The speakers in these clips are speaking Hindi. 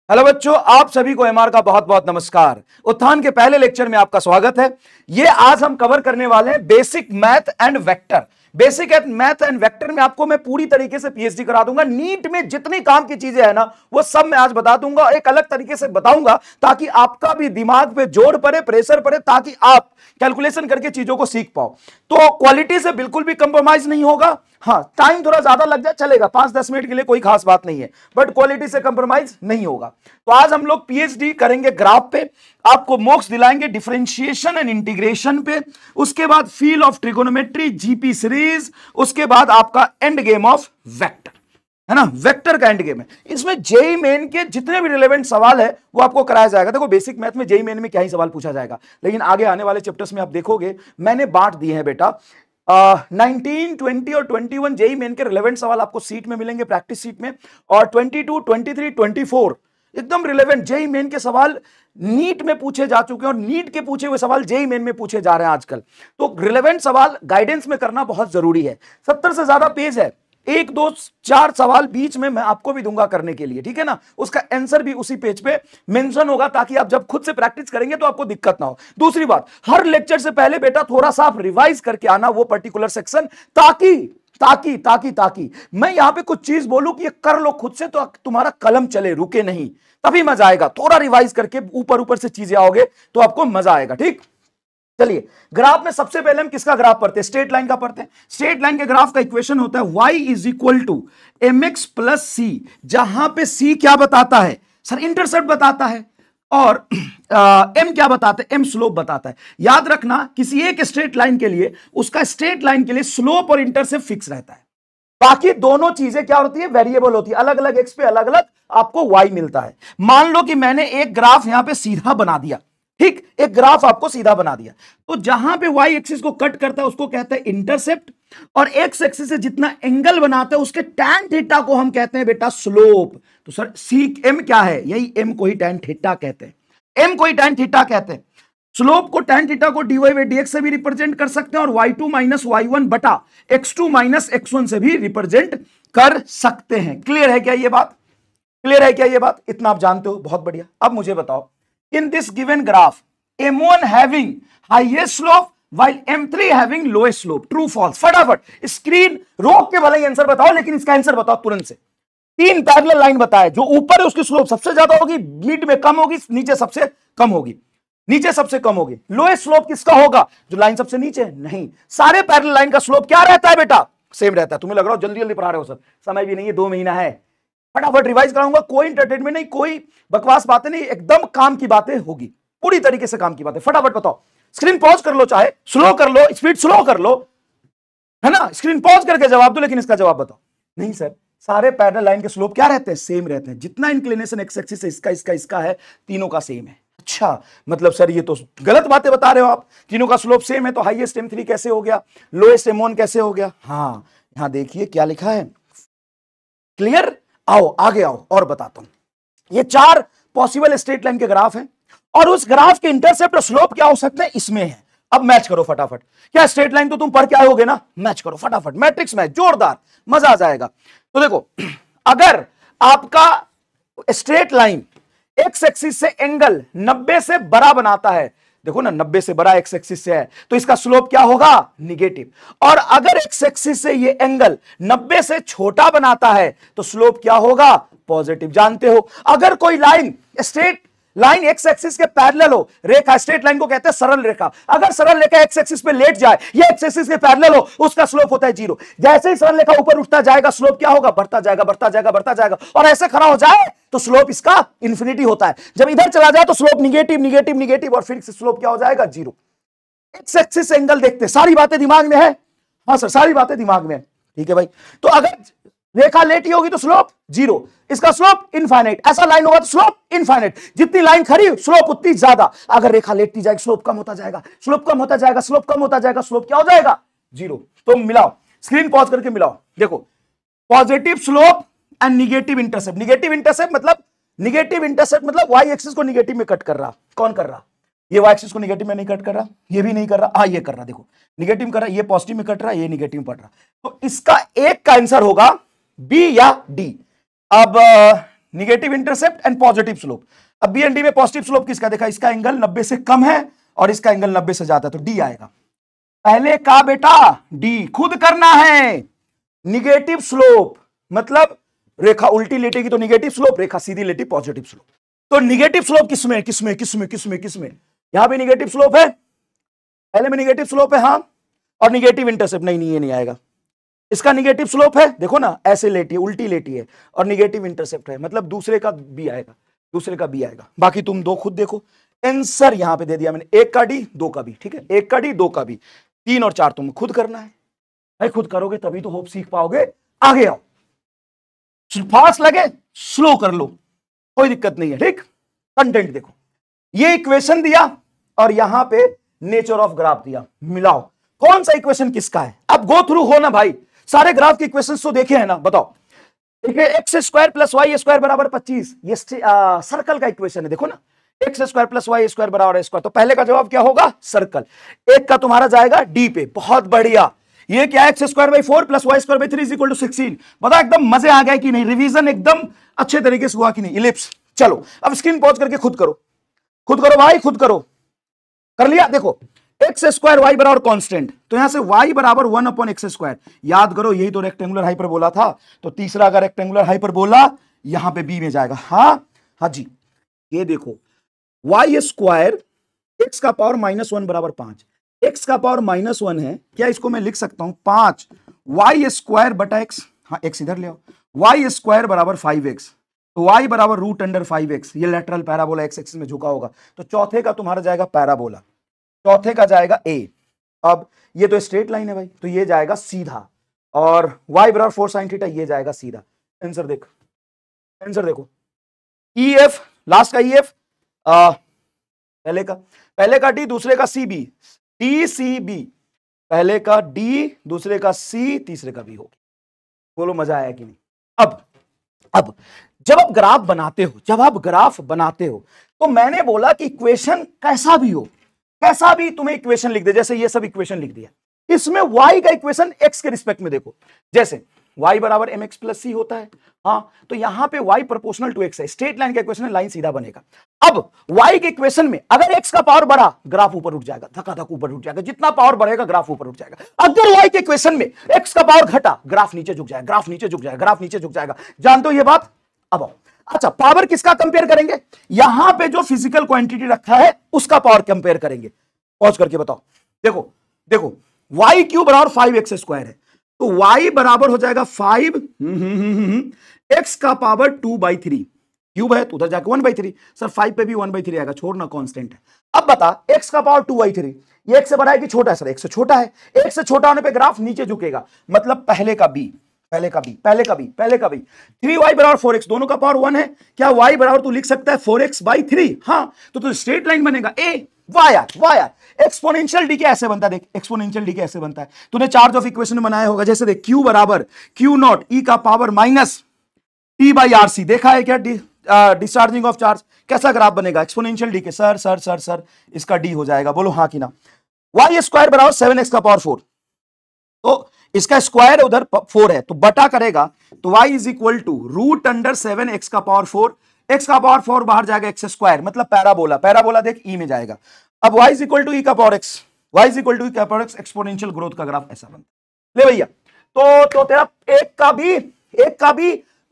हेलो बच्चों, आप सभी को एमआर का बहुत बहुत नमस्कार। उत्थान के पहले लेक्चर में आपका स्वागत है। ये आज हम कवर करने वाले हैं basic math and vector. Basic math and vector में आपको मैं पूरी तरीके से पीएचडी करा दूंगा। नीट में जितनी काम की चीजें है ना, वो सब मैं आज बता दूंगा। एक अलग तरीके से बताऊंगा ताकि आपका भी दिमाग पे जोर पड़े, प्रेशर पड़े, ताकि आप कैलकुलेशन करके चीजों को सीख पाओ। तो क्वालिटी से बिल्कुल भी कंप्रोमाइज नहीं होगा। हाँ, टाइम थोड़ा ज्यादा लग जाए चलेगा, 5-10 मिनट के लिए कोई खास बात नहीं है, बट क्वालिटी से कंप्रोमाइज नहीं होगा। तो आज हम लोग पीएचडी करेंगे ग्राफ पे, आपको मॉक्स दिलाएंगे डिफरेंशिएशन एंड इंटीग्रेशन पे, उसके बाद field of trigonometry, GP series, उसके बाद आपका एंड गेम ऑफ वेक्टर, है ना। वेक्टर का एंड गेम है। इसमें जेई मेन के जितने भी रिलेवेंट सवाल है वो आपको कराया जाएगा। देखो, बेसिक मैथ में जेई मेन में क्या ही सवाल पूछा जाएगा, लेकिन आगे आने वाले चैप्टर्स में आप देखोगे मैंने बांट दिए हैं बेटा। 19, 20 और 21 जेई मेन के रिलेवेंट सवाल आपको सीट में मिलेंगे, प्रैक्टिस सीट में। और 22, 23, 24 एकदम रिलेवेंट जेई मेन के सवाल नीट में पूछे जा चुके हैं, और नीट के पूछे हुए सवाल जेई मेन में पूछे जा रहे हैं आजकल। तो रिलेवेंट सवाल गाइडेंस में करना बहुत जरूरी है। 70 से ज्यादा पेज है, 1, 2, 4 सवाल बीच में मैं आपको भी दूंगा करने के लिए, ठीक है ना। उसका आंसर भी उसी पेज पे मेंशन होगा, ताकि आप जब खुद से प्रैक्टिस करेंगे तो आपको दिक्कत ना हो। दूसरी बात, हर लेक्चर से पहले बेटा थोड़ा सा आप रिवाइज करके आना वो पर्टिकुलर सेक्शन, ताकि ताकि ताकि ताकि मैं यहां पे कुछ चीज बोलूं कि ये कर लो खुद से, तो तुम्हारा कलम चले, रुके नहीं, तभी मजा आएगा। थोड़ा रिवाइज करके ऊपर ऊपर से चीजें आओगे तो आपको मजा आएगा, ठीक। चलिए, ग्राफ में सबसे पहले हम किसका ग्राफ पढ़ते हैं? स्ट्रेट लाइन का पढ़ते हैं। स्ट्रेट लाइन के ग्राफ का इक्वेशन होता है y is equal to mx plus c, जहां पे c क्या बताता है सर? इंटरसेप्ट बताता है, और m क्या बताता है? m स्लोप बताता है। याद रखना, किसी एक स्ट्रेट लाइन के लिए उसका स्ट्रेट लाइन के लिए स्लोप और इंटरसेप्ट फिक्स रहता है, बाकी दोनों चीजें क्या होती है? वेरिएबल होती है। अलग अलग एक्स पे अलग अलग आपको y मिलता है। मान लो कि मैंने एक ग्राफ यहां पे सीधा बना दिया, ठीक, एक ग्राफ आपको सीधा बना दिया, तो जहां पे y एक्सिस को कट करता है उसको कहते हैं इंटरसेप्ट, और x एक्सिस से जितना एंगल बनाता है उसके tan थीटा को हम कहते हैं बेटा स्लोप। तो सर सी m क्या है? यही m को ही tan थीटा कहते हैं, m को ही tan थीटा कहते हैं। स्लोप को tan थीटा को dy बाई dx से भी रिप्रेजेंट कर सकते हैं, और y2 माइनस y1 बटा x2 माइनस x1 से भी रिप्रेजेंट कर सकते हैं। क्लियर है क्या ये बात? क्लियर है क्या ये बात? इतना आप जानते हो, बहुत बढ़िया। अब मुझे बताओ, in this given graph m1 having highest slope while m3 having lowest slope, true false? फटाफट स्क्रीन रोक के भले ही आंसर बताओ, लेकिन इसका आंसर बताओ तुरंत से। 3 पैरेलल लाइन बताए, जो ऊपर है उसकी स्लोप सबसे ज्यादा होगी, मिड में कम होगी, नीचे सबसे कम होगी, नीचे सबसे कम होगी। लोएस्ट स्लोप किसका होगा? जो लाइन सबसे नीचे है। नहीं, सारे पैरेलल लाइन का स्लोप क्या रहता है बेटा? सेम रहता है। तुम्हें लग रहा हो जल्दी जल्दी पढ़ा रहे हो सर, समय भी नहीं है, 2 महीना है, फटाफट रिवाइज कराऊंगा। कोई एंटरटेनमेंट नहीं, कोई बकवास बातें नहीं, एकदम काम की बातें होगी, पूरी तरीके से काम की बातें। फटाफट बताओ, स्क्रीन पॉज कर लो, चाहे स्लो कर लो, स्पीड स्लो कर लो, है ना। स्क्रीन पॉज करके जवाब दो, लेकिन इसका जवाब बताओ। नहीं सर, सारे पैरेलल लाइन के स्लोप क्या रहते हैं? सेम रहते हैं। जितना इंक्लिनेशन एक्स एक्सिस से इसका इसका इसका है, तीनों का सेम है। अच्छा, मतलब सर ये तो गलत बातें बता रहे हो आप। तीनों का स्लोप सेम है तो हाईएस्ट m3 कैसे हो गया? लोएस्ट m1 कैसे हो गया? हाँ, यहां देखिए क्या लिखा है। क्लियर? आओ आगे आओ और बताता हूं। ये 4 पॉसिबल स्ट्रेट लाइन के ग्राफ हैं, और उस ग्राफ के इंटरसेप्ट और स्लोप क्या हो सकते हैं इसमें है। अब मैच करो फटाफट। क्या स्ट्रेट लाइन तो तुम पढ़ के आए ना? मैच करो फटाफट, मैट्रिक्स मैच, जोरदार, मजा आ जाएगा। तो देखो, अगर आपका स्ट्रेट लाइन एक्स एक्सिस से एंगल 90 से बड़ा बनाता है, देखो ना 90 से बड़ा एक्स एक्सिस से है, तो इसका स्लोप क्या होगा? निगेटिव। और अगर एक्स एक्सिस से ये एंगल 90 से छोटा बनाता है तो स्लोप क्या होगा? पॉजिटिव। जानते हो, अगर कोई line straight line x axis के पैरेलल हो, रेखा स्ट्रेट लाइन को कहते हैं सरल रेखा, अगर सरल रेखा एक्स एक्सिस पे लेट जाए, ये एक्स एक्सिस के पैरेलल हो, उसका स्लोप होता है 0। जैसे ही सरल रेखा ऊपर उठता जाएगा, स्लोप क्या होगा? बढ़ता जाएगा, बढ़ता जाएगा, बढ़ता जाएगा, और ऐसे खड़ा हो जाए तो स्लोप इसका इंफिनिटी होता है। जब इधर चला जाए तो स्लोप निगेटिव निगेटिव निगेटिव, और फिर स्लोप क्या हो जाएगा? 0। एक्स एक्सिस से एंगल देखते, सारी बातें दिमाग में है? हाँ सर, सारी बातें दिमाग में है, ठीक है भाई। तो अगर रेखा लेटी होगी तो स्लोप 0, इसका स्लोप इनफाइनाइट। ऐसा लाइन होगा तो स्लोप इनफाइनाइट। जितनी लाइन खड़ी स्लोप उतनी ज्यादा। अगर रेखा लेटती जाएगी, स्लोप कम होता जाएगा, स्लोप कम होता जाएगा, स्लोप कम होता जाएगा, स्लोप क्या हो जाएगा? 0। तो मिलाओ, स्क्रीन पॉज करके मिलाओ। देखो, positive slope and negative intercept. Negative intercept मतलब y एक्सिस को निगेटिव में कट कर रहा। कौन कर रहा? ये y एक्सिस को निगेटिव में नहीं कट कर रहा, ये भी नहीं कर रहा, हाँ ये कर रहा। देखो, निगेटिव कर रहा, ये पॉजिटिव में कट रहा, ये निगेटिव में पड़ रहा। तो इसका एक का आंसर होगा बी या डी। अब negative intercept and positive slope. अब बी एंड डी में पॉजिटिव स्लोप किसका देखा, इसका एंगल 90 से कम है और इसका एंगल 90 से ज्यादा, तो डी आएगा। पहले का बेटा डी खुद करना है। निगेटिव स्लोप मतलब रेखा उल्टी लेटेगी तो निगेटिव स्लोप, रेखा सीधी लेटी पॉजिटिव स्लोप। तो निगेटिव स्लोप किसमें किसमें किसमें किसमें किसमें, यहां पे निगेटिव स्लोप है, पहले में निगेटिव स्लोप है, हां, और निगेटिव इंटरसेप्ट नहीं, ये नहीं आएगा। इसका निगेटिव स्लोप है, देखो ना ऐसे लेटी है, उल्टी लेटी है, और निगेटिव इंटरसेप्ट है, मतलब दूसरे का बी आएगा, दूसरे का बी आएगा। बाकी तुम दो खुद देखो, आंसर यहां पे दे दिया मैंने, एक का डी दो का बी, ठीक है, एक का डी दो का बी, 3 और 4 तुम खुद करना है भाई, खुद करोगे तभी तो होप सीख पाओगे। आगे आओ, फास्ट लगे स्लो कर लो, कोई दिक्कत नहीं है, ठीक। कंटेंट देखो, ये इक्वेशन दिया और यहां पे नेचर ऑफ ग्राफ दिया, मिलाओ कौन सा इक्वेशन किसका है। अब गो थ्रू हो ना भाई, सारे ग्राफ के इक्वेशंस तो देखे हैं ना, बताओ। देखिए x square plus y square बराबर 25, ये सर्कल का इक्वेशन है, देखो ना, x square plus y square बराबर स्क्वायर, तो पहले का जवाब क्या होगा, सर्कल। एक का तुम्हारा जाएगा डी पे, बहुत बढ़िया। ये क्या है, x square by 4 plus y square by 3 is equal to 16। बता एकदम मजे आ गए कि नहीं, रिवीजन एकदम अच्छे तरीके से हुआ कि नहीं। इलिप्स, चलो अब स्क्रीन पॉज करके खुद करो, खुद करो भाई, खुद करो। कर लिया, देखो एक्स स्क्वायर वाई बराबर कांस्टेंट, तो यहां से वाई बराबर 1 अपॉन एक्स स्क्वायर, याद करो यही तो रेक्टेंगुलर हाइपरबोला था, तो तीसरा का रेक्टेंगुलर हाइपरबोला यहां पे बी में जाएगा। हाँ जी, ये देखो वाई स्क्वायर एक्स का पावर -1 बराबर 5, एक्स का पावर -1 है, क्या इसको मैं लिख सकता हूं 5 वाई स्क्वायर बटा एक्स, हाँ एक्स इधर ले आओ, वाई स्क्वायर बराबर 5x, तो वाई बराबर √5x, ये लेटरल पैराबोला एक्स एक्सिस में झुका होगा, तो चौथे का तुम्हारा जाएगा पैराबोला, चौथे का जाएगा ए। अब ये तो स्ट्रेट लाइन है भाई, तो ये जाएगा सीधा, और y बराबर 4 sin थीटा, ये जाएगा सीधा। आंसर देखो, आंसर देखो, EF लास्ट का EF, पहले का D दूसरे का CB, DCB, पहले का D दूसरे का C तीसरे का B होगी। बोलो मजा आया कि नहीं। अब जब आप ग्राफ बनाते हो, जब आप ग्राफ बनाते हो तो मैंने बोला कि इक्वेशन कैसा भी हो, कैसा भी तुम्हें इक्वेशन लिख दे, जैसे ये सब इक्वेशन लिख दिया, इसमें y का इक्वेशन x के रिस्पेक्ट में देखो, जैसे y बराबर mx प्लस c होता है, हाँ, तो यहां पे y प्रोपोर्शनल टू x है, स्ट्रेट लाइन का इक्वेशन है, लाइन सीधा बनेगा। अब y के इक्वेशन में अगर x का पावर बढ़ा, ग्राफ ऊपर उठ जाएगा, धक्का ऊपर उठ जाएगा, जितना पावर बढ़ेगा ग्राफ ऊपर उठ जाएगा। अगर y के इक्वेशन में x का पावर घटा, ग्राफ नीचे झुक जाएगा, ग्राफ नीचे झुक जाएगा, ग्राफ नीचे झुक जाएगा। जानते हो ये बात। अब आओ, अच्छा पावर किसका कंपेयर करेंगे, यहां पे जो फिजिकल क्वांटिटी रखा है उसका पावर कंपेयर करेंगे। पॉज करके बताओ, देखो देखो वाई क्यू बराबर 5x स्क्वायर है, तो y बराबर हो जाएगा 5 x का पावर 2/3, क्यूब है तो उधर जाके 1/3, सर 5 पे भी 1/3 आएगा, छोड़ना कांस्टेंट है। अब बता x का पावर 2/3, ये x से बड़ा है कि छोटा है, सर x से छोटा है, x से छोटा होने पे ग्राफ नीचे झुकेगा, मतलब पहले का b, पहले का b 3y बराबर 4x, दोनों का पावर 1 है, क्या y बराबर तू लिख सकता है 4x/3, हाँ, तो स्ट्रेट लाइन बनेगा a। वाह यार, एक्सपोनेंशियल डी ऐसे बनता है, देख एक्सपोनेंशियल डी ऐसे बनता है, तूने चार्ज ऑफ इक्वेशन बनाया होगा, जैसे देख q बराबर q0 e का पावर -t/rc, देखा है क्या डिस्चार्जिंग ऑफ चार्ज, कैसा ग्राफ बनेगा, एक्सपोनेंशियल डी के। सर इसका डी हो जाएगा, बोलो हाँ कि ना। y स्क्वायर बराबर 7x का पावर 4, तो इसका स्क्वायर उधर 4 है, तो बटा करेगा, तो y is equal to √7x का पावर 4, x का पावर 4 बाहर जाएगा x स्क्वायर, मतलब पैराबोला देख e में जाएगा। अब y is equal to e का power x, y is equal to e का पावर x, एक्सपोनेंशियल ग्रोथ का ग्राफ ऐसा बनता है। ले भैया, तो तेरा एक का भी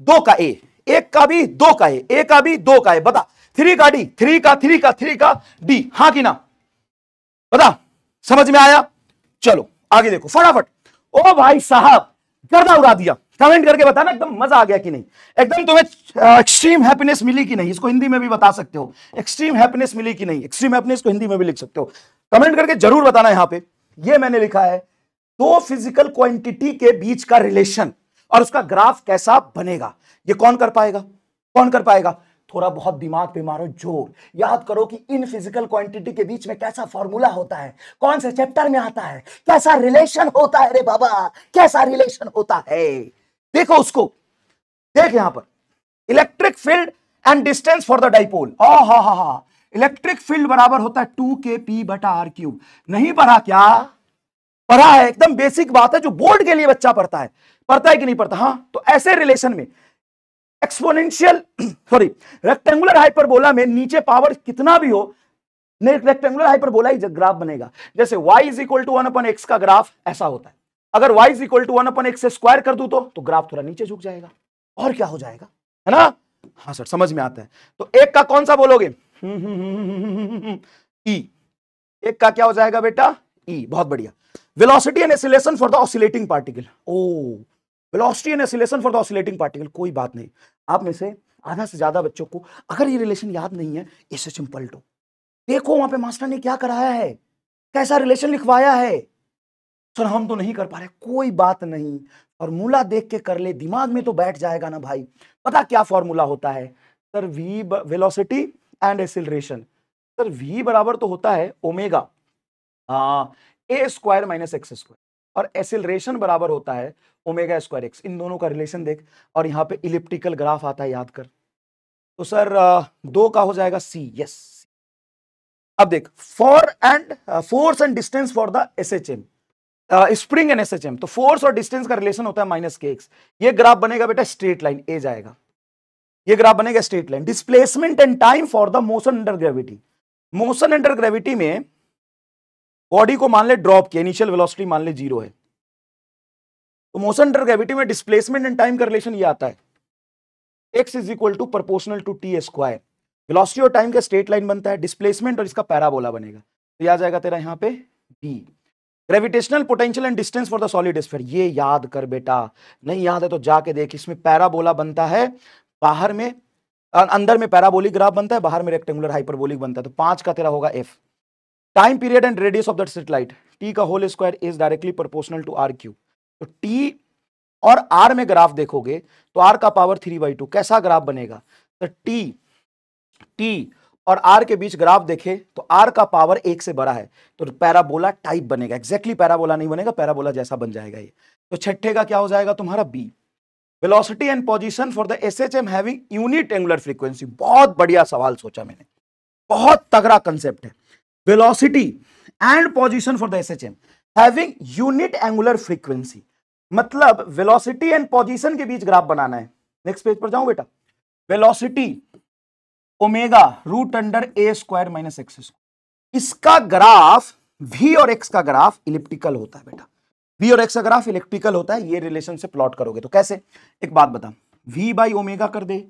दो का a, एक का भी दो का a, एक का भी दो का a, बता 3 का d, 3 का d, हाँ कि ना, बता समझ में आया। चलो आगे देखो फटाफट। ओ भाई साहब गर्दा उड़ा दिया, कमेंट करके बताना एकदम मजा आ गया कि नहीं, एकदम तुम्हें एक्सट्रीम हैप्पीनेस मिली कि नहीं, इसको हिंदी में भी बता सकते हो, एक्सट्रीम हैप्पीनेस मिली कि नहीं, एक्सट्रीम हैप्पीनेस को हिंदी में भी लिख सकते हो, कमेंट करके जरूर बताना। यहां पे ये मैंने लिखा है दो फिजिकल क्वांटिटी के बीच का रिलेशन और उसका ग्राफ कैसा बनेगा, ये कौन कर पाएगा, थोड़ा बहुत दिमाग पे मारो जोर, याद करो कि इन फिजिकल क्वांटिटी के बीच में कैसा फॉर्मूला होता है, कौन से चैप्टर में आता है, कैसा रिलेशन होता है, रे बाबा कैसा रिलेशन होता है, देखो उसको, देख यहां पर electric field and distance for the dipole, electric field बराबर होता है 2kp/r³। नहीं पढ़ा क्या, पढ़ा है, एकदम बेसिक बात है जो बोर्ड के लिए बच्चा पढ़ता है कि नहीं पढ़ता। हाँ, तो ऐसे रिलेशन में एक्सपोनेंशियल सॉरी रेक्टेंगुलर हाइपरबोला में नीचे पावर कितना भी हो, रेक्टेंगुलर हाइपरबोला ही ग्राफ बनेगा। जैसे y is equal to 1/x का ग्राफ ऐसा होता है, अगर y is equal to 1/x square कर दूं तो ग्राफ थोड़ा नीचे झुक जाएगा, और क्या हो जाएगा, है ना। हाँ सर समझ में आता है। तो एक का कौन सा बोलोगे, ई, एक का क्या हो जाएगा बेटा, ई, बहुत बढ़िया। Velocity and acceleration for the oscillating particle, ओ velocity and acceleration for the oscillating particle, कोई बात नहीं, आप में से आधा से ज्यादा बच्चों को अगर ये रिलेशन याद नहीं है, इसे सिंपल टू देखो वहां पे मास्टर ने क्या कराया है, कैसा रिलेशन लिखवाया है। सर हम तो नहीं कर पा रहे, कोई बात नहीं, फॉर्मूला देख के कर ले, दिमाग में तो बैठ जाएगा ना भाई। पता क्या फॉर्मूला होता है sir, v velocity and acceleration, sir v बराबर तो होता है omega a square minus x square, और एक्सीलरेशन बराबर होता है ओमेगा स्क्वायर एक्स। इन दोनों का रिलेशन देख, और यहाँ पे इलिप्टिकल ग्राफ आता है, याद कर। तो सर 2 का हो जाएगा सी, यस। अब देख force and distance for the SHM, spring and SHM, तो फोर्स और डिस्टेंस का रिलेशन होता है माइनस के एक्स। ये ग्राफ बनेगा बेटा स्ट्रेट लाइन, ए जाएगा, ये ग्राफ बनेगा straight line. Displacement and time for the motion under gravity, motion under gravity में बॉडी को मान ले ड्रॉप किया, इनिशियल वेलोसिटी मान ले 0 है, तो मोशन अंडर ग्रेविटी में डिस्प्लेसमेंट एंड टाइम का रिलेशन ये आता है, x is equal to proportional to t square. Velocity और टाइम का स्ट्रेट लाइन बनता है, डिस्प्लेसमेंट और इसका पैराबोला बनेगा, तो आ जाएगा तेरा यहाँ पे b। Gravitational potential and distance for the solid sphere, ये याद कर बेटा, नहीं याद है तो जाके देख, इसमें पैराबोला बनता है, बाहर में अंदर में पैराबोलिक ग्राफ बनता है, बाहर में रेक्टेंगुलर हाइपरबोलिक बनता है, तो 5 का तेरा होगा f। Time period and radius of that satellite, t का whole square is directly proportional to r cube. तो t और r में ग्राफ देखोगे तो r का पावर 3/2, कैसा ग्राफ बनेगा, तो t और r के बीच ग्राफ देखे तो r का पावर 1 से बड़ा है, तो पैराबोला टाइप बनेगा, एग्जैक्टली पैराबोला नहीं बनेगा, पैराबोला जैसा बन जाएगा ये। तो छठे का क्या हो जाएगा तुम्हारा b। Velocity and position for the SHM having unit angular frequency, बहुत बढ़िया सवाल सोचा मैंने, बहुत तगड़ा कंसेप्ट है। Velocity and position for the SHM having unit angular frequency, मतलब वेलोसिटी एंड पोजीशन के बीच ग्राफ बनाना है। नेक्स्ट पेज पर जाऊं बेटा, velocity omega root under A square minus x square, इसका ग्राफ v और x का ग्राफ इलिप्टिकल होता है बेटा, v और x का ग्राफ इलिप्टिकल होता है, ये रिलेशन से प्लॉट करोगे तो कैसे, एक बात बता, v बाई ओमेगा कर दे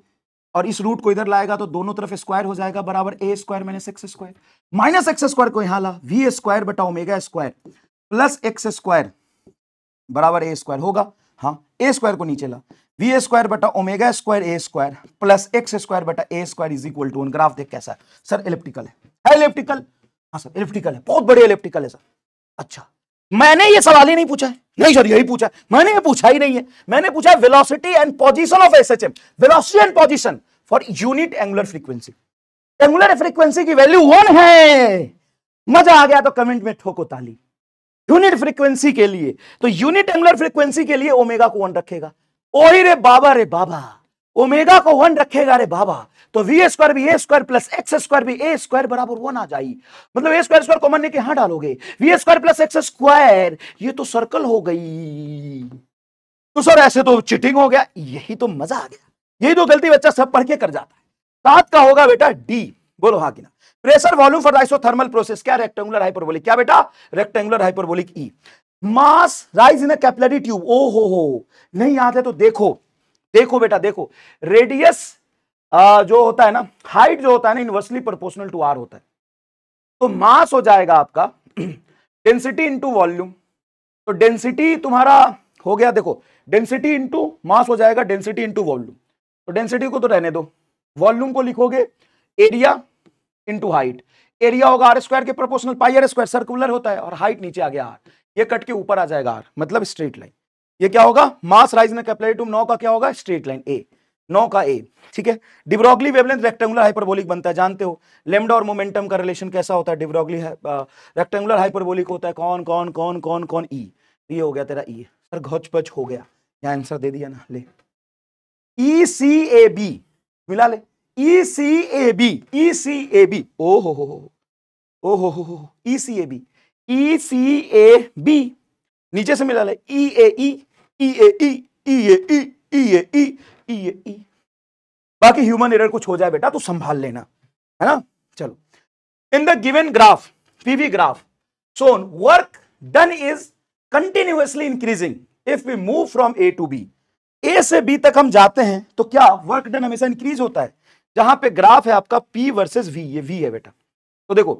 और इस रूट को इधर लाएगा तो दोनों तरफ स्क्वायर हो जाएगा, बराबर a square minus x square, minus x square को यहां ला, वी स्क्वायर बटा omega square plus x square बराबर ए स्क्वायर होगा, हाँ ए स्क्वायर को नीचे ला, वी स्क्वायर बटा omega square a square plus x square बटा a square is equal to, graph देख कैसा है सर, इलिप्टिकल है इलिप्टिकल, हाँ सर इलिप्टिकल है, बहुत बढ़िया इलिप्टिकल है सर। अच्छा मैंने ये सवाल ही नहीं पूछा है, नहीं सर यही पूछा है, मैंने ये पूछा ही नहीं है, मैंने पूछा है velocity and position of SHM, velocity and position for unit angular frequency, angular frequency की वैल्यू 1 है, मजा आ गया तो कमेंट में ठोको ताली। यूनिट फ्रीक्वेंसी के लिए, तो यूनिट एंगुलर फ्रीक्वेंसी के लिए ओमेगा को 1 रखेगा, ओही रे बाबा, ओमेगा को 1 रखेगा रे बाबा, तो वी स्क्वायर भी ए स्क्वायर प्लस एक्स स्क्वायर भी ए स्क्वायर बराबर 1 आ जाएगी, मतलब ए स्क्वायर कॉमन लेके यहां डालोगे, v square plus x square, ये तो सर्कल हो गई, तो सर ऐसे तो चिटिंग हो गया, यही तो मजा आ गया, यही तो गलती बच्चा सब पढ़ के कर जाता है। 7 का होगा बेटा डी, बोलो हाँ कि ना। Pressure volume for isothermal process, क्या रेक्टेंगुलर हाइपरबोलिक, क्या बेटा रेक्टेंगुलर हाइपरबोलिक ई। Mass rise in a capillary tube, ओ हो नहीं याद है तो देखो बेटा देखो, रेडियस जो होता है ना, हाइट जो होता है ना, इनवर्सली प्रोपोर्शनल टू आर होता है, तो मास हो जाएगा आपका डेंसिटी इंटू वॉल्यूम, तो डेंसिटी तुम्हारा हो गया, देखो डेंसिटी इंटू मास हो जाएगा डेंसिटी इंटू वॉल्यूम, तो डेंसिटी को तो रहने दो, वॉल्यूम को लिखोगे एरिया इंटू हाइट, एरिया होगा आर स्क्वायर के proportional, pi r square circular होता है, और हाइट नीचे आ गया आर, ये कट के ऊपर आ जाएगा आर, मतलब स्ट्रेट लाइन। ये क्या होगा, मास राइज इन कैपिलरी ट्यूब, 9 का क्या होगा स्ट्रेट लाइन ए, 9 का ए, ठीक है। डिब्रोगली वेवलेंथ रेक्टेंगुलर हाइपरबोलिक बनता है, जानते हो लेमडा और मोमेंटम का रिलेशन कैसा होता है, डिब्रोगली रेक्टेंगुलर हाइपरबोलिक होता है, कौन कौन कौन कौन कौन ई, ये हो गया तेरा ई, सर घोच पच हो गया, यहाँ आंसर दे दिया ना, ले ई सी ए बी मिला ले, ई सी ए बी, ओ हो ई सी ए बी, नीचे से मिला ले ई ए ई, ई ए ई, ई ए ई, ई ए ई, ई ए ई, बाकी ह्यूमन एरर कुछ हो जाए बेटा तो संभाल लेना, है ना। चलो, in the given graph, PV graph shown work done is continuously increasing if we move from A to B। A से B तक हम जाते हैं तो क्या वर्क डन हमेशा इंक्रीज होता है। जहां पे ग्राफ है आपका P वर्सेस V, ये V है बेटा, तो देखो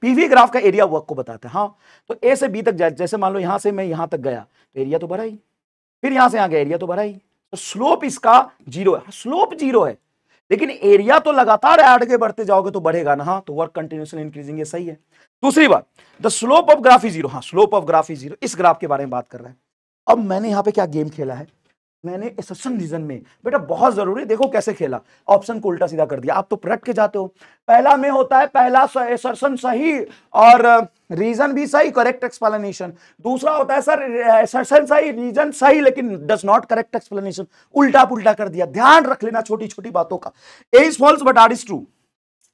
पीवी ग्राफ का एरिया वर्क को बताता है। हाँ, तो A से B तक जैसे मान लो यहां से मैं यहां तक गया तो एरिया तो बढ़ा ही, फिर यहां से यहां गया एरिया तो बढ़ा ही, तो स्लोप इसका 0 है। स्लोप 0 है लेकिन एरिया तो लगातार आगे बढ़ते जाओगे तो बढ़ेगा ना। हाँ, तो वर्क कंटिन्यूअसली इंक्रीजिंग, ये सही है। दूसरी बात, the slope of graph is 0। हाँ, स्लोप ऑफ ग्राफ इज 0, इस ग्राफ के बारे में बात कर रहा है। अब मैंने यहां पे क्या गेम खेला है, मैंने असर्शन रीजन में बेटा बहुत जरूरी, देखो कैसे खेला, ऑप्शन को उल्टा सीधा कर दिया। आप तो रट के जाते हो, पहला में होता है पहला असर्शन सही और रीजन भी सही, करेक्ट एक्सप्लेनेशन। दूसरा होता है सर असर्शन सही, रीजन सही, लेकिन डज नॉट करेक्ट एक्सप्लेनेशन, उल्टा पुल्टा कर दिया। ध्यान रख लेना छोटी छोटी बातों का। A is false but R is true,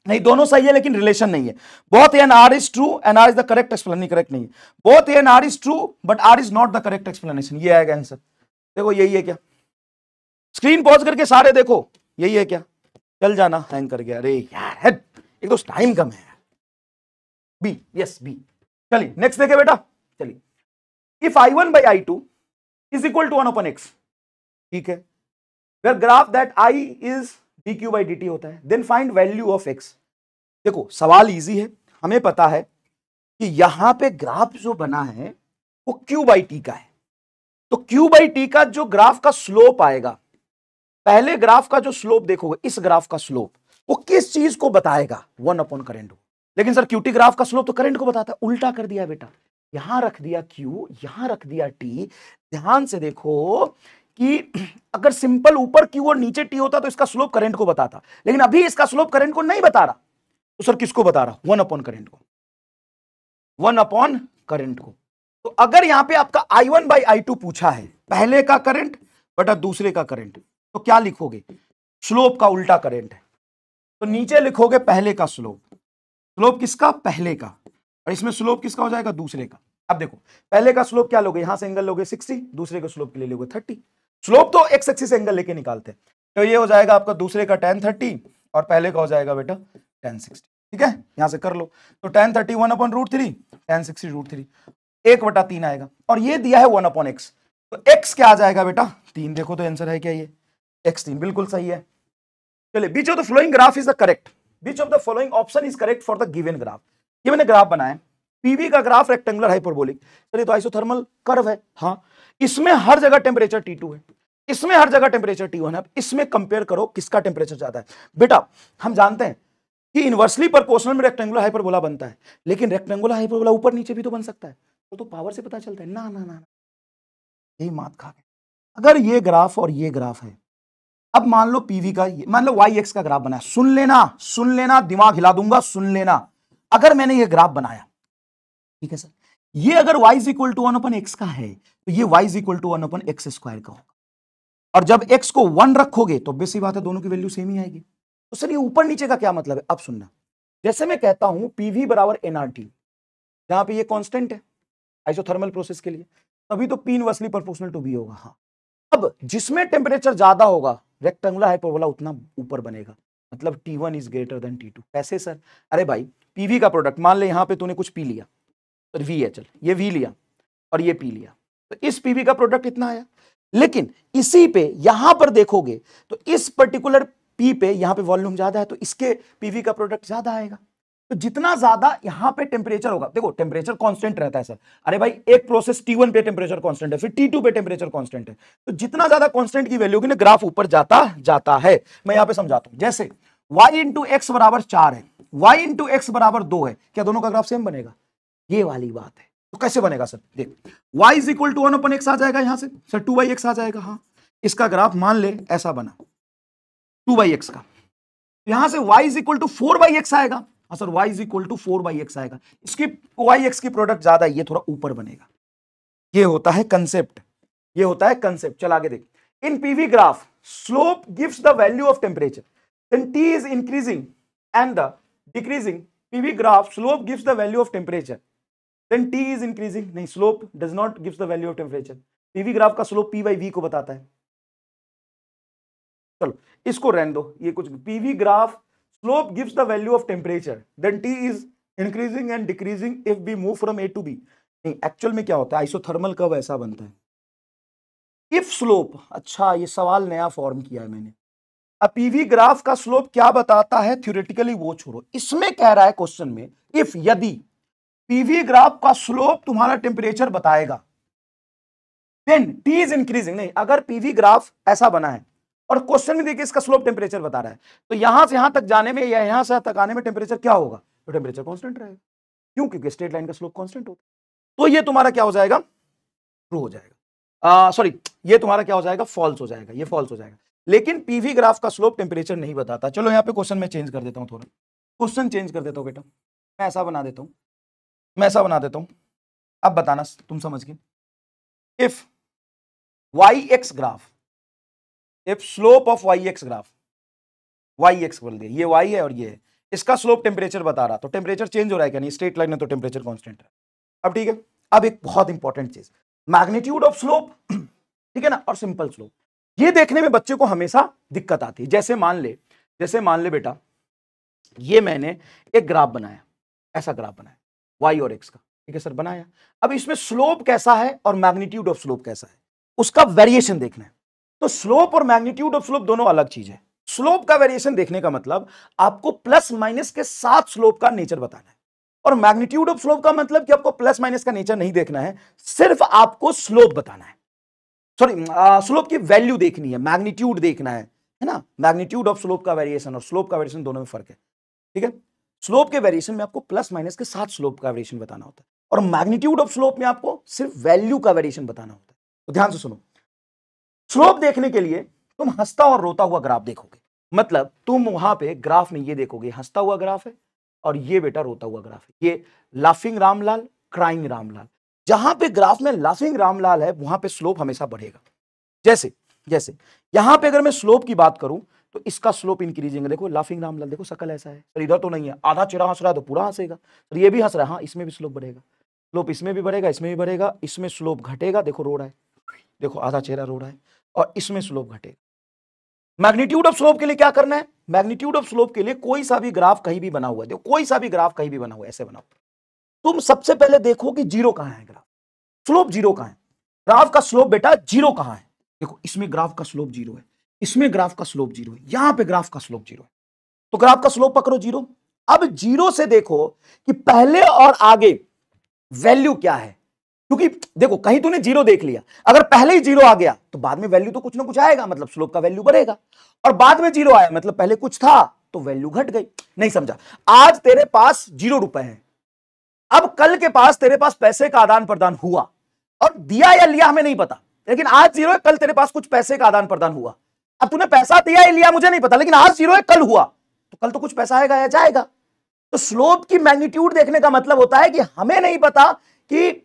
नहीं दोनों सही है लेकिन रिलेशन नहीं है। Both A and R is true and R is the correct explanation, correct नहीं है। Both A and R is true but R is not the correct explanation, ये आएगा आंसर। देखो यही है क्या, स्क्रीन पॉज करके सारे देखो, यही है क्या। चल जाना, हैंग कर गया, अरे यार हेड, एक तो टाइम कम है। B, yes B. चलिए नेक्स्ट देखे बेटा, चलिए if I1 by I2 is equal to 1/x, ठीक है, where graph that I is dq by dt होता है, then find value of x। देखो सवाल इजी है, हमें पता है कि यहां पे ग्राफ जो बना है वो q by t का है, तो q by t का जो ग्राफ का स्लोप आएगा, पहले ग्राफ का जो स्लोप देखोगे, इस ग्राफ का स्लोप वो किस चीज को बताएगा, 1/करंट को। लेकिन सर क्यूटी ग्राफ का स्लोप तो करंट को बताता है, उल्टा कर दिया बेटा, यहां रख दिया Q, यहां रख दिया T। ध्यान से देखो कि अगर सिंपल ऊपर Q और नीचे T होता तो इसका स्लोप करंट को बताता, लेकिन अभी इसका स्लोप करंट को नहीं बता रहा, तो सर किसको बता रहा, 1/करंट को, 1/करंट को। तो अगर यहां पे आपका I1 by I2 पूछा है, पहले का करंट बटा दूसरे का करंट, तो क्या लिखोगे, स्लोप का उल्टा करंट है, तो नीचे लिखोगे पहले का स्लोप, स्लोप किसका, पहले का, और इसमें स्लोप किसका हो जाएगा, दूसरे का। अब देखो पहले का स्लोप क्या लोगे, यहां से एंगल लोगे 60, दूसरे का स्लोप के लिए लोगे 30। स्लोप तो एक्स एक्सिस से एंगल लेके निकालते हैं, तो ये हो जाएगा आपका दूसरे का tan 30 और पहले का हो जाएगा बेटा tan 60, ठीक है, यहां से कर लो। तो tan 30 1/√3, tan 60 √3, 1/3 आएगा, और ये दिया है 1/x, तो x क्या आ जाएगा बेटा 3। देखो तो आंसर है क्या, ये x3 बिल्कुल सही है। चलिए, which of the following graph is the correct, which of the following option is correct for the given graph. ये मैंने ग्राफ बनाया, पीवी का ग्राफ रेक्टेंगुलर हाइपरबोलिक, चलिए तो आइसोथर्मल कर्व है। हाँ, इसमें हर जगह टेम्परेचर T2 है, इसमें हर जगह टेम्परेचर T1 है। अब इसमें कंपेयर करो किसका टेम्परेचर ज्यादा है। बेटा हम जानते हैं कि इनवर्सली प्रोपोर्शनल में रेक्टेंगुलर हाइपरबोला बनता है, लेकिन रेक्टेंगुलर हाइपरबोला ऊपर नीचे भी तो बन सकता है, तो पावर से पता चलता है ना, ना ना, यही मात खा गए। अगर ये ग्राफ और ये ग्राफ है, अब मान लो पीवी का, मान लो वाई एक्स का ग्राफ बनाया, सुन लेना, दिमाग हिला दूंगा, सुन लेना। अगर मैंने ये ग्राफ बनाया, ठीक है सर, ये अगर y is equal to 1/x का है, तो ये y is equal to 1/x² का होगा, और जब x को 1 रखोगे तो बेसिक बात है दोनों की वैल्यू सेम ही आएगी। तो सर ये ऊपर नीचे का क्या मतलब है, अब सुनना, जैसे मैं कहता हूं पीवी बराबर nRT, जहां पे ये कांस्टेंट है आइसोथर्मल प्रोसेस के लिए, तभी तो P inversely proportional to B होगा। हाँ, अब जिसमें टेम्परेचर ज्यादा होगा रेक्टेंगुलर हाइपरबोला उतना ऊपर बनेगा, मतलब T1 is greater then T2। कैसे सर, अरे भाई पीवी का प्रोडक्ट मान ले, यहां पे तूने कुछ पी लिया, तो V है, चल ये V लिया और ये पी लिया, तो इस पीवी का प्रोडक्ट इतना आया। लेकिन इसी पे यहां पर देखोगे तो इस पर्टिकुलर पी पे यहां पे वॉल्यूम ज्यादा है, तो इसके पीवी का प्रोडक्ट ज्यादा आएगा। तो जितना ज्यादा यहां पे टेम्परेचर होगा, देखो टेम्परेचर कांस्टेंट रहता है सर, अरे भाई एक प्रोसेस T1 पे टेम्परेचर कांस्टेंट है, फिर T2 पे टेम्परेचर कांस्टेंट है, तो जितना ज्यादा कांस्टेंट की वैल्यू होगी ना, ग्राफ ऊपर जाता है। मैं यहां पे समझाता हूं, जैसे y इंटू एक्स बराबर 4 है, y इंटू एक्स बराबर 2 है, क्या दोनों का ग्राफ सेम बनेगा, ये वाली बात है। तो कैसे बनेगा सर, देख y is equal to 1/x आ जाएगा, यहां से सर 2/x आ जाएगा। हाँ, इसका ग्राफ मान ले ऐसा बना 2/x का, यहां से y is equal to 4/x आएगा। हाँ sir, y is equal to 4/x आएगा, इसकी y/x की प्रोडक्ट ज्यादा है, ये थोड़ा ऊपर बनेगा। ये होता है कंसेप्ट, ये होता है कंसेप्ट। चल आगे देख, in PV graph slope gives the value of temperature, then t is increasing and the decreasing. PV graph slope gives the value of temperature, then t is increasing, नहीं slope does not gives the value of temperature. PV graph का स्लोप p/v को बताता है, चलो इसको रहने दो, ये कुछ PV graph slope gives the value of temperature then T is increasing and decreasing if we move from A to B. नहीं, एक्चुअल में क्या होता है, आइसोथर्मल कर्व ऐसा बनता है इफ स्लोप, अच्छा ये सवाल नया फॉर्म किया है मैंने। अब पीवी ग्राफ का स्लोप क्या बताता है थ्योरेटिकली वो छोड़ो, इसमें कह रहा है क्वेश्चन में इफ यदि पीवी ग्राफ का स्लोप तुम्हारा टेम्परेचर बताएगा देन टी इज इंक्रीजिंग। नहीं, अगर पीवी ग्राफ ऐसा बना है और क्वेश्चन में देखिए इसका स्लोप टेम्परेचर बता रहा है, तो यहां से यहां तक जाने में या यहां से तक आने में टेम्परेचर क्या होगा, तो टेम्परेचर कांस्टेंट रहेगा। क्यों? क्योंकि स्ट्रेट लाइन का स्लोप कांस्टेंट होता है। तो ये तुम्हारा क्या हो जाएगा, ट्रू हो जाएगा, सॉरी ये तुम्हारा क्या हो जाएगा, फॉल्स हो जाएगा, ये फॉल्स हो जाएगा। लेकिन पीवी ग्राफ का स्लोप टेम्परेचर नहीं बताता। चलो यहाँ पे क्वेश्चन में चेंज कर देता हूं, थोड़ा क्वेश्चन चेंज कर देता हूं बेटा, मैं ऐसा बना देता हूं, मैं ऐसा बना देता हूं, अब बताना तुम समझ गए। If y x graph, if slope of y x graph, y x बोल दिया, ये वाई है और ये है, इसका स्लोप टेम्परेचर बता रहा, तो टेम्परेचर चेंज हो रहा है क्या, नहीं, स्ट्रेट लाइन है तो टेम्परेचर कांस्टेंट है। अब ठीक है, अब एक बहुत इंपॉर्टेंट चीज, मैग्नीट्यूड ऑफ स्लोप, ठीक है ना, और सिंपल स्लोप, ये देखने में बच्चे को हमेशा दिक्कत आती है। जैसे मान ले बेटा, ये मैंने एक ग्राफ बनाया, ऐसा ग्राफ बनाया वाई और एक्स का, ठीक है सर, बनाया। अब इसमें स्लोप कैसा है और मैग्नीट्यूड ऑफ स्लोप कैसा है, उसका वेरिएशन देखना है। तो स्लोप और मैग्नीट्यूड ऑफ स्लोप दोनों अलग चीज है। स्लोप का वेरिएशन देखने का मतलब आपको प्लस माइनस के साथ स्लोप का नेचर बताना है, और मैग्नीट्यूड ऑफ स्लोप का मतलब कि आपको प्लस माइनस का नेचर नहीं देखना है, सिर्फ आपको स्लोप बताना है, सॉरी स्लोप की वैल्यू देखनी है, मैग्नीट्यूड देखना है ना। मैग्नीट्यूड ऑफ स्लोप का वेरिएशन और स्लोप का वेरिएशन दोनों में फर्क है, ठीक है। स्लोप के वेरिएशन में आपको प्लस माइनस के साथ स्लोप का वेरिएशन बताना होता है, और मैग्नीट्यूड ऑफ स्लोप में आपको सिर्फ वैल्यू का वेरिएशन बताना होता है। तो ध्यान से सुनो, स्लोप देखने के लिए तुम हंसता और रोता हुआ ग्राफ देखोगे, मतलब तुम वहां पे ग्राफ में ये देखोगे हंसता हुआ ग्राफ है और ये बेटा रोता हुआ ग्राफ है, ये लाफिंग रामलाल, क्राइंग रामलाल। जहां पे ग्राफ में लाफिंग रामलाल है वहां पे स्लोप हमेशा बढ़ेगा। जैसे जैसे यहां पे अगर मैं स्लोप की बात करूं तो इसका स्लोप इंक्रीजिंग है, देखो लाफिंग रामलाल, देखो शकल ऐसा है सर, इधर तो नहीं है, आधा चेहरा हंस रहा है तो पूरा हंसेगा, तो ये भी हंस रहा है, हाँ इसमें भी स्लोप बढ़ेगा, स्लोप इसमें भी बढ़ेगा, इसमें भी बढ़ेगा, इसमें स्लोप घटेगा, देखो रो रहा है, देखो आधा चेहरा रो रहा है, और इसमें स्लोप घटेगा। मैग्नीट्यूड ऑफ स्लोप के लिए क्या करना है, मैग्नीट्यूड ऑफ स्लोप के लिए कोई सा भी ग्राफ कहीं भी बना हुआ है, देखो कोई सा भी ग्राफ कहीं भी बना हुआ है, ऐसे बनाओ, तुम सबसे पहले देखो कि जीरो कहां है, ग्राफ स्लोप जीरो कहां है, ग्राफ का स्लोप बेटा जीरो कहां है, देखो इसमें ग्राफ का स्लोप जीरो है, इसमें ग्राफ का स्लोप जीरो है, यहां पे ग्राफ का स्लोप जीरो है, तो ग्राफ का स्लोप पकड़ो जीरो। अब जीरो से देखो कि पहले और आगे वैल्यू क्या है, क्योंकि देखो कहीं तूने जीरो देख लिया, अगर पहले ही जीरो आ गया तो बाद में वैल्यू तो कुछ ना कुछ आएगा, मतलब स्लोप का वैल्यू बढ़ेगा, और बाद में जीरो आया मतलब पहले कुछ था तो वैल्यू घट गई। नहीं समझा, आज तेरे पास 0 रुपए हैं, अब कल के पास तेरे पास पैसे का आदान प्रदान हुआ, और दिया या लिया हमें नहीं पता, लेकिन आज जीरो है, कल तेरे पास कुछ पैसे का आदान प्रदान हुआ, अब तूने पैसा दिया या लिया मुझे नहीं पता, लेकिन आज जीरो है, कल हुआ, तो कल तो कुछ पैसा आएगा या जाएगा। तो स्लोप की मैग्नीट्यूड देखने का मतलब होता है कि हमें नहीं पता कि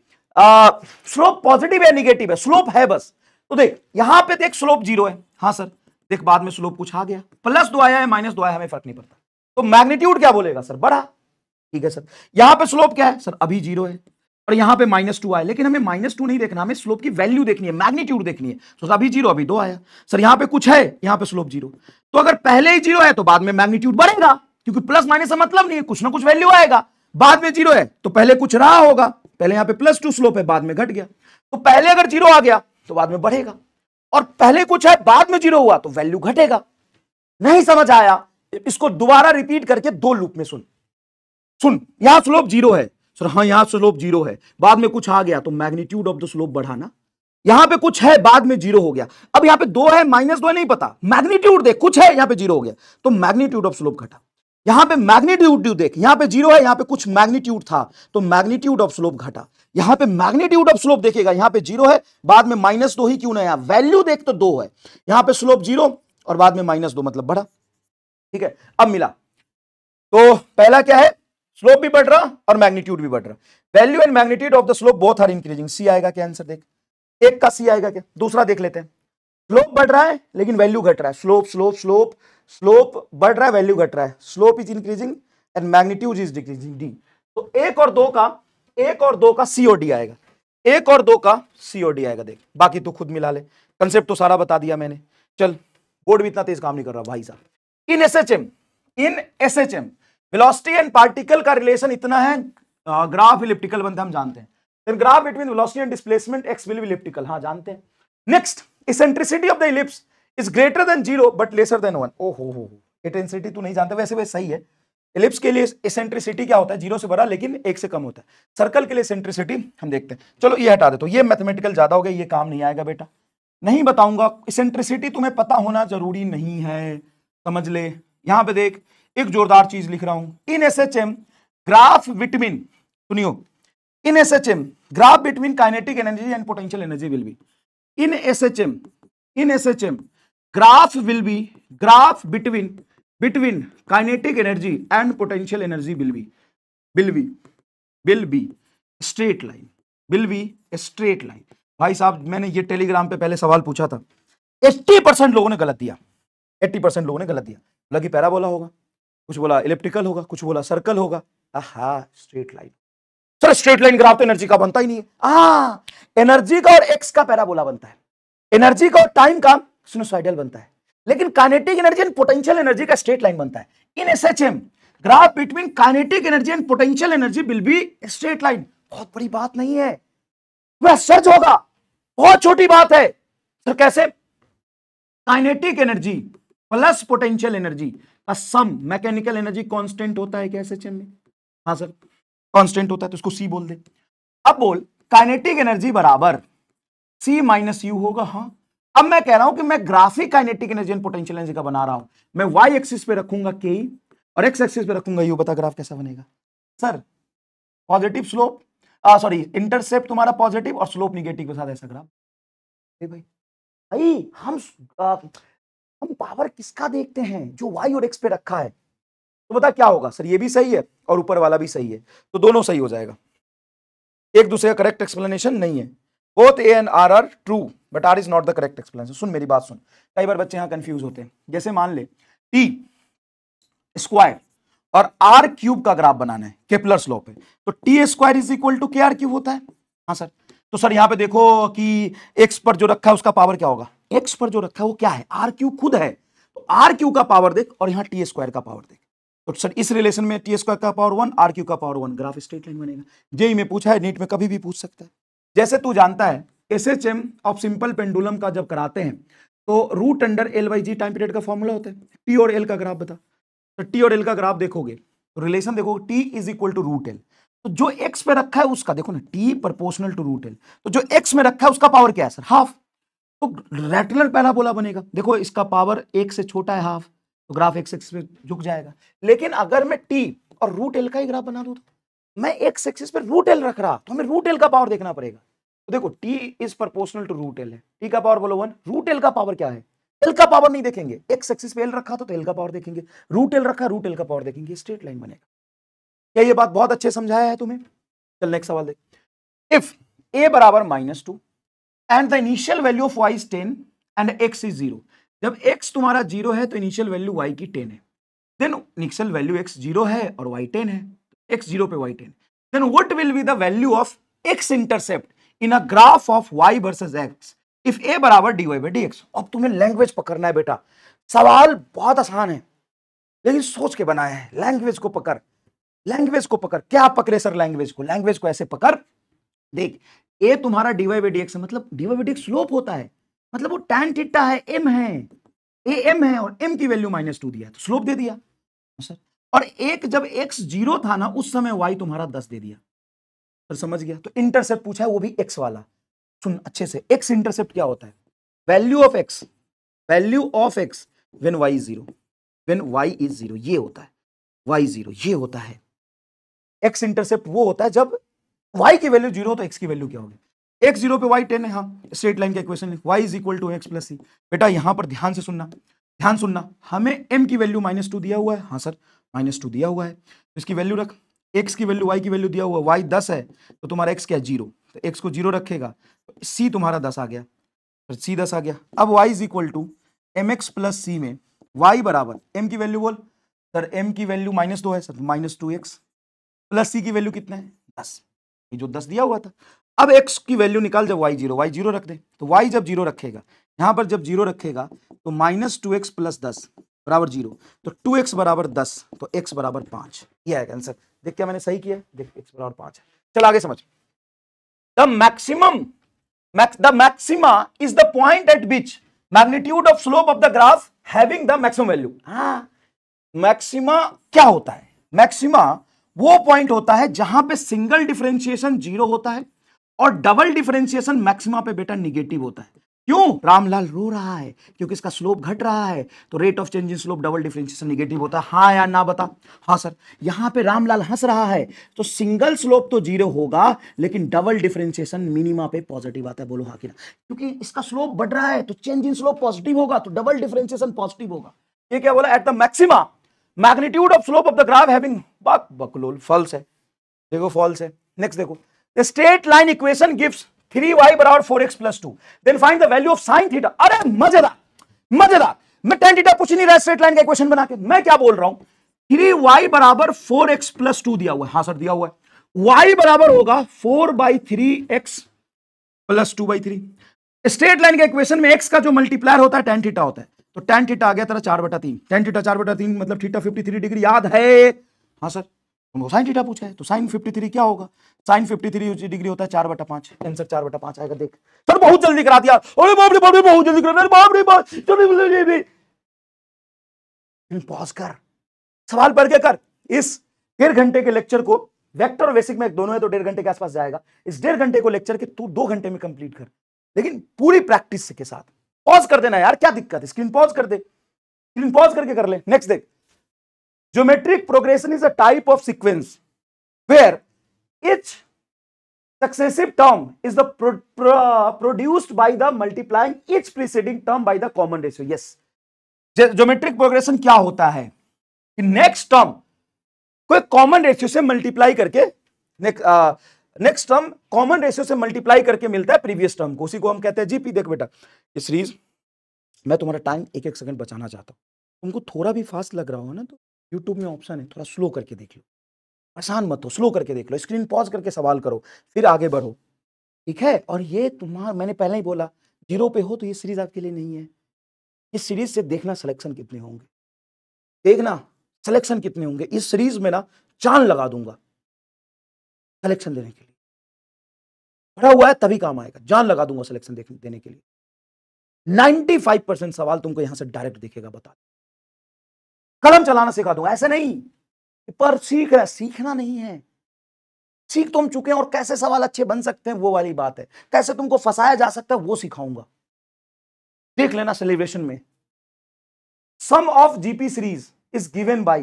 स्लोप पॉजिटिव है निगेटिव है, स्लोप है बस। तो देख यहां पे देख स्लोप जीरो है, हाँ सर, देख बाद में स्लोप कुछ आ गया, -2 आया है -2 आया, हमें फर्क नहीं पड़ता, तो मैग्नीट्यूड क्या बोलेगा सर, बढ़ा, ठीक है सर। यहां पे स्लोप क्या है सर, अभी जीरो है, और यहां पे -2 आया, लेकिन हमें -2 नहीं देखना, हमें स्लोप की वैल्यू देखनी है, मैग्नीट्यूड देखनी है। तो अभी जीरो अभी 2 आया, सर यहां पे कुछ है, यहां पे स्लोप जीरो, तो अगर पहले ही जीरो है तो बाद में मैग्नीट्यूड बढ़ेगा, क्योंकि प्लस माइनस से मतलब नहीं है, कुछ ना कुछ वैल्यू आएगा। बाद में जीरो है तो पहले कुछ रहा होगा, पहले यहां पे +2 स्लोप है, बाद में घट गया, तो पहले अगर जीरो आ गया तो बाद में बढ़ेगा, और पहले कुछ है बाद में जीरो हुआ तो वैल्यू घटेगा। नहीं समझ आया, इसको दोबारा रिपीट करके 2 लूप में सुन, यहां स्लोप जीरो है सर, हाँ यहां स्लोप जीरो है, बाद में कुछ आ गया तो मैग्नीट्यूड ऑफ द स्लोप बढ़ाना, यहां पे कुछ है बाद में जीरो हो गया, अब यहां पे 2 है -2 नहीं पता, मैग्नीट्यूड देख, कुछ है यहां पे जीरो हो गया तो मैग्नीट्यूड ऑफ स्लोप घटा, यहां पे मैग्नीट्यूड देख, यहां पे जीरो है, यहां पे कुछ मैग्नीट्यूड था तो मैग्नीट्यूड ऑफ स्लोप घटा, यहां पे मैग्नीट्यूड ऑफ स्लोप देखेगा, यहां पे जीरो है, बाद में -2 ही क्यों ना, वैल्यू देख तो 2 है, यहां पे स्लोप जीरो और बाद में -2 मतलब बढ़ा, ठीक है। अब मिला, तो पहला क्या है, स्लोप भी बढ़ रहा और मैग्नीट्यूड भी बढ़ रहा, value and magnitude of the slope both are increasing, C आएगा क्या आंसर, देख एक का सी आएगा क्या। दूसरा देख लेते हैं, स्लोप बढ़ रहा है लेकिन वैल्यू घट रहा है, स्लोप स्लोप स्लोप स्लोप बढ़ रहा है वैल्यू घट रहा है, slope is increasing and magnitude is decreasing, D. तो 1 और 2 का सी और डी आएगा, 1 और 2 का सी और डी आएगा, देख बाकी तो खुद मिला ले, कंसेप्ट तो सारा बता दिया मैंने। चल बोर्ड भी इतना तेज काम नहीं कर रहा भाई साहब। In SHM velocity and particle का रिलेशन इतना है, ग्राफ इलिप्टिकल बनता है, हम जानते हैं। Then graph between velocity and displacement x will be elliptical, हाँ जानते हैं। Next, eccentricity of the ellipse is greater than 0 but lesser than 1। ओ हो, इसेंट्रिसिटी तू नहीं जानते, वैसे सही है। इलिप्स के लिए इसेंट्रिसिटी क्या होता है, 0 से बड़ा लेकिन 1 से कम होता है। सर्कल के लिए इसेंट्रिसिटी हम देखते हैं। चलो ये हटा दे, तो ये मैथमेटिकल ज्यादा हो गया, ये काम नहीं आएगा बेटा, नहीं बताऊंगा। इसेंट्रिसिटी तुम्हें पता होना जरूरी नहीं है, समझ ले। यहां पे देख, एक जोरदार चीज लिख रहा हूं, इन एसएचएम ग्राफ बिटवीन, सुनियो, in SHM graph between kinetic energy and potential energy will be, in SHM graph will be, graph between kinetic energy and potential energy will be straight line, will be straight line. भाई साहब मैंने ये टेलीग्राम पे पहले सवाल पूछा था, 80% लोगों ने गलत दिया, 80% लोगों ने गलत दिया। लगी पैराबोला होगा, कुछ बोला इलिप्टिकल होगा, कुछ बोला सर्कल होगा। आहा, straight line. Sir straight line graph तो एनर्जी का बनता ही नहीं है। एनर्जी का और एक्स का पैराबोला बनता है, एनर्जी का और टाइम का सिनुसॉइडल बनता है, लेकिन kinetic energy and potential energy का स्ट्रेट लाइन बनता है। In SHM graph between kinetic energy and potential energy will be straight line. बहुत बड़ी बात नहीं है, वह सर्च होगा, बहुत छोटी बात है। सर कैसे? Kinetic energy plus potential energy का सम मैकेनिकल एनर्जी कांस्टेंट होता है क्या एसएचएम में? हाँ सर कांस्टेंट होता है, तो इसको सी बोल दे। अब बोल काइनेटिक एनर्जी बराबर सी माइनस यू होगा। हाँ, अब मैं कह रहा हूं कि मैं graphic kinetic energy and potential energy का बना रहा हूं, मैं वाई एक्सिस पे रखूंगा के और एक्स एक्सिस पे रखूंगा यू। बता ग्राफ कैसा बनेगा? Sir positive slope, sorry intercept तुम्हारा पॉजिटिव और स्लोप निगेटिव के साथ ऐसा ग्राफ। भाई भाई हम पावर किसका देखते हैं? जो वाई और एक्स पे रखा है। तो बता क्या होगा? सर ये भी सही है और ऊपर वाला भी सही है, तो दोनों सही हो जाएगा। एक दूसरे का करेक्ट एक्सप्लेनेशन नहीं है। Both A and R are true but R is not the correct explanation. सुन मेरी बात सुन, कई बार बच्चे यहां कंफ्यूज होते हैं। जैसे मान ले टी स्क्वायर और आर क्यूब का ग्राफ बनाना है, केपलर्स लॉ पे, तो T square is equal to K R cube होता है। हाँ सर, तो सर यहां पे देखो कि एक्स पर जो रखा है उसका पावर क्या होगा? एक्स पर जो रखा है वो क्या है? आर क्यूब खुद है, तो आर क्यूब का पावर देख और यहां टी स्क्वायर का पावर देख। तो सर इस रिलेशन में टी स्क्वायर का पावर 1, आर क्यूब का पावर 1, ग्राफ स्ट्रेट लाइन बनेगा। जेई में पूछा है, नीट में कभी भी पूछ सकता है। जैसे तू जानता है एसएचएम ऑफ सिंपल पेंडुलम का जब कराते हैं तो root under L by G time period का फॉर्मूला होता है। टी और एल का ग्राफ बता। तो टी और एल का ग्राफ देखोगे तो रिलेशन देखोगे, T is equal to root L. तो जो एक्स पे रखा है उसका देखो ना, T proportional to root L, तो जो एक्स में रखा है उसका पावर क्या है सर? हाफ। तो रेक्टेंगुलर पैराबोला बनेगा। देखो इसका पावर 1 से छोटा है हाफ, तो ग्राफ एक्स एक्सिस पे झुक जाएगा। लेकिन अगर मैं टी और रूट एल का ही ग्राफ बना दूं, तो मैं एक्स एक्सिस पे रूट एल रख रहा, तो हमें रूट एल का पावर देखना पड़ेगा। तो देखो T is proportional to root L है, टी का पावर बोलो 1, रूट एल का पावर क्या है? एल का पावर नहीं देखेंगे, एक्स एक्सिस पे एल रखा तो एल का पावर देखेंगे, रूट एल रखा रूट एल का पावर देखेंगे, स्ट्रेट लाइन बनेगा। क्या ये बात बहुत अच्छे समझाया है तुम्हें? चल नेक्स्ट सवाल देख। इफ ए बराबर -2 and the initial value of y is 10 and x is 0, जब x तुम्हारा 0 है तो इनिशियल वैल्यू y की 10 है, देन इनिशियल वैल्यू x 0 है और y 10 है, x 0 पे y 10, then what will be the value of x intercept in a graph of y versus x if a बराबर dy बाई dx। अब तुम्हें लैंग्वेज पकड़ना है बेटा, सवाल बहुत आसान है लेकिन सोच के बनाया है। लैंग्वेज को पकड़, लैंग्वेज को पकड़। क्या पकड़े सर? लैंग्वेज को, लैंग्वेज को ऐसे पकड़। देख ए तुम्हारा dy बाई dx है, मतलब dy बाई dx स्लोप होता है, मतलब वो tan थीटा है, m है, ए m है और m की वैल्यू -2 दिया तो स्लोप दे दिया सर। और एक जब x 0 था ना उस समय y तुम्हारा 10 दे दिया सर, समझ गया? तो इंटरसेप्ट पूछा है वो भी x वाला। सुन अच्छे से, x इंटरसेप्ट क्या होता है? Value of x, value of x when y is 0, when y is 0 ये होता है, y 0 ये होता है। x इंटरसेप्ट वो होता है जब y की वैल्यू 0 तो x की वैल्यू क्या होगी? x 0 पे y 10 है। हाँ, स्ट्रेट लाइन का इक्वेशन लिख, y is equal to x plus c. बेटा यहां पर ध्यान से सुनना, ध्यान सुनना, हमें m की वैल्यू -2 दिया हुआ है। हाँ सर -2 दिया हुआ है, तो इसकी वैल्यू रख। x की वैल्यू y की वैल्यू दिया हुआ है, y 10 है तो तुम्हारा x क्या है? 0, तो x को 0 रखेगा तो c तुम्हारा 10 आ गया, तो c 10 आ गया। अब y is equal to mx plus c में y बराबर m की वैल्यू बोल सर, m की वैल्यू -2 है सर, -2x प्लस c की वैल्यू कितना है? 10, ये जो 10 दिया हुआ था। अब x की वैल्यू निकाल, जब y 0 रख दे, तो y जब 0 रखेगा यहां पर जब 0 रखेगा तो -2x + 10 बराबर 0, तो 2x बराबर 10, तो x बराबर 5, ये है आंसर। देख क्या मैंने सही किया, देख x बराबर 5 है। चल आगे समझ। The maxima is the point eight which magnitude of slope of the graph having the maximum value. Maxima क्या होता है? मैक्सिमा वो पॉइंट होता है जहां पे सिंगल डिफरेंशिएशन 0 होता है और डबल डिफरेंशिएशन मैक्सिमा पे बेटा निगेटिव होता है। क्यों? रामलाल रो रहा है क्योंकि इसका स्लोप घट रहा है, तो rate of change in slope double differentiation negative होता है। हाँ या ना बता? हाँ सर। यहां पे रामलाल हंस रहा है, तो सिंगल स्लोप तो 0 होगा लेकिन डबल डिफरेंशिएशन मिनिमा पे पॉजिटिव आता है। बोलो हाँ कि ना? क्योंकि इसका स्लोप बढ़ रहा है तो चेंज इन स्लोप पॉजिटिव होगा, तो डबल डिफरेंशिएशन पॉजिटिव होगा। ये क्या बोला? At the maxima magnitude of slope of the graph having बकलोल फॉल्स है। देखो फॉल्स है। नेक्स्ट देखो, the straight line equation gives 3y बराबर 4x + 2, then find the value of sin theta. अरे मजेदार मजेदार, मैं tan थीटा पूछ नहीं रहा स्ट्रेट लाइन का इक्वेशन बना के, मैं क्या बोल रहा हूं, 3y बराबर 4x + 2 दिया हुआ है। हाँ सर दिया हुआ है। y बराबर होगा 4/3x + 2/3। स्ट्रेट लाइन के इक्वेशन में x का जो मल्टीप्लायर होता है tan थीटा होता है, तो tan थीटा आ गया तेरा 4/3। tan थीटा 4/3 मतलब थीटा 53 डिग्री, याद है? हाँ सर। तुमको साइन थीटा पूछा है तो साइन 53 क्या होगा? साइन 53 डिग्री होता है 4/5। आंसर 4/5 आएगा। देख सर बहुत जल्दी करा दिया, अरे बाप रे बाप रे, बहुत जल्दी करा, बाप रे बाप, पॉज कर, सवाल पढ़ के कर। इस 1.5 घंटे के लेक्चर को वेक्टर और बेसिक में एक दोनों है तो 1.5 घंटे के आसपास जाएगा। इस 1.5 घंटे को लेक्चर के तू 2 घंटे में कंप्लीट कर, लेकिन पूरी प्रैक्टिस के साथ। पॉज कर देना यार, क्या दिक्कत है? स्क्रीन पॉज कर दे, स्क्रीन पॉज करके कर ले। नेक्स्ट देख, geometric progression is a type of sequence where each successive term is the produced by the multiplying each preceding term by the common ratio. Yes, geometric progression क्या होता है कि नेक्स्ट टर्म कोई कॉमन रेशियो से मल्टीप्लाई करके, नेक्स्ट टर्म कॉमन रेशियो से मल्टीप्लाई करके मिलता है प्रीवियस टर्म को, उसी को हम कहते हैं जीपी। देख बेटा ये सीरीज, मैं तुम्हारा टाइम 1-1 सेकंड बचाना चाहता हूं। तुमको थोड़ा भी फास्ट लग रहा हो ना तो YouTube में ऑप्शन है, थोड़ा स्लो करके देख लो, आसान मत हो, स्लो करके देख लो, स्क्रीन पॉज करके सवाल करो, फिर आगे बढ़ो, ठीक है? और ये तुम्हारा, मैंने पहले ही बोला 0 पे हो तो ये सीरीज आपके लिए नहीं है। इस सीरीज से देखना सिलेक्शन कितने होंगे, देखना सिलेक्शन कितने होंगे। इस सीरीज में ना जान लगा दूंगा सिलेक्शन देने के लिए, पढ़ा हुआ है तभी काम आएगा, जान लगा दूंगा सिलेक्शन देने के लिए। 95% सवाल तुमको यहां से डायरेक्ट दिखेगा, बता, कलम चलाना सिखा दूंगा, ऐसे नहीं पर सीखना नहीं है, सीख तुम चुके हैं और कैसे सवाल अच्छे बन सकते हैं वो वाली बात है, कैसे तुमको फंसाया जा सकता है वो सिखाऊंगा। देख लेना सेलिब्रेशन में, sum of GP series is given by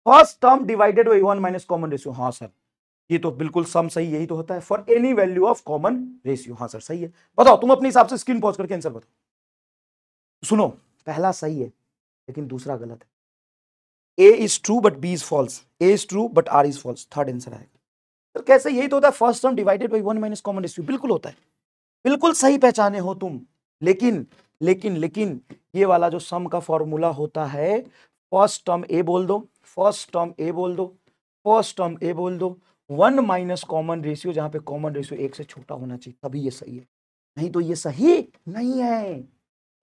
first term divided by 1 - common ratio. हाँ सर, ये तो बिल्कुल सम सही, यही तो होता है, for any value of common ratio. हाँ सर सही है। बताओ तुम अपने हिसाब से स्क्रीन पॉज करके आंसर बताओ। सुनो, पहला सही है लेकिन दूसरा गलत है। A is true but B is false. A is true but R is false. Third answer आएगा। तो कैसे? यही तो होता है first term divided by 1 - common ratio. बिल्कुल होता है, बिल्कुल सही पहचाने हो तुम। लेकिन ये वाला जो सम का फॉर्मूला होता है, फर्स्ट टर्म A बोल दो, फर्स्ट टर्म A बोल दो, फर्स्ट टर्म A बोल दो, 1 - कॉमन रेशियो, जहां पे कॉमन रेशियो 1 से छोटा होना चाहिए, तभी ये सही है, नहीं तो ये सही नहीं है।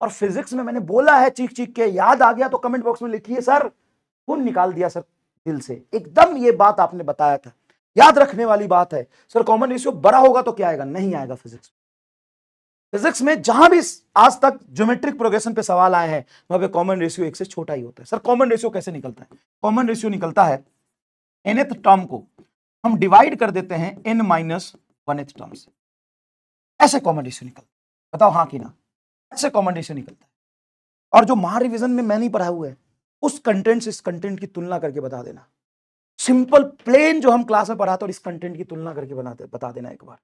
और फिजिक्स में मैंने बोला है चीख चीख के, याद आ गया तो कमेंट बॉक्स में लिखिए सर, खून निकाल दिया सर दिल से, एकदम ये बात आपने बताया था, याद रखने वाली बात है। सर कॉमन रेशियो बड़ा होगा तो क्या आएगा? नहीं आएगा। फिजिक्स में जहां भी आज तक ज्योमेट्रिक प्रोग्रेशन पे सवाल आए हैं वहां पे कॉमन रेशियो 1 से छोटा ही होता है। सर कॉमन रेशियो कैसे निकलता है? कॉमन रेशियो निकलता है nth टर्म को हम डिवाइड कर देते हैं n - 1th टर्म से, ऐसे कॉमन रेशियो निकलता है। बताओ हाँ कि ना? ऐसे कॉमन रेशियो निकलता है। और जो महा रिवीजन में मैं नहीं पढ़ा हुआ है उस कंटेंट से इस कंटेंट की तुलना करके बता देना, सिंपल प्लेन जो हम क्लास में पढ़ाते और इस कंटेंट की तुलना करके बता देना एक बार।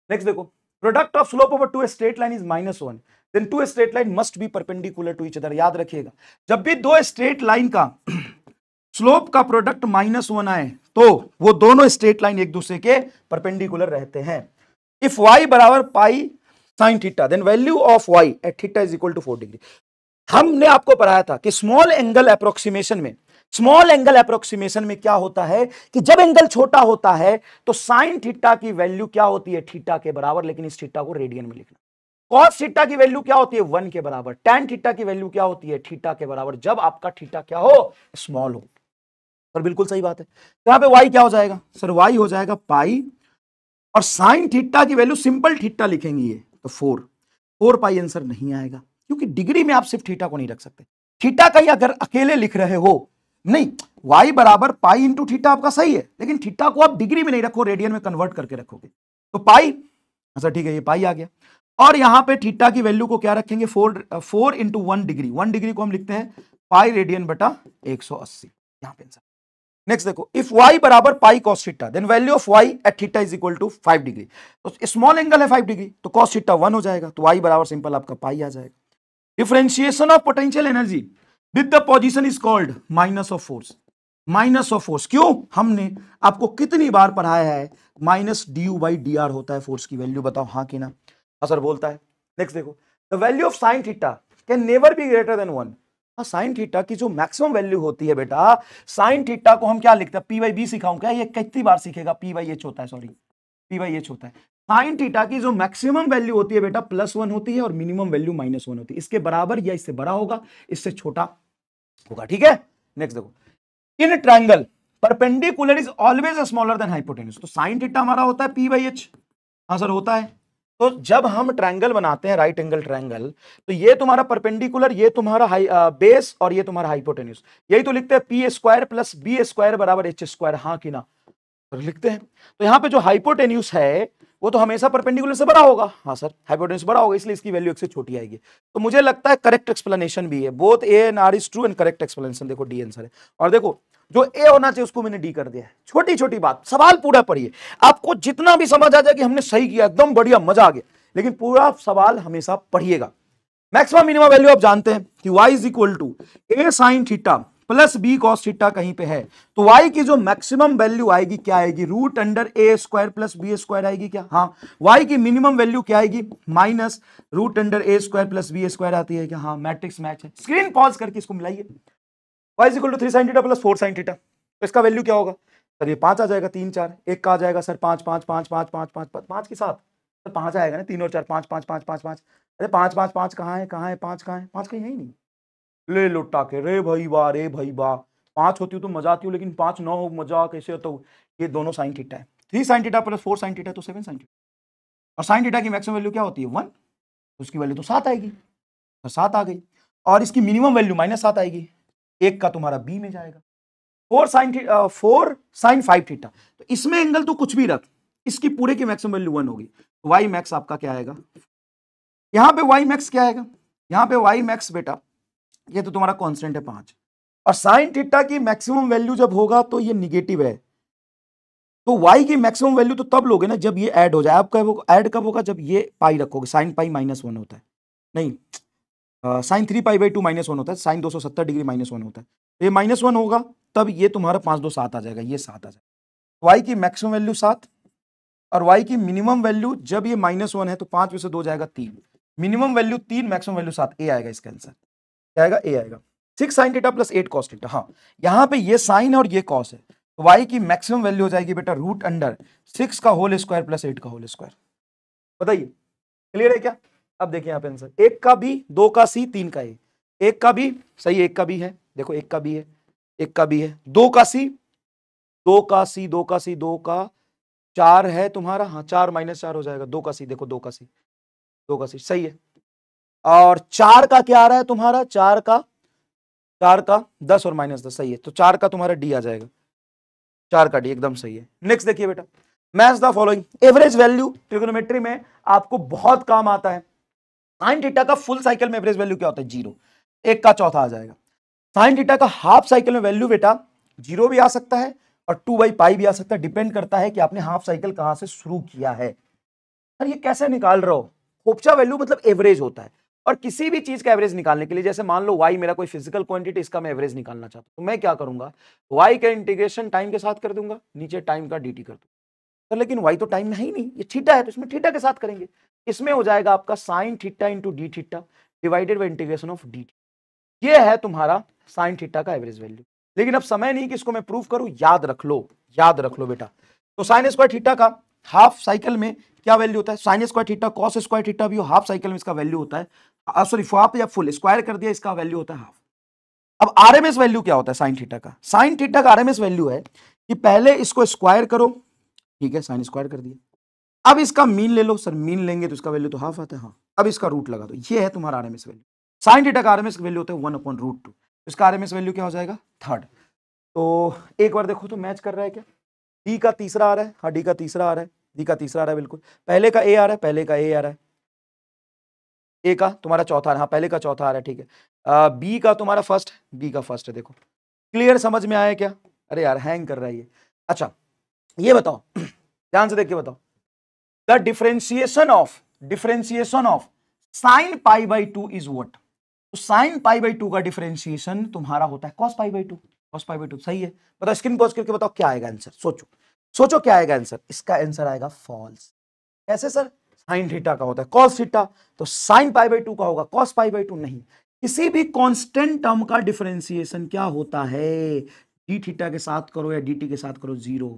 नेक्स्ट देखो, product of slope over two straight line is -1, then two straight line must be perpendicular to each other. याद रखिएगा, जब भी दो स्ट्रेट लाइन का स्लोप का प्रोडक्ट -1 आए तो वो दोनों स्ट्रेट लाइन एक दूसरे के परपेंडिकुलर रहते हैं। इफ y बराबर pi sine theta, then value of y at theta is equal to 4 degree. हमने आपको पढ़ाया था कि स्मॉल एंगल अप्रोक्सीमेशन में क्या होता है कि जब एंगल छोटा होता है तो साइन थीटा की वैल्यू क्या होती है? थीटा के बराबर, लेकिन इस थीटा को रेडियन में लिखना। cos थीटा की वैल्यू क्या होती है 1 के बराबर, tan थीटा की वैल्यू क्या होती है थीटा के बराबर, जब आपका थीटा क्या हो स्मॉल हो। सर बिल्कुल सही बात है। यहां पे y क्या हो जाएगा सर, y हो जाएगा पाई, और साइन थीटा की वैल्यू सिंपल थीटा लिखेंगे ये तो 4 पाई आंसर नहीं आएगा, क्योंकि डिग्री में आप सिर्फ थीटा को नहीं रख सकते। थीटा कहीं अगर अकेले लिख रहे हो, नहीं, y बराबर पाई इंटू थीटा आपका सही है, लेकिन थीटा को आप डिग्री में नहीं रखो, रेडियन में कन्वर्ट करके रखोगे तो पाई। अच्छा ठीक है, ये पाई आ गया, और यहां पे थीटा की वैल्यू को क्या रखेंगे 4 इंटू 1 डिग्री, 1 डिग्री को हम लिखते हैं पाई रेडियन बटा 180, यहां पे आंसर। नेक्स्ट देखो, इफ y बराबर pi cos theta then value of y at theta is equal to 5 degree, तो स्मॉल एंगल है 5 डिग्री, तो cos थीटा 1 हो जाएगा, तो y बराबर सिंपल आपका पाई आ जाएगा। Differentiation of potential energy with the position is called minus of force. Minus of force क्यों, हमने आपको कितनी बार पढ़ाया है minus D by D R होता है फोर्स की वैल्यू, बताओ हाँ कि ना, असर बोलता है। नेक्स्ट देखो, the value of sine theta can never be greater than 1। Sine theta की जो मैक्सिमम वैल्यू होती है बेटा, साइन थीटा को हम क्या लिखते हैं, पी बाई बी सिखाऊं क्या, ये कितनी बार सीखेगा, पी बाई एच होता है, सॉरी पी बाई एच होता है। साइन थीटा की जो मैक्सिमम वैल्यू होती है बेटा +1 होती है, और मिनिमम वैल्यू -1 होती है, इसके बराबर या इससे बड़ा होगा, इससे छोटा होगा, ठीक है। नेक्स्ट देखो, in triangle perpendicular is always smaller than hypotenuse, तो साइन थीटा हमारा होता है पी बाई एच, हाँ सर होता है। तो जब हम ट्रायंगल बनाते हैं राइट एंगल ट्रायंगल, तो ये तुम्हारा परपेंडिकुलर, ये तुम्हारा बेस, और ये तुम्हारा हाइपोटेन्यूज, यही तो लिखते हैं P square plus B square बराबर एच स्क्वायर, हाँ कि ना, तो लिखते हैं। तो यहाँ पे जो हाइपोटेन्यूज है वो तो हमेशा परपेंडिकुलर से बड़ा होगा, हाँ सर हाइपोटेन्यूज बड़ा होगा, इसलिए इसकी वैल्यू 1 से छोटी आएगी। तो मुझे लगता है करेक्ट एक्सप्लेनेशन भी है, both A and R is true and correct explanation, देखो डी आंसर है। और देखो जो ए होना चाहिए उसको मैंने डी कर दिया है, छोटी छोटी बात, सवाल पूरा पढ़िए, आपको जितना भी समझ आ जाए कि हमने सही किया, एकदम बढ़िया, मजा आ गया, लेकिन पूरा सवाल हमेशा पढ़िएगा। मैक्सिमम मिनिमम वैल्यू आप जानते हैं कि y is equal to A sine theta plus B cos theta कहीं पे है, तो y की जो मैक्सिमम वैल्यू आएगी क्या आएगी, root under A square plus B square आएगी क्या, हाँ। y की मिनिमम वैल्यू क्या आएगी, minus root under A square plus B square आती है क्या, हाँ। मैट्रिक्स मैच है, स्क्रीन पॉज करके इसको मिलाइए, y is equal to 3 sine theta plus 4 sine theta, तो इसका वैल्यू क्या होगा सर, ये 5 आ जाएगा, 3 4, एक का आ जाएगा सर 5 5 5 5 5 5 5 के साथ, तो 5 आएगा ना, 3 और 4 5 5 5 5 5, अरे 5 5 5 कहाँ है, कहाँ है 5, कहाँ है 5, कहीं है ही नहीं, ले लुट्टा के, रे भाई वाह, रे भाई वाह, 5 होती हो तो मजा आती हो, लेकिन 5 ना हो मजा कैसे होता हो। ये दोनों साइन थीटा है, 3 sine theta plus 4 sine theta तो 7 साइन थीटा, और साइन थीटा की मैक्सिमम वैल्यू क्या होती है 1, तो उसकी वैल्यू तो 7 आएगी, तो 7 आ गई, और इसकी मिनिमम वैल्यू -7 आएगी, एक का तुम्हारा बी में जाएगा, 4 साइन 5 थीटा, तो इसमें एंगल तो कुछ भी रख, इसकी पूरे की मैक्सिमम वैल्यू 1 होगी, तो वाई मैक्स आपका क्या आएगा, यहां पे वाई मैक्स क्या आएगा, यहां पे वाई मैक्स बेटा ये तो तुम्हारा कांस्टेंट है 5, और साइन थीटा की मैक्सिमम वैल्यू जब होगा तो ये निगेटिव है, तो y की मैक्सिमम वैल्यू तो तब लोगे ना जब ये ऐड हो जाए, आपका ऐड कब होगा, जब ये पाई रखोगे, साइन पाई -1 होता है, नहीं साइन 3 पाई बाई 2 -1 होता है, साइन 270 डिग्री -1 होता है, ये -1 होगा तब ये तुम्हारा 5 2 7 आ जाएगा, ये 7 आ जाएगा, y की मैक्सिमम वैल्यू 7, और y की मिनिमम वैल्यू जब ये -1 है तो 5 में से 2 जाएगा 3, मिनिमम वैल्यू 3, मैक्सिमम वैल्यू 7, ए आएगा इसका आंसर, क्या आएगा, ए आएगा। 6 sign theta plus 8 cos theta, हाँ यहाँ पे ये साइन और ये कॉस है, तो y की मैक्सिमम वैल्यू हो जाएगी बेटा रूट अंडर 6 का होल स्क्वायर प्लस 8 का होल स्क्वायर, बताइए क्लियर है क्या। अब देखिए यहाँ पे आंसर, 1 का बी, 2 का सी, 3 का ए, 1 का बी सही, 1 का बी है, देखो 1 का बी है, 1 का बी है, 2 का सी, 2 का सी, 2 का सी, 2 का 4 है तुम्हारा, हाँ 4 -4 हो जाएगा, 2 का सी, देखो 2 का सी, 2 का सी सही है, और 4 का क्या आ रहा है तुम्हारा, 4 का 10 और -10 सही है, तो 4 का तुम्हारा डी आ जाएगा, 4 का डी एकदम सही है। नेक्स्ट देखिए बेटा, match the following, average value trigonometry में आपको बहुत काम आता है, साइन थीटा का फुल साइकिल में एवरेज वैल्यू क्या होता है 0, 1 का चौथा आ जाएगा, साइन थीटा का हाफ साइकिल में वैल्यू बेटा 0 भी आ सकता है और 2/पाई भी आ सकता है, डिपेंड करता है कि आपने हाफ साइकिल कहां से शुरू किया है। सर ये कैसे निकाल रहे हो, होप्चा वैल्यू मतलब एवरेज होता है, और किसी भी चीज का एवरेज निकालने के लिए, जैसे मान लो y मेरा कोई फिजिकल क्वांटिटी, इसका मैं एवरेज निकालना चाहता हूं, तो मैं क्या करूंगा, y का इंटीग्रेशन टाइम के साथ कर दूंगा, नीचे टाइम का dt कर दूंगा, लेकिन y तो टाइम है ही नहीं, ये थीटा है, तो इसमें थीटा के साथ करेंगे, इसमें हो जाएगा आपका sign theta into D theta divided by integration of D, ये है तुम्हारा साइन थीटा का एवरेज वैल्यू। लेकिन अब समय नहीं कि इसको मैं प्रूव करूं, याद रख लो बेटा, तो साइन स्क्वायर थीटा का हाफ साइकिल में क्या वैल्यू होता है, sine square theta cos square theta भी हो, हाफ साइकिल में इसका वैल्यू होता है, सॉरी हाफ या फुल स्क्वायर कर दिया इसका वैल्यू होता है हाफ। अब आरएमएस वैल्यू क्या होता है साइन थीटा का, साइन थीटा का आरएमएस वैल्यू है कि पहले इसको स्क्वायर करो, ठीक है, साइन स्क्वायर कर दिया, अब इसका मीन ले लो, सर मीन लेंगे तो इसका वैल्यू तो हाफ आता है, हाँ, अब इसका रूट लगा दो, ये है तुम्हारा आरएमएस वैल्यू। साइन थीटा का आरएमएस वैल्यू होता है 1/√2, इसका आरएमएस वैल्यू क्या हो जाएगा, थर्ड। तो एक बार देखो तो मैच कर रहा है क्या, डी का तीसरा आ रहा है, हाँ डी का तीसरा आ रहा है, डी का तीसरा आ रहा है बिल्कुल, पहले का ए आ रहा है, पहले का ए आ रहा है, ए का तुम्हारा चौथा आ रहा है, हाँ पहले का चौथा आ रहा है, ठीक है, बी का तुम्हारा फर्स्ट, बी का फर्स्ट है, देखो क्लियर, समझ में आया क्या, अरे यार हैंग कर रहा है ये। अच्छा ये बताओ ध्यान से देख के बताओ, the differentiation of sine pi by 2 is what, तो साइन पाई बाई 2 का डिफरेंशिएशन तुम्हारा होता है cos pi by 2, cos pi by 2, सही है, बताओ स्क्रीन पॉज करके बताओ क्या आएगा आंसर, सोचो सोचो क्या आएगा आंसर, इसका आंसर आएगा फॉल्स। कैसे सर, साइन थीटा का होता है कॉस थीटा, तो साइन पाई बाई 2 का होगा कॉस पाई बाई 2 नहीं, किसी भी कांस्टेंट टर्म का डिफरेंशिएशन क्या होता है, डी थीटा के साथ करो या डी के साथ करो 0,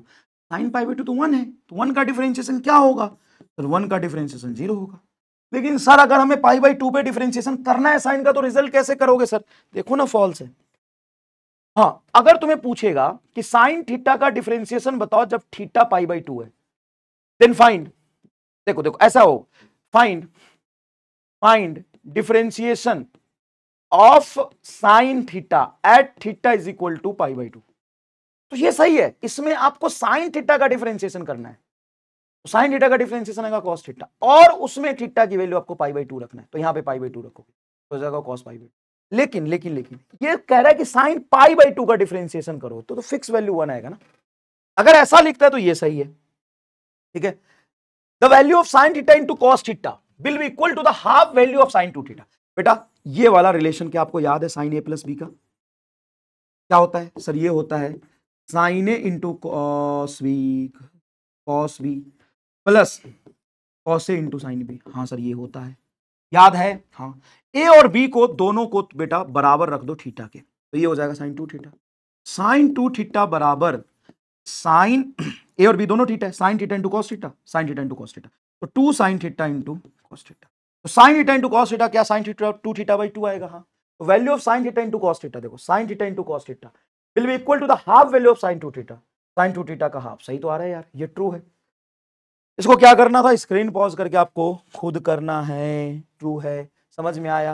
साइन पाई बाई 2 तो 1 है, तो 1 का डिफरेंशिएशन क्या होगा, तो 1 का डिफरेंशिएशन 0 होगा। लेकिन सर अगर हमें पाई बाई 2 पे डिफरेंशिएशन करना है साइन का, तो रिजल्ट कैसे करोगे सर, देखो ना फॉल्स है। हाँ अगर तुम्हें पूछेगा कि साइन थीटा का डिफरेंशिएशन बताओ जब थीटा पाई बाई 2 है, देन फाइंड, देखो देखो ऐसा हो, find differentiation of sine theta at theta is equal to pi by 2, तो ये सही है, इसमें आपको साइन थीटा का डिफरेंशिएशन करना है, तो साइन थीटा का डिफरेंशिएशन आएगा cos थीटा, और उसमें थीटा की वैल्यू आपको पाई बाई 2 रखना है, तो यहां पे पाई बाई 2 रखोगे तो हो जाएगा cos पाई बाई 2। लेकिन लेकिन लेकिन ये कह रहा है कि साइन पाई बाई 2 का डिफरेंशिएशन करो, तो फिक्स वैल्यू 1 आएगा ना, अगर ऐसा लिखता है तो ये सही है, ठीक है। The value of sine theta into cos theta will be equal to the half value of sine 2 theta. बेटा ये वाला रिलेशन क्या आपको याद है, साइन ए प्लस बी का क्या होता है सर, ये होता है sine A into cos B plus cos A into sine B, हाँ सर ये होता है, याद है, हाँ ए और बी को दोनों को बेटा बराबर रख दो थीटा के, तो ये हो जाएगा साइन 2 थीटा, साइन 2 थीटा बराबर साइन, ए और बी दोनों थीटा है, sine theta into cos theta, sine theta into cos theta, तो 2 sine theta into cos theta, तो sine theta into cos theta क्या, साइन थीटा 2 थीटा बाई 2 आएगा, हाँ, तो value of sine theta into cos theta, देखो sine theta into cos theta will be equal to the half value of sine 2 theta, sine 2 theta का हाफ, सही तो आ रहा है यार, ये ट्रू है। इसको क्या करना था, स्क्रीन पॉज करके आपको खुद करना है, ट्रू है, समझ में आया।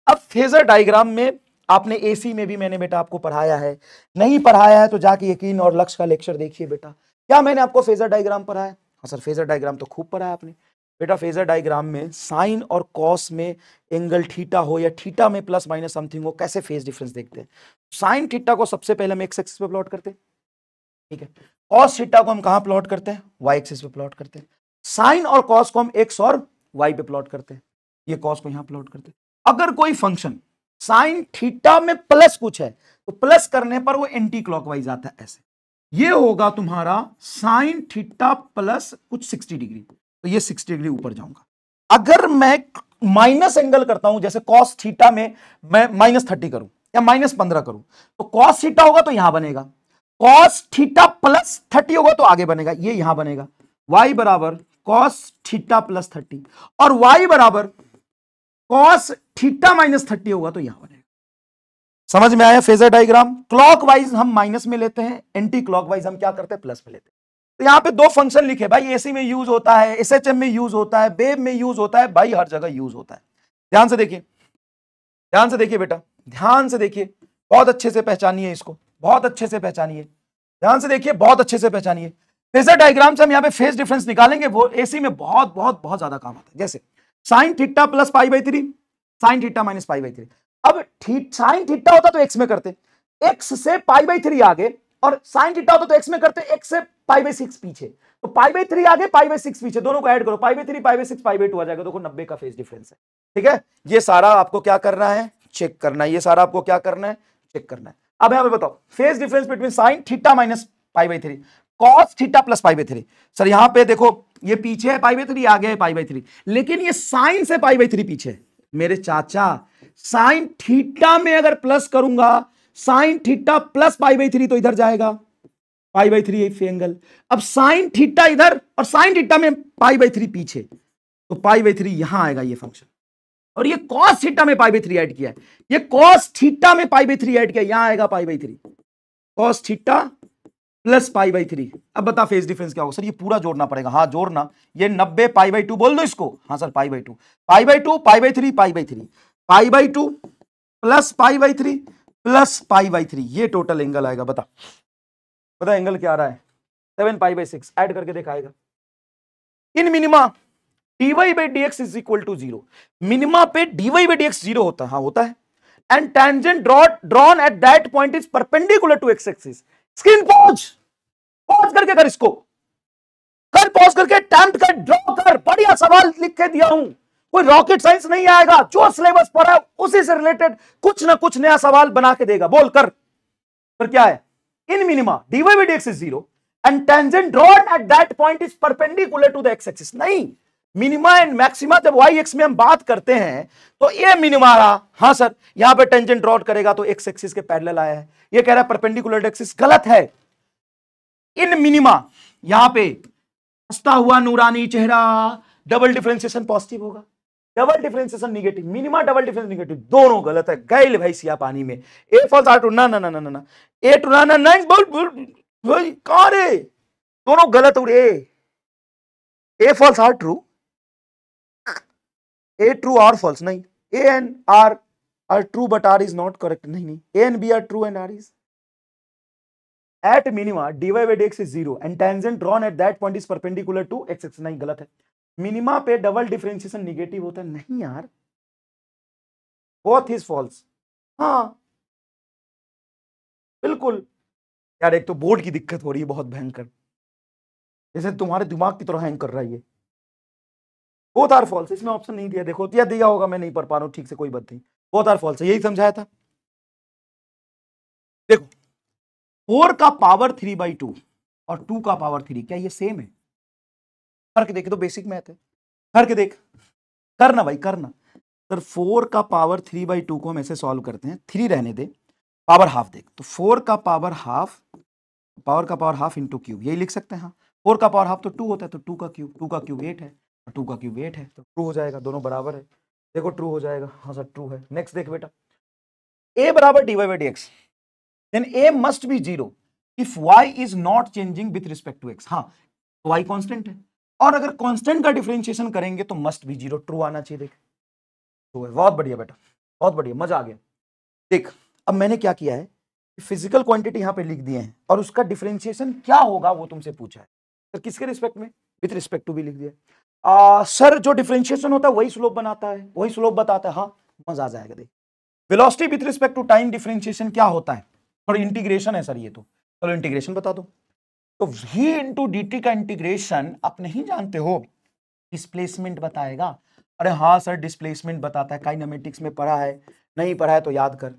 अब फेजर डायग्राम में आपने एसी में भी मैंने बेटा आपको पढ़ाया है, नहीं पढ़ाया है तो जाके यकीन और लक्ष्य का लेक्चर देखिए बेटा, क्या मैंने आपको फेजर डायग्राम पढ़ाया, हाँ सर फेजर डायग्राम तो खूब पढ़ा है आपने बेटा। फेजर डायग्राम में साइन और कॉस में एंगल थीटा हो या थीटा में प्लस माइनस समथिंग हो, कैसे फेज डिफरेंस देखते हैं, साइन थीटा को सबसे पहले हम एक्स एक्सिस पे प्लॉट करते हैं, ठीक है, कॉस थीटा को हम कहां प्लॉट करते हैं, वाई एक्सिस पे प्लॉट करते हैं, साइन और कॉस को हम एक्स और वाई पे प्लॉट करते हैं, ये कॉस को यहां प्लॉट करते हैं। अगर कोई फंक्शन साइन थीटा में प्लस कुछ है तो प्लस करने पर वो एंटी क्लॉकवाइज आता है, ऐसे ये होगा तुम्हारा साइन थीटा प्लस कुछ 60 डिग्री, तो ये 60 डिग्री ऊपर जाऊंगा। अगर मैं माइनस एंगल करता हूं, जैसे कॉस थीटा में मैं -30 करूं या -15 करूं, तो कॉस थीटा होगा तो यहां बनेगा, कॉस थीटा प्लस 30 होगा तो आगे बनेगा, ये यहां बनेगा, y बराबर कॉस थीटा प्लस 30 और y बराबर कॉस थीटा -30 होगा तो यहां बनेगा। समझ में आया फेजर डायग्राम, क्लॉकवाइज हम माइनस में लेते हैं, एंटी क्लॉकवाइज हम क्या करते हैं, प्लस में लेते हैं। तो यहां पे दो फंक्शन लिखे भाई, एसी में यूज होता है, एसएचएम में यूज होता है, बेब में यूज होता है, भाई हर जगह यूज होता है। ध्यान से देखिए, ध्यान से देखिए बेटा, ध्यान से देखिए, बहुत अच्छे से पहचानिए इसको, बहुत अच्छे से पहचानिए, ध्यान से देखिए, बहुत अच्छे से पहचानिए। फेजर डायग्राम से हम यहाँ पे फेज डिफरेंस निकालेंगे, वो एसी में बहुत बहुत बहुत ज्यादा काम आता है। जैसे sign theta plus pi by 3, sine theta minus pi by 3। अब साइन थीटा होता तो एक्स में करते, एक्स से पाई बाई 3 आगे, और साइन थीटा होता तो एक्स में करते, एक्स से पाई बाई 6 पीछे, तो पाई बाई 3 आगे पाई बाई 6 पीछे, दोनों को ऐड करो, pi by 3 pi by 6 pi by 2 आ जाएगा, देखो 90 का फेज डिफरेंस है। ठीक है, ये सारा आपको क्या करना है, चेक करना है, ये सारा आपको क्या करना है, चेक करना है। अब यहां पे बताओ phase difference between sine theta minus pi by 3 cos theta plus pi by 3। Sir यहां पे देखो, ये पीछे है पाई बाई 3, आगे है पाई बाई 3, लेकिन ये साइन से पाई बाई 3 पीछे है। मेरे चाचा, साइन थीटा में अगर प्लस करूंगा, sign theta plus pi by 3 तो इधर जाएगा, π/3 एफ एंगल। अब साइन थीटा इधर और साइन थीटा में π/3 पीछे, तो π/3 यहां आएगा ये फंक्शन। और ये cos थीटा में π/3 ऐड किया है, ये cos थीटा में π/3 ऐड किया, यहां आएगा π/3, cos थीटा प्लस π/3। अब बता फेज डिफरेंस क्या होगा? सर ये पूरा जोड़ना पड़ेगा। हाँ जोड़ना, ये 90 π/2 बोल दो इसको। हाँ सर π/2 π/2 π/3 π/3 π/2 प्लस π/3 प्लस π/3, ये टोटल एंगल आएगा। बता बता एंगल क्या आ रहा है? 7 π/6 ऐड करके दिखाएगा। In minima dy/dx is equal to 0, minima पे dy/dx 0 होता है। हाँ होता है। And tangent drawn at that point is perpendicular to x axis. Screen pause करके कर, इसको कर, पॉज करके अटेम्प्ट कर, ड्रॉ कर। बढ़िया सवाल लिख के दिया हूं, कोई रॉकेट साइंस नहीं आएगा, जो सिलेबस पढ़ा है उसी से रिलेटेड कुछ ना कुछ नया सवाल बना के देगा। बोल कर, पर क्या है? In minima dy/dx is 0 and tangent drawn at that point is perpendicular to the x axis. नहीं, मिनिमा एंड मैक्सिमा जब वाई एक्स में हम बात करते हैं तो ये मिनिमा रहा। हाँ सर, यहां पे टेंजेंट ड्रॉ करेगा तो एक्स एक्सिस के पैरेलल आया है, ये कह रहा है परपेंडिकुलर एक्सिस, गलत है। इन मिनिमा यहां पे हंसता हुआ नूरानी चेहरा, डबल डिफरेंशिएशन पॉजिटिव होगा, double differentiation negative. Minima double differentiation negative, दोनों गलत है। गैल भाई सिया पानी में। ए फॉल्स आर टू ना ना ना ना ना, ए टू ना ना ना, बोल बोल कहां रे? दोनों गलत हो रे। A false R true, A true और फॉल्स नहीं, A and R true but R is not correct. नहीं, A and B are true and R is. At minima dy/dx is 0 and tangent drawn at that point is perpendicular to x axis. नहीं, गलत है। मिनिमा पे डबल डिफरेंशिएशन निगेटिव होता है। नहीं यार, बोथ इज फॉल्स। हाँ बिल्कुल यार, एक तो बोर्ड की दिक्कत हो रही है बहुत भयंकर, जैसे तुम्हारे दिमाग की तरह हैंग कर रहा है ये। बोथ आर फॉल्स, इसमें ऑप्शन नहीं दिया, देखो या दिया होगा, मैं नहीं पढ़ पा रहा हूं ठीक से, कोई बात नहीं। बोथ आर फॉल्स, यही समझाया था। देखो 4 का पावर 3/2 और 2 का पावर 3, क्या ये सेम है? करके देखे तो, बेसिक मैथ है, करके देख, करना भाई करना। सर 4 का पावर 3/2 को हम ऐसे सॉल्व करते हैं, 3 रहने दे, पावर हाफ देख, तो 4 का पावर हाफ इंटू क्यूब, यही लिख सकते हैं। हाँ 4 का पावर हाफ तो 2 होता है, तो 2 का क्यूब 8 है, 2 का क्यूब 8 है, तो ट्रू हो जाएगा, दोनों बराबर है। देखो ट्रू हो जाएगा। हाँ सर ट्रू है। नेक्स्ट देख बेटा, a बराबर dy/dx, then a must be 0 if y is not changing with respect to x। हाँ तो y कांस्टेंट है, और अगर कांस्टेंट का डिफरेंशिएशन करेंगे तो मस्ट बी 0, ट्रू आना चाहिए। देख ट्रू है, बहुत बढ़िया बेटा, बहुत बढ़िया, मजा आ गया। देख अब मैंने क्या किया है, फिजिकल क्वांटिटी यहां पे लिख दिए हैं और उसका डिफरेंशिएशन क्या होगा वो तुमसे पूछा है। तो किसके रिस्पेक्ट में? विथ रिस्पेक्ट टू भी लिख दिया। सर जो डिफरेंशिएशन होता है वही स्लोप बनाता है, वही स्लोप बताता है। हाँ मजा आ जाएगा। देख velocity with respect to time differentiation क्या होता है, और इंटीग्रेशन है सर ये तो, चलो इंटीग्रेशन बता दो। तो v इंटू dt का इंटीग्रेशन आप नहीं जानते हो, डिस्प्लेसमेंट बताएगा। अरे हाँ सर डिस्प्लेसमेंट बताता है, काइनेमेटिक्स में पढ़ा है, नहीं पढ़ा है तो याद कर।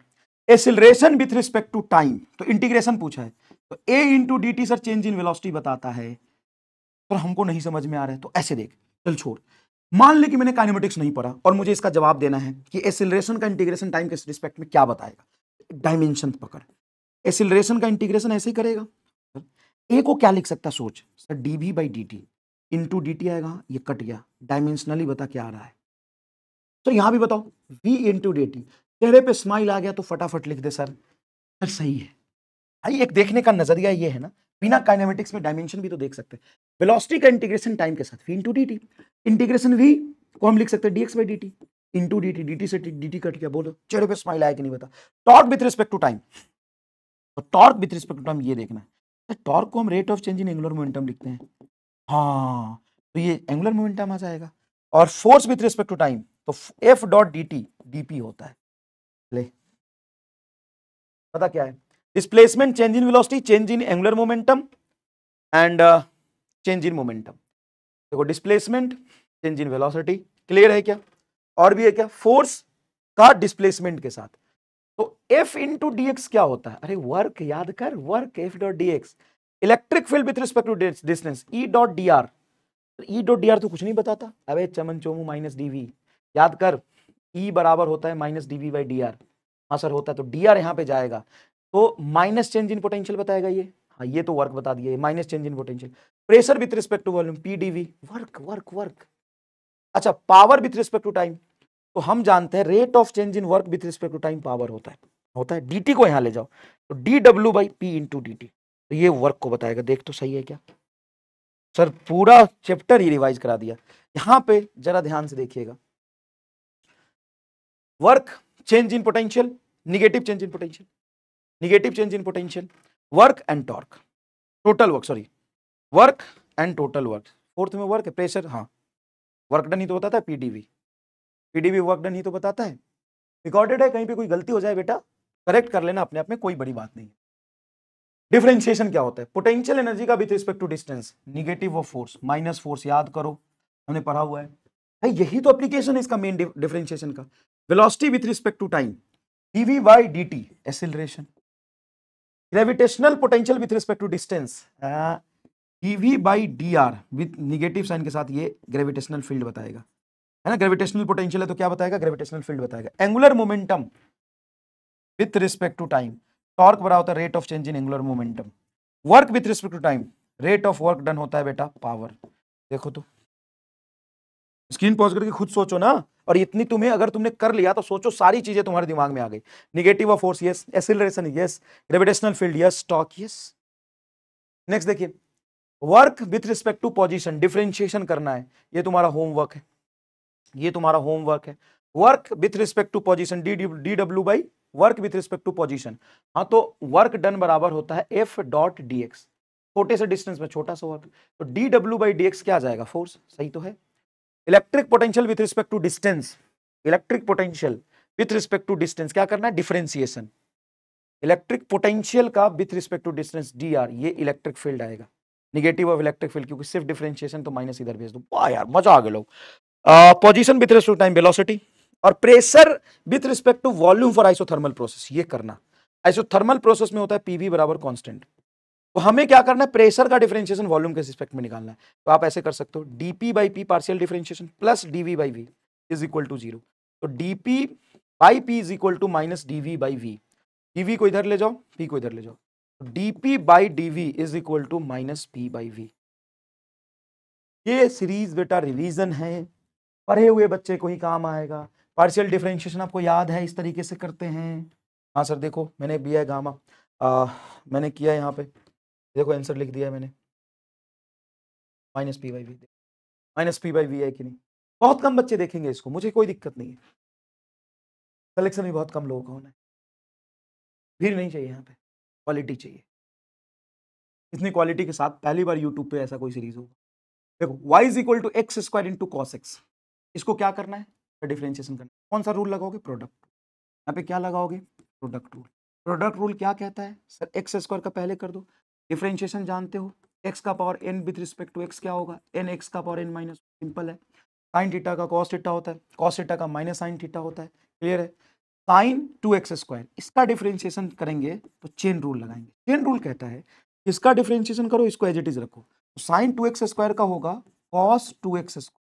Acceleration with respect to time, तो इंटीग्रेशन पूछा है, तो a into dt sir change in velocity बताता है। तो हमको नहीं समझ में आ रहा है तो ऐसे देख, चल छोड़, मान ले कि मैंने काइनेमेटिक्स नहीं पढ़ा और मुझे इसका जवाब देना है कि एक्सीलरेशन का इंटीग्रेशन टाइम के रिस्पेक्ट में क्या बताएगा। डायमेंशन पकड़, एक्सीलरेशन का इंटीग्रेशन ऐसे ही करेगा। ए को क्या लिख सकता, सोच सर, dv/dt इंटू dt आएगा, ये कट गया, डायमेंशनली बता क्या आ रहा है। तो यहां भी बताओ v इंटू dt, चेहरे पे स्माइल आ गया तो फटाफट लिख दे सर सही है। भाई एक देखने का नजरिया ये है ना, बिना काइनेमेटिक्स में डायमेंशन भी तो देख सकते हैं। वेलोसिटी का इंटीग्रेशन टाइम के साथ v into dt, integration v को हम लिख सकते हैं dx/dt इंटू dt से dt कट गया, बोलो चेहरे पे स्माइल आया कि नहीं बता। Torque with respect to time, तो torque with respect to time ये देखना है, टॉर्क को हम rate of change in angular momentum लिखते हैं। हाँ तो ये एंगुलर मोमेंटम आ जाएगा। और force with respect to time, तो f डॉट dt dp होता है। ले पता क्या है, displacement change in velocity, change in angular momentum and change in momentum. देखो displacement change in velocity, clear है क्या? और भी है क्या? फोर्स का डिस्प्लेसमेंट के साथ, तो F इंटू dx क्या होता है? अरे वर्क याद कर, work F dot dx, electric field with respect to distance E dot dr, E dot dr तो कुछ नहीं बताता। अबे चमन चोमू माइनस dv, याद कर E बराबर होता है माइनस dv/dr। हाँ सर होता है, तो dr यहां पे जाएगा तो माइनस चेंज इन पोटेंशियल बताएगा ये। हाँ ये तो वर्क बता दिया, minus change in potential. Pressure with respect to volume PDV, work work work. अच्छा power with respect to time, तो हम जानते हैं rate of change in work with respect to time power होता है dt को यहां ले जाओ तो dw by P into dt, तो ये वर्क को बताएगा। देख तो सही है क्या सर, पूरा चैप्टर ही रिवाइज करा दिया। यहां पे जरा ध्यान से देखिएगा, work change in potential, negative change in potential, negative change in potential, work and torque, total work, sorry work and total work. Fourth में वर्क है, प्रेशर, हाँ वर्क डन ही तो बताता है पीडीवी, पीडीवी वर्क डन ही तो बताता है। रिकॉर्डेड है, कहीं पे कोई गलती हो जाए बेटा करेक्ट कर लेना अपने आप में, कोई बड़ी बात नहीं। डिफरेंशिएशन क्या होता है, पोटेंशियल एनर्जी का with respect to distance, negative of force minus force, याद करो हमने पढ़ा हुआ है भाई, यही तो एप्लीकेशन है इसका मेन डिफरेंशिएशन का। Velocity with respect to time dv by dt acceleration, gravitational potential with respect to distance dv by dr with negative sign के साथ, ये ग्रेविटेशनल फील्ड बताएगा, है ना। ग्रेविटेशनल पोटेंशियल है तो क्या बताएगा, ग्रेविटेशनल फील्ड बताएगा। Angular momentum with respect to time, torque बड़ा होता है rate of change in angular momentum. Work with respect to time, rate of work done होता है बेटा पावर। देखो तो स्क्रीन पॉज करके खुद सोचो ना, और इतनी तुम्हें अगर तुमने कर लिया तो सोचो सारी चीजें तुम्हारे दिमाग में आ गई। Negative of force yes, acceleration yes, gravitational field yes, torque yes. Next देखिए, work with respect to position, differentiation करना है, ये तुम्हारा होमवर्क है, ये तुम्हारा होमवर्क है। Work with respect to position d डब्ल्यू by work with respect to position, हाँ तो वर्क डन बराबर होता है एफ डॉट डी एक्स, छोटे से डिस्टेंस में छोटा सा वर्क, तो डी डब्ल्यू बाई डी एक्स क्या आ जाएगा, फोर्स, सही तो है। Electric potential with respect to distance, electric potential with respect to distance क्या करना है, डिफरेंशिएशन, इलेक्ट्रिक पोटेंशियल का with respect to distance d r, ये इलेक्ट्रिक फील्ड आएगा, निगेटिव ऑफ इलेक्ट्रिक फील्ड, क्योंकि सिर्फ डिफरेंशिएशन तो माइनस इधर भेज दो। वाह यार मजा आ गया लोग। Position with respect to time velocity, और pressure with respect to volume for isothermal process, ये करना। आइसोथर्मल प्रोसेस में होता है पीवी बराबर कांस्टेंट, तो हमें क्या करना है, प्रेशर का डिफरेंशिएशन वॉल्यूम के रिस्पेक्ट में निकालना है। तो आप ऐसे कर सकते हो, dp by p partial differentiation plus dv by v is equal to 0, तो dp by p is equal to minus dv by v, dv को इधर ले जाओ, पी को इधर ले जाओ, dp by dv is equal to minus p by v. ये सीरीज बेटा रिवीजन है, पढ़े हुए बच्चे को ही काम आएगा। पार्शियल डिफरेंशिएशन आपको याद है, इस तरीके से करते हैं। हाँ सर देखो मैंने भी है गामा, मैंने किया यहाँ पे, देखो आंसर लिख दिया मैंने, minus p by v, minus p by v है कि नहीं। बहुत कम बच्चे देखेंगे इसको, मुझे कोई दिक्कत नहीं है, कलेक्शन भी बहुत कम लोगों का होना है, भीड़ नहीं चाहिए यहाँ पे, क्वालिटी चाहिए। इतनी क्वालिटी के साथ पहली बार यूट्यूब पे ऐसा कोई सीरीज होगा। देखो y is equal to x square into cos x, इसको क्या करना है, डिफरेंशिएशन करना। कौन सा रूल लगाओगे, प्रोडक्ट, यहाँ पे क्या लगाओगे, प्रोडक्ट रूल। प्रोडक्ट रूल क्या कहता है सर, एक्स स्क्वायर का पहले कर दो, डिफरेंशिएशन जानते हो, एक्स का power n with respect to x क्या होगा, n एक्स का पावर n माइनस, सिंपल है। साइन थीटा का कॉस थीटा होता है, कॉस थीटा का माइनस साइन थीटा होता है, क्लियर है। साइन 2x स्क्वायर, इसका डिफरेंशिएशन करेंगे तो चेन रूल लगाएंगे। चेन रूल कहता है इसका डिफरेंशिएशन करो, इसको एज इट इज रखो, तो साइन 2x स्क्वायर का होगा कॉस 2x स्क्वायर,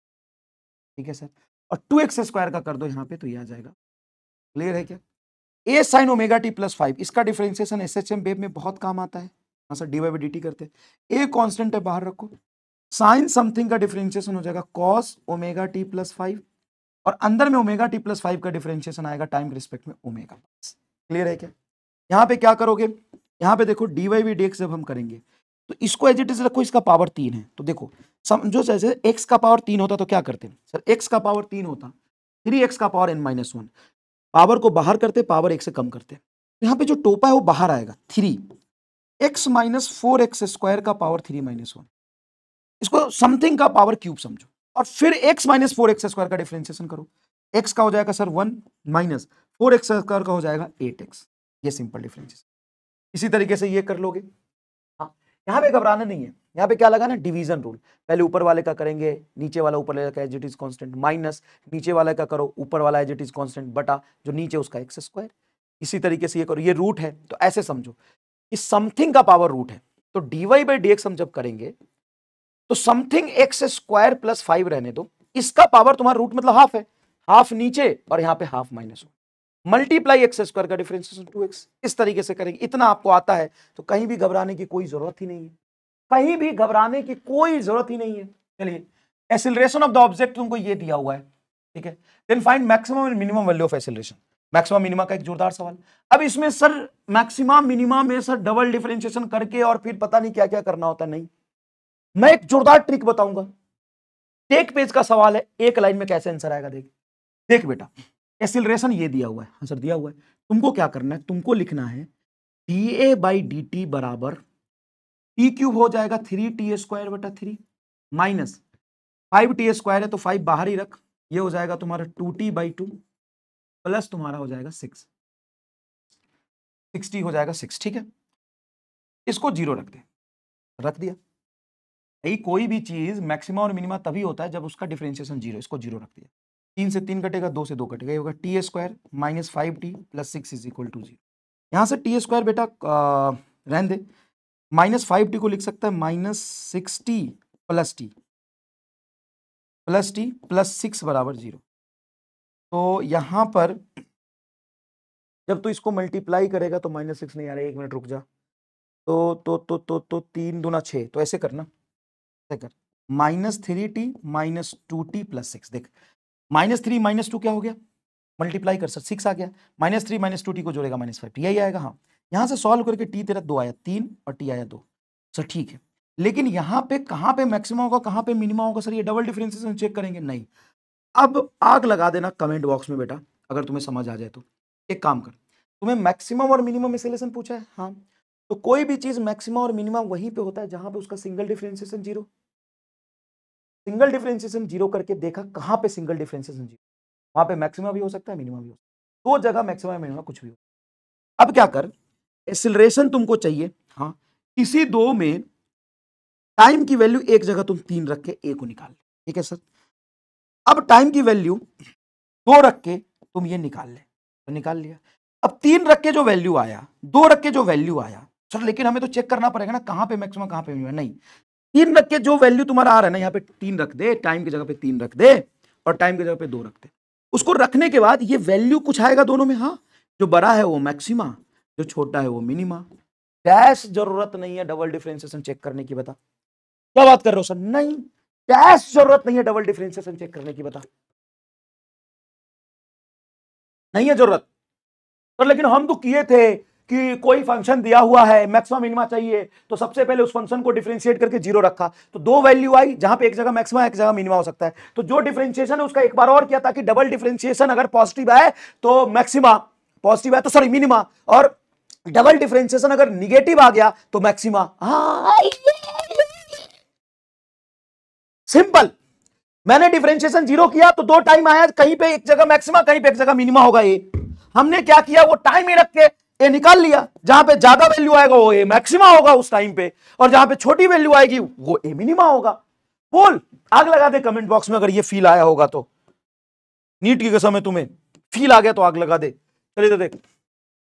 ठीक है सर, और 2x स्क्वायर का कर दो यहाँ पे तो ये आ जाएगा, क्लियर है क्या। a sign omega T plus 5, इसका डिफरेंशिएशन एसएचएम वेव में बहुत काम आता है, हाँ sir d y by d t करते हैं। a कांस्टेंट है बाहर रखो, साइन समथिंग का डिफरेंशिएशन हो जाएगा कॉस ओमेगा टी प्लस 5, और अंदर में ओमेगा टी प्लस 5 का डिफरेंशिएशन आएगा टाइम के रिस्पेक्ट में ओमेगा, क्लियर है क्या। यहाँ पे क्या करोगे, यहाँ पे देखो d y by d x जब हम करेंगे तो इसको एज इट इज रखो, इसका पावर 3 है, तो देखो समझो जैसे x का पावर 3 होता तो क्या करते हैं सर, x का पावर 3 होता 3x का पावर n माइनस 1, पावर को बाहर करते, पावर 1 से कम करते, यहाँ पे जो टोपा है वो बाहर आएगा, 3x माइनस 4x स्क्वायर का पावर 3 माइनस 1, इसको समथिंग का पावर क्यूब समझो, और फिर x माइनस 4x स्क्वायर का डिफरेंशिएशन करो, x का हो जाएगा सर 1 माइनस 4x स्क्वायर का हो जाएगा 8x, ये सिंपल डिफरेंशिएशन। इसी तरीके से ये कर लोगे, हाँ यहाँ पे घबराना नहीं है, यहाँ पे क्या लगाना, डिवीजन रूल, पहले ऊपर वाले का करेंगे, नीचे वाला ऊपर वाले का as it is constant, minus नीचे वाले का करो, ऊपर वाला एज इट इज कांस्टेंट, बटा जो नीचे उसका एक्स स्क्वायर। इसी तरीके से ये करो, ये रूट है तो ऐसे समझो कि समथिंग का पावर रूट है, तो d y by d x हम जब करेंगे तो समथिंग एक्स स्क्वायर प्लस 5 रहने दो, इसका पावर तुम्हारा रूट मतलब हाफ है, हाफ नीचे और यहाँ पे half minus 1, multiply x square का डिफरेंशिएशन 2x, इस तरीके से करेंगे। इतना आपको आता है तो कहीं भी घबराने की कोई जरूरत ही नहीं है, कहीं भी घबराने की कोई जरूरत ही नहीं है। चलिए, एक्सीलरेशन ऑफ द ऑब्जेक्ट तुमको ये दिया हुआ है, ठीक है। Then find maximum and minimum value of acceleration, maximum minima का एक जोरदार सवाल। अब इसमें सर मैक्सिमम मिनिमा में सर डबल डिफरेंशिएशन करके और फिर पता नहीं क्या क्या करना होता, नहीं, मैं एक जोरदार ट्रिक बताऊंगा। टेक पेज का सवाल है, एक लाइन में कैसे आंसर आएगा, देख देख बेटा, एक्सीलरेशन ये दिया हुआ है, आंसर दिया हुआ है, तुमको क्या करना है, तुमको लिखना है dA बाई डी टी बराबर टी क्यूब हो जाएगा 3t स्क्वायर बटा 3 माइनस 5t स्क्वायर है तो 5 बाहर ही रख, ये हो जाएगा तुम्हारा 2t बाई 2 प्लस तुम्हारा हो जाएगा 60 हो जाएगा 6, ठीक है। इसको 0 रख दे, रख दिया। यही कोई भी चीज मैक्सिमम और मिनिमा तभी होता है जब उसका डिफरेंशिएशन 0, इसको 0 रख दिया। 3 से 3 कटेगा, 2 से 2 कटेगा, ये होगा t square minus 5t plus 6 is equal to 0। यहां से टी स्क्वायर बेटा रहने दे, माइनस 5t को लिख सकता है minus 6t plus T plus 6 बराबर 0। तो यहां पर जब तू इसको मल्टीप्लाई करेगा तो माइनस 6 नहीं आ रहा है, 1 मिनट रुक जा। तो 3 दूना 6, तो ऐसे करना, ऐसे कर, minus 3t minus 2t plus 6। देख माइनस 3 माइनस 2 क्या हो गया, मल्टीप्लाई कर सर 6 आ गया, माइनस 3 माइनस 2t को जोड़ेगा माइनस 5t, यही आएगा। हाँ, यहां से सॉल्व करके t तेरा 2 आया 3 और t आया 2, सर ठीक है। लेकिन यहां पे कहां पे मैक्सिमम होगा कहां पे मिनिमम होगा सर, ये डबल डिफरेंशिएशन चेक करेंगे, नहीं। अब आग लगा देना कमेंट बॉक्स में बेटा, अगर तुम्हें समझ आ जाए तो। एक काम कर, तुम्हें मैक्सिमम और मिनिमम एक्सीलरेशन पूछा है, हाँ, तो कोई भी चीज मैक्सिमम और मिनिमम वहीं पे होता है जहां पे उसका सिंगल डिफरेंशिएशन 0। सिंगल डिफरेंशिएशन 0 करके देखा कहां पे सिंगल डिफरेंशिएशन 0, वहां पे मैक्सिमम भी हो सकता है मिनिमम भी हो सकता है, दो जगह मैक्सिमम मिनिमम कुछ भी हो। अब क्या कर, एक्सीलरेशन तुमको चाहिए, हाँ, इसी दो में टाइम की वैल्यू एक जगह तुम 3 रख के ए को निकाल, ठीक है सर। अब टाइम की वैल्यू 2 रख के तुम ये निकाल ले, तो निकाल लिया। अब 3 रख के जो वैल्यू आया, 2 रख के जो वैल्यू आया सर, लेकिन हमें तो चेक करना पड़ेगा ना कहां पे मैक्सिमम कहां पे मिनिमम, नहीं, 3 रख के जो वैल्यू तुम्हारा आ रहा है ना, यहाँ पे 3 रख दे, टाइम की जगह पे 3 रख दे और टाइम की जगह पे 2 रख दे। उसको रखने के बाद ये वैल्यू कुछ आएगा दोनों में, हाँ, जो बड़ा है वो मैक्सिमा, जो छोटा है वो मिनिमा। डैश जरूरत नहीं है डबल डिफरेंशिएशन चेक करने की, बता क्या बात कर रहे हो सर, नहीं, डैश जरूरत नहीं है डबल डिफरेंशिएशन चेक करने की, बता नहीं है जरूरत। पर लेकिन हम तो किए थे कि कोई फंक्शन दिया हुआ है, मैक्सिमम मिनिमा चाहिए, तो सबसे पहले उस फंक्शन को डिफरेंशिएट करके 0 रखा, तो 2 वैल्यू आई जहां पे एक जगह मैक्सिमम एक जगह मिनिमा हो सकता है, तो जो डिफरेंशिएशन है उसका एक बार और किया ताकि डबल डिफरेंशिएशन अगर पॉजिटिव है तो मैक्सिमा, पॉजिटिव है तो सॉरी मिनिमा, और डबल डिफरेंशिएशन अगर निगेटिव आ गया तो मैक्सिमा। सिंपल, मैंने डिफरेंशिएशन 0 किया तो 2 टाइम आया, कहीं पे एक जगह मैक्सिमा कहीं पे एक जगह मिनिमा होगा। ये हमने क्या किया, वो टाइम ही रख के ए निकाल लिया, जहां पे ज्यादा वैल्यू आएगा वो ए मैक्सिमा होगा उस टाइम पे, और जहां पे छोटी वैल्यू आएगी वो ए मिनिमा होगा। बोल, आग लगा दे कमेंट बॉक्स में अगर ये फील आया होगा तो, नीट की कसम है तुम्हें फील आ गया तो आग लगा दे। चलिए तो देख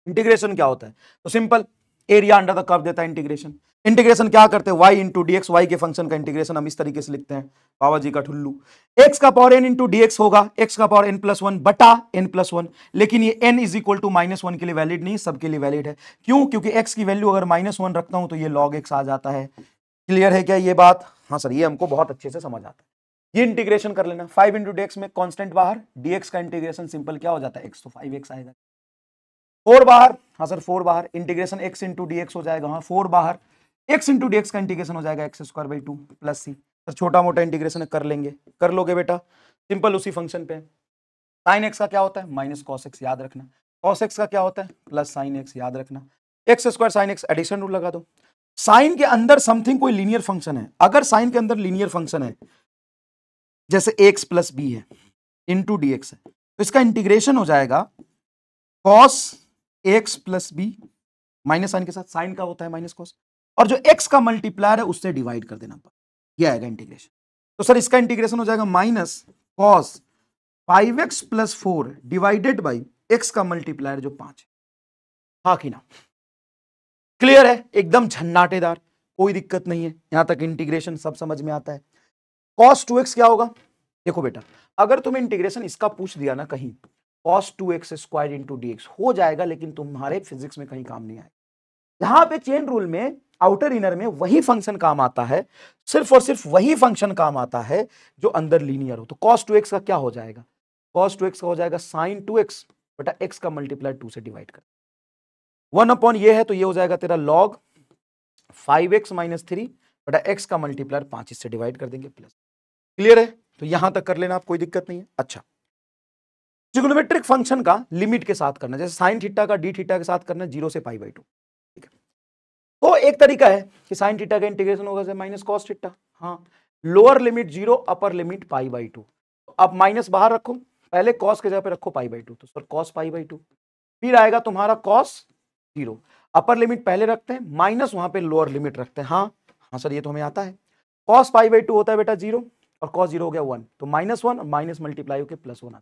इंटीग्रेशन क्या होता है, तो simple, area under the curve देता है इंटीग्रेशन। इंटीग्रेशन क्या करते हैं, y into d x, y के फंक्शन का इंटीग्रेशन हम इस तरीके से लिखते हैं, बाबा जी का ठुल्लू, x का power n into d x होगा, x का पावर n+1 बटा n+1, लेकिन ये n इज इक्वल टू -1 के लिए वैलिड नहीं, सबके लिए वैलिड है। क्यों, क्योंकि x की वैल्यू अगर -1 रखता हूं तो ये log x आ जाता है। क्लियर है क्या ये बात, हाँ सर, ये हमको बहुत अच्छे से समझ आता है। ये इंटीग्रेशन कर लेना, 5 इंटू डी एक्स में कॉन्स्टेंट बाहर, dx का इंटीग्रेशन सिंपल क्या हो जाता है, x तो 5x आएगा, 4 बाहर, हाँ सर 4 बाहर, integration x into d x हो जाएगा, हाँ 4 बाहर, x इंटू डी एक्स का इंटीग्रेशन हो जाएगा x square by 2 plus c. Sir छोटा मोटा इंटीग्रेशन कर लेंगे, कर लोगे बेटा, सिंपल उसी फंक्शन पे। साइन x का क्या होता है, माइनस कॉस x, याद रखना। कॉस x का क्या होता है, प्लस साइन x, याद रखना। X square sine x, addition rule लगा दो। साइन के अंदर समथिंग कोई लीनियर फंक्शन है, अगर साइन के अंदर लीनियर फंक्शन है जैसे x प्लस बी है इंटू डी एक्स है, तो इसका इंटीग्रेशन हो जाएगा cos x plus b, minus sine के साथ साइन का होता है माइनस कॉस, और जो x का मल्टीप्लायर है उससे डिवाइड कर देना, ये आएगा इंटीग्रेशन। तो सर इसका इंटीग्रेशन हो जाएगा minus cos 5x plus 4 divided by x का मल्टीप्लायर जो 5 है, हाँ कि ना। क्लियर है, एकदम झन्नाटेदार, कोई दिक्कत नहीं है, यहां तक इंटीग्रेशन सब समझ में आता है। cos 2x क्या होगा, देखो बेटा, अगर तुम्हें इंटीग्रेशन इसका पूछ दिया ना कहीं, cos 2x square into dx हो जाएगा, लेकिन तुम्हारे फिजिक्स में कहीं काम नहीं आएगा। यहां पे चेन रूल में आउटर इनर में वही फंक्शन काम आता है, सिर्फ और सिर्फ वही फंक्शन काम आता है जो अंदर लीनियर हो। तो cos 2x का क्या हो जाएगा? cos 2x का हो जाएगा sin 2x बटा x का मल्टीप्लाई 2 से डिवाइड कर 1 अपॉन ये है, तो ये हो जाएगा तेरा log 5x माइनस 3 बटा x का मल्टीप्लायर 5 इससे डिवाइड कर देंगे प्लस। क्लियर है? तो यहां तक कर लेना, आप कोई दिक्कत नहीं है। अच्छा, ट्रिग्नोमेट्रिक फंक्शन का लिमिट के साथ करना, जैसे साइन थीटा का डी थीटा के साथ करना 0 से पाई बाई 2। ठीक है, तो एक तरीका है कि साइन थीटा का इंटीग्रेशन होगा जैसे माइनस कॉस थीटा। हाँ, lower limit 0, upper limit pi by 2। अब माइनस बाहर रखो, पहले कॉस के जगह पे रखो पाई बाई 2, तो सर कॉस पाई बाई 2, फिर आएगा तुम्हारा कॉस 0। अपर लिमिट पहले रखते हैं, माइनस वहां पे लोअर लिमिट रखते हैं। हाँ हाँ सर, ये तो हमें आता है। कॉस पाई बाई 2 होता है बेटा 0, और कॉस 0 हो गया 1, तो -1 माइनस मल्टीप्लाई होकर प्लस होना।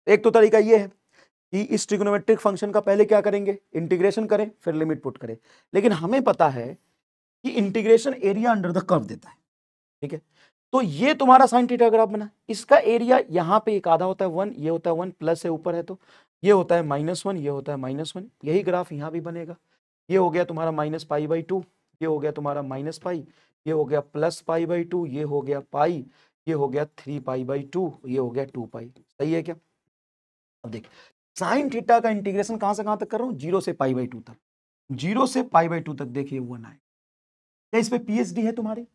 एक तो तरीका ये है कि इस ट्रिग्नोमेट्रिक फंक्शन का पहले क्या करेंगे, इंटीग्रेशन करें, फिर लिमिट पुट करें। लेकिन हमें पता है कि integration area under the curve देता है। ठीक है, तो ये तुम्हारा साइन थीटा ग्राफ बना, इसका एरिया यहाँ पे एक आधा होता है 1, ये होता है 1, प्लस से ऊपर है तो ये होता है -1, ये होता है -1। यही ग्राफ यहाँ भी बनेगा। ये हो गया तुम्हारा माइनस पाई बाई 2, ये हो गया तुम्हारा माइनस पाई, ये हो गया प्लस पाई बाई 2, ये हो गया पाई, ये हो गया 3 पाई बाई 2, ये हो गया 2 पाई। सही है क्या? अब देख, साइन थीटा का इंटीग्रेशन कहां से कहां तक कर रहा हूं, 0 से पाई बाई 2 तक। 0 से पाई बाई 2 तक देखिए 1 आए, क्या इस पे पीएचडी है तुम्हारी?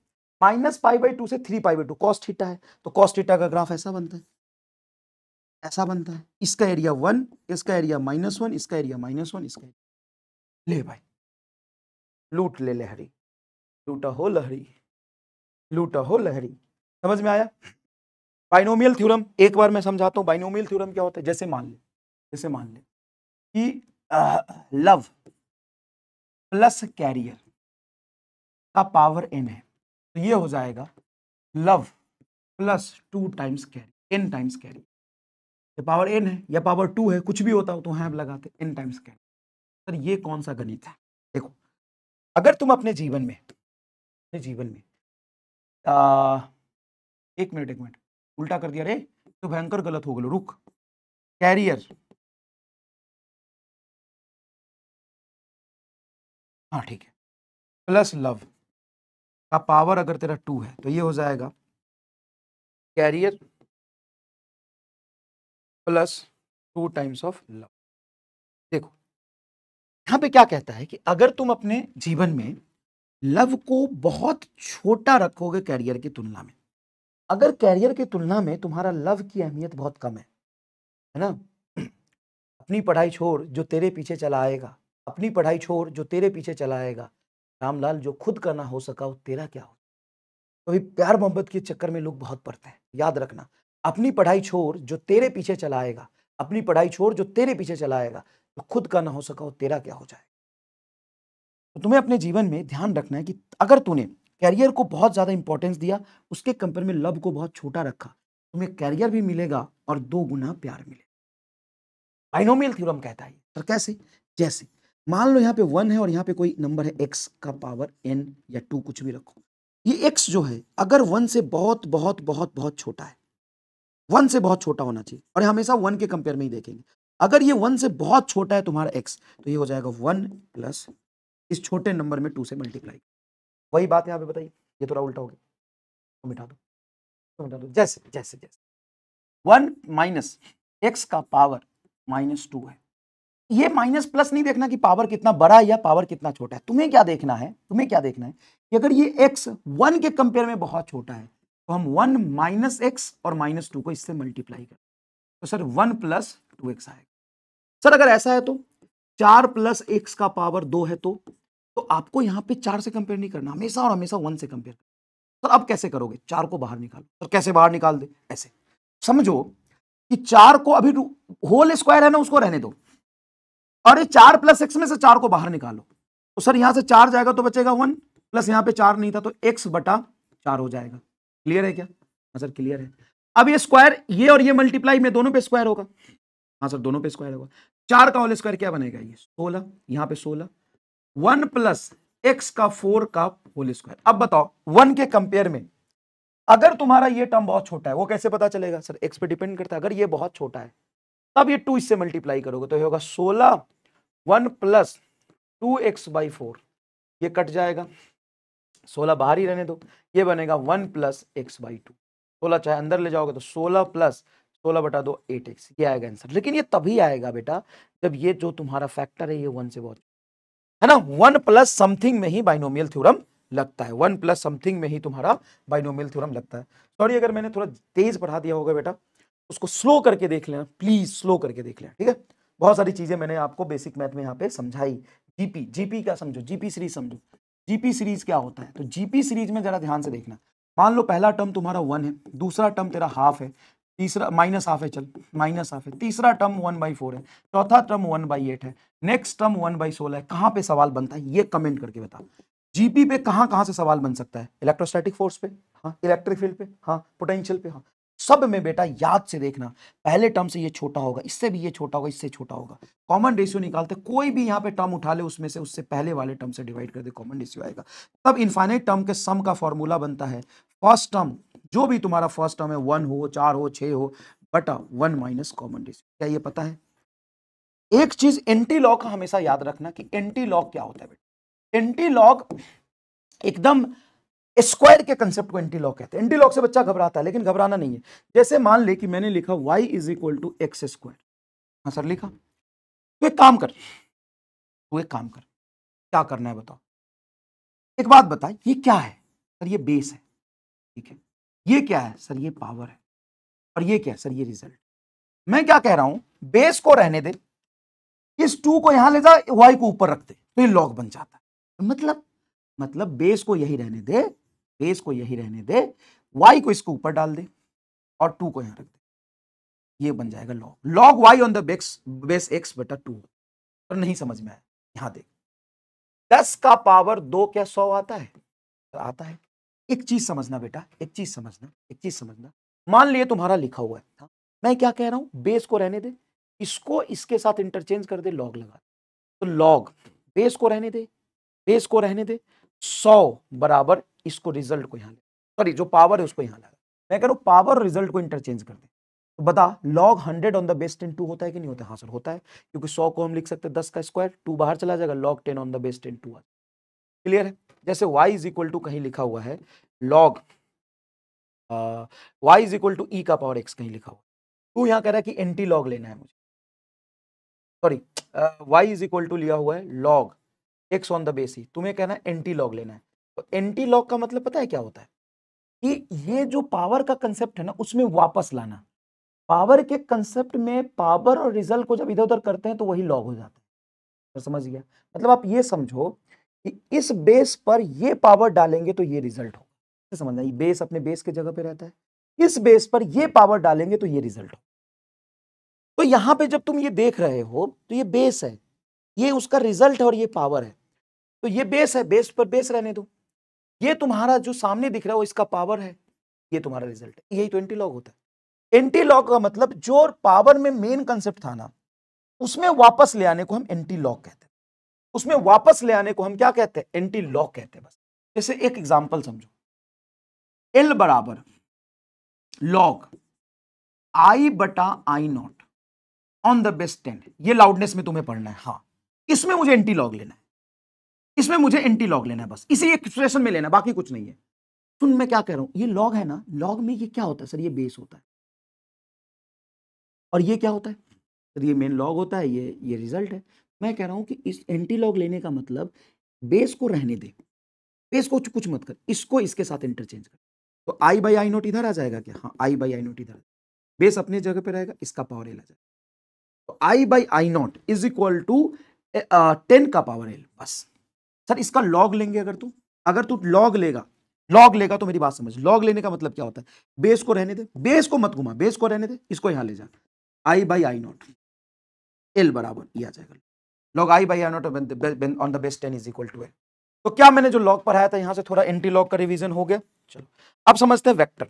माइनस पाई बाई 2 से 3 पाई बाई 2 कॉस थीटा है, तो कॉस थीटा का ग्राफ ऐसा बनता है, ऐसा बनता है। इसका एरिया 1, इसका एरिया -1, इसका एरिया -1, इसका ले भाई, लूट ले लहरी, लूटा हो लहरी, लूटा हो लहरी। समझ में आया? बाइनोमियल थ्योरम एक बार मैं समझाता हूं। बाइनोमियल थ्योरम क्या होता है? जैसे मान ले कि लव प्लस कैरियर का पावर n है, तो ये हो जाएगा love plus 2 times carrier, n times carrier. ये पावर n है या पावर 2 है, कुछ भी होता हो तो यहाँ लगाते n टाइम्स कैरियर। सर ये कौन सा गणित है? देखो, अगर तुम अपने जीवन में एक मिनट उल्टा कर दिया रे, तो भयंकर गलत हो गया, रुक। कैरियर, हाँ ठीक है, प्लस लव का पावर अगर तेरा 2 है, तो ये हो जाएगा carrier plus 2 times of love. देखो यहां पे क्या कहता है कि अगर तुम अपने जीवन में लव को बहुत छोटा रखोगे कैरियर की तुलना में, अगर कैरियर की तुलना में तुम्हारा लव की अहमियत बहुत कम है ना, अपनी पढ़ाई छोड़ जो तेरे पीछे चला आएगा, अपनी पढ़ाई छोड़ जो तेरे पीछे चला आएगा, रामलाल जो खुद का ना हो सका वो तेरा क्या हो। तो प्यार मोहब्बत के चक्कर में लोग बहुत पढ़ते हैं, याद रखना, अपनी पढ़ाई छोड़ जो तेरे पीछे चला आएगा, अपनी पढ़ाई छोड़ जो तेरे पीछे चला आएगा, तो खुद का ना हो सका वो तेरा क्या हो जाएगा। तो तुम्हें अपने जीवन में ध्यान रखना है कि अगर तूने कैरियर को बहुत ज्यादा इंपॉर्टेंस दिया, उसके कंपेयर में लव को बहुत छोटा रखा, तुम्हें कैरियर भी मिलेगा और 2 गुना प्यार मिलेगा। बाइनोमियल थ्योरम कहता है। तो कैसे? जैसे मान लो यहाँ पे 1 है और यहाँ पे कोई नंबर है x का पावर n या 2, कुछ भी रखो। ये x जो है अगर 1 से बहुत बहुत बहुत बहुत छोटा है, 1 से बहुत छोटा होना चाहिए, और हमेशा 1 के कंपेयर में ही देखेंगे। अगर ये 1 से बहुत छोटा है तुम्हारा x, तो ये हो जाएगा 1 प्लस इस छोटे नंबर में 2 से मल्टीप्लाई। वही बात यहाँ पे बताइए, ये थोड़ा उल्टा हो गया, तो मिटा दो, जैसे जैसे जैसे 1 माइनस x का पावर -2 है। ये माइनस प्लस नहीं देखना कि पावर कितना बड़ा है या पावर कितना छोटा है। तुम्हें क्या देखना है कि अगर ये x 1 के कंपेयर में बहुत छोटा है, तो हम 1 माइनस x और -2 को इससे मल्टीप्लाई करें, तो सर 1 प्लस 2x आएगा। सर अगर ऐसा है तो 4 प्लस x का पावर 2 है, तो आपको यहां पे 4 से कंपेयर नहीं करना, हमेशा और हमेशा 1 से कंपेयर करना। सर अब कैसे करोगे? 4 को बाहर निकालो। सर कैसे बाहर निकाल दे? ऐसे समझो कि 4 को अभी होल स्क्वायर है ना, उसको रहने दो, और ये 4 प्लस x में से 4 को बाहर निकालो, तो सर यहां से 4 जाएगा तो बचेगा 1, प्लस यहां पे 4 नहीं था तो x बटा 4 हो जाएगा। क्लियर है क्या? हाँ सर क्लियर है। अब ये स्क्वायर, ये और ये मल्टीप्लाई में दोनों पे स्क्वायर होगा। हाँ सर दोनों पे स्क्वायर होगा। 4 का होल स्क्वायर क्या बनेगा? ये 16, यहां पे 16, 1 प्लस x का 4 का होल स्क्वायर। अब बताओ 1 के कंपेयर में अगर तुम्हारा ये टर्म बहुत छोटा है, वो कैसे पता चलेगा? सर x पे डिपेंड करता है। अगर ये बहुत छोटा है तब ये 2 इससे मल्टीप्लाई करोगे तो ये होगा 16 1 प्लस 2x/4, ये कट जाएगा, 16 बाहर ही रहने दो, ये बनेगा 1 प्लस x/2, 16 चाहे अंदर ले जाओगे तो 16 प्लस 16/2 8x, ये आएगा आंसर। लेकिन ये तभी आएगा बेटा जब ये जो तुम्हारा फैक्टर है ये 1 से बहुत है ना, 1 प्लस समथिंग में ही बाइनोमियल थ्योरम लगता है, 1 प्लस समथिंग में ही तुम्हारा बाइनोमियल थ्योरम लगता है। सॉरी अगर मैंने थोड़ा तेज पढ़ा दिया होगा बेटा, उसको स्लो करके देख लेना प्लीज, स्लो करके देख लेना, ठीक है। बहुत सारी चीजें मैंने आपको बेसिक मैथ में यहाँ पे समझाई। जीपी क्या समझो, जीपी सीरीज समझो। जीपी सीरीज क्या होता है, तो जीपी सीरीज में जरा ध्यान से देखना। मान लो पहला टर्म तुम्हारा 1 है, दूसरा टर्म तेरा हाफ है, तीसरा माइनस हाफ है, चल माइनस हाफ है, तीसरा टर्म 1/4 है, चौथा टर्म 1/8 है, नेक्स्ट टर्म 1/16 है। कहां पे सवाल बनता है ये कमेंट करके बता। जीपी पे कहां से सवाल बन सकता है, इलेक्ट्रोस्टैटिक फोर्स पे, हाँ, इलेक्ट्रिक फील्ड पे, हाँ, पोटेंशियल पे, हाँ, सब में बेटा याद से देखना। पहले टर्म से ये छोटा होगा, इससे भी ये छोटा होगा, इससे छोटा होगा, कॉमन रेशियो निकालते, कोई भी यहाँ पे टर्म उठा ले उसमें से उससे पहले वाले टर्म से डिवाइड कर दे, कॉमन रेशियो आएगा। तब इनफाइनाइट टर्म के सम का फॉर्मूला बनता है, फर्स्ट टर्म जो भी तुम्हारा फर्स्ट टर्म है 1 हो, 4 हो, 6 हो, बटा 1 माइनस कॉमन रेशियो। क्या ये पता है? एक चीज एंटी लॉग का हमेशा याद रखना कि एंटी लॉग क्या होता है बेटा। एंटी लॉग एकदम स्क्वायर के कंसेप्ट को एंटी लॉग कहते हैं। एंटी लॉग से बच्चा घबराता है, लेकिन घबराना नहीं है। जैसे मान ले कि मैंने लिखा y is equal to x square, हाँ सर लिखा, तो एक काम कर, क्या करना है बताओ। एक बात बता, ये क्या है सर? ये बेस है, ठीक है। ये क्या है सर? ये पावर है। और ये क्या है सर? ये रिजल्ट। मैं क्या कह रहा हूं, बेस को रहने दे, इस 2 को यहां ले जा, y को ऊपर रख दे, तो ये लॉग बन जाता है। मतलब बेस को यही रहने दे, y को इसको ऊपर डाल दे और 2 को यहां रख दे, ये बन जाएगा log y on the base x बटा 2। और नहीं समझ में आया, यहां देख, 10 का पावर 2 क्या 100 आता है? आता है। एक चीज समझना बेटा, एक चीज समझना, मान लिए तुम्हारा लिखा हुआ है, मैं क्या कह रहा हूं, बेस को रहने दे, इसको इसके साथ इंटरचेंज कर दे, लॉग लगा, तो लॉग बेस को रहने दे 100 बराबर इसको रिजल्ट को यहां ले, सॉरी जो पावर है उसको यहां लगा, मैं कह रहा हूं पावर और रिजल्ट को इंटरचेंज कर दे। तो बता लॉग 100 ऑन द बेस 10 2 होता है कि नहीं होता? हाँ सर होता है, क्योंकि 100 को हम लिख सकते हैं 10 का स्क्वायर, 2 बाहर चला जाएगा, लॉग 10 ऑन द बेस 10 2 आ। क्लियर है? जैसे y इज इक्वल टू कहीं लिखा हुआ है log y is equal to E का पावर x, कहीं लिखा हुआ, तू यहां कह रहा है कि एंटी लॉग लेना है मुझे, sorry y is equal to लिया हुआ है log x on the base ही, तुम्हें कहना है एंटी लॉग लेना है। तो एंटी लॉग का मतलब पता है क्या होता है, कि ये जो पावर का कंसेप्ट है ना उसमें वापस लाना। पावर के कंसेप्ट में पावर और रिजल्ट को जब इधर उधर करते हैं तो वही लॉग हो जाता है। तो समझ गया? मतलब आप ये समझो कि इस बेस पर ये पावर डालेंगे तो ये रिजल्ट होगा, समझना, ये बेस अपने बेस के जगह पे रहता है, इस बेस पर ये पावर डालेंगे तो ये रिजल्ट हो। तो यहां पे जब तुम ये देख रहे हो तो ये बेस है, ये उसका रिजल्ट है और ये पावर है। तो ये बेस है, बेस पर बेस रहने दो, ये तुम्हारा जो सामने दिख रहा है वो इसका पावर है, ये तुम्हारा रिजल्ट है। यही तो एंटी लॉग होता है। एंटी लॉग का मतलब जो पावर में मेन कंसेप्ट था ना उसमें वापस ले आने को हम एंटी लॉग कहते हैं, उसमें वापस ले आने को हम क्या कहते हैं? एंटी लॉग कहते हैं। बस जैसे एक एग्जांपल समझो, L बराबर लॉग I बटा I0 ऑन द बेस 10, ये लाउडनेस में तुम्हें पढ़ना है, हाँ इसमें मुझे एंटी लॉग लेना है, इसमें मुझे एंटी लॉग लेना है, बस इसी एक्सप्रेशन में लेना है, बाकी कुछ नहीं है। सुन मैं क्या कह रहा हूं, ये लॉग है ना, लॉग में ये क्या होता है सर? ये बेस होता है, और ये क्या होता है सर? ये मेन लॉग होता है, ये रिजल्ट है। मैं कह रहा हूं कि इस एंटी लॉग लेने का मतलब बेस को रहने दे, बेस को कुछ मत कर, इसको इसके साथ इंटरचेंज कर, तो I बाई I0 इधर आ जाएगा क्या? हाँ I बाई I0 इधर, बेस अपनी जगह पे रहेगा, इसका पावर एल आ जाएगा, तो I by I0 is equal to 10 का पावर एल। बस सर इसका लॉग लेंगे, अगर तू लॉग लेगा तो मेरी बात समझ, लॉग लेने का मतलब क्या होता है? बेस को रहने दे, बेस को मत घुमा, बेस को रहने दे, इसको यहां ले जा, I बाई I0 एल बराबर ये आ जाएगा, log I by I0 on the base 10 is equal to L. तो क्या मैंने जो लॉग पढ़ाया था यहां से थोड़ा एंटी लॉग का रिवीजन हो गया। चलो अब समझते हैं वेक्टर।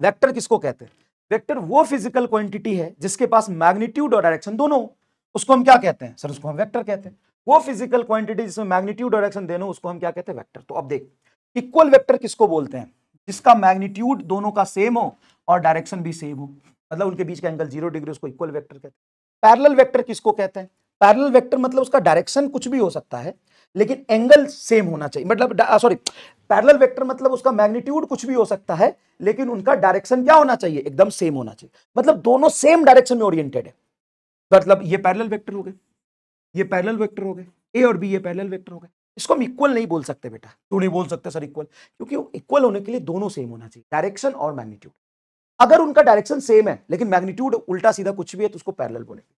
वेक्टर किसको कहते हैं? वेक्टर वो फिजिकल क्वांटिटी है जिसके पास मैग्नीट्यूड और डायरेक्शन दोनों, उसको हम क्या कहते हैं सर? उसको हम वेक्टर कहते हैं। वो फिजिकल क्वांटिटी जिसमें मैग्नीट्यूड और डायरेक्शन दोनों, उसको हम क्या कहते हैं? वेक्टर। तो अब देख, इक्वल वेक्टर किसको बोलते हैं? जिसका मैग्नीट्यूड दोनों का सेम हो और डायरेक्शन भी सेम हो, मतलब उनके बीच का एंगल 0 डिग्री, उसको इक्वल वेक्टर कहते हैं। पैरेलल वेक्टर किसको कहते हैं? पैरेलल वेक्टर मतलब उसका डायरेक्शन कुछ भी हो सकता है लेकिन एंगल सेम होना चाहिए, मतलब सॉरी, पैरेलल वेक्टर मतलब उसका मैग्नीट्यूड कुछ भी हो सकता है लेकिन उनका डायरेक्शन क्या होना चाहिए? एकदम सेम होना चाहिए, मतलब दोनों सेम डायरेक्शन में ओरिएंटेड है। मतलब ये पैरेलल वेक्टर हो गए, ये पैरेलल वेक्टर हो गए, ए और बी ये पैरेलल वेक्टर हो गए। इसको हम इक्वल नहीं बोल सकते बेटा। क्यों नहीं बोल सकते सर इक्वल? क्योंकि इक्वल होने के लिए दोनों सेम होना चाहिए, डायरेक्शन और मैग्नीट्यूड। अगर उनका डायरेक्शन सेम है लेकिन मैग्नीट्यूड उल्टा सीधा कुछ भी है तो उसको पैरेलल बोलेंगे।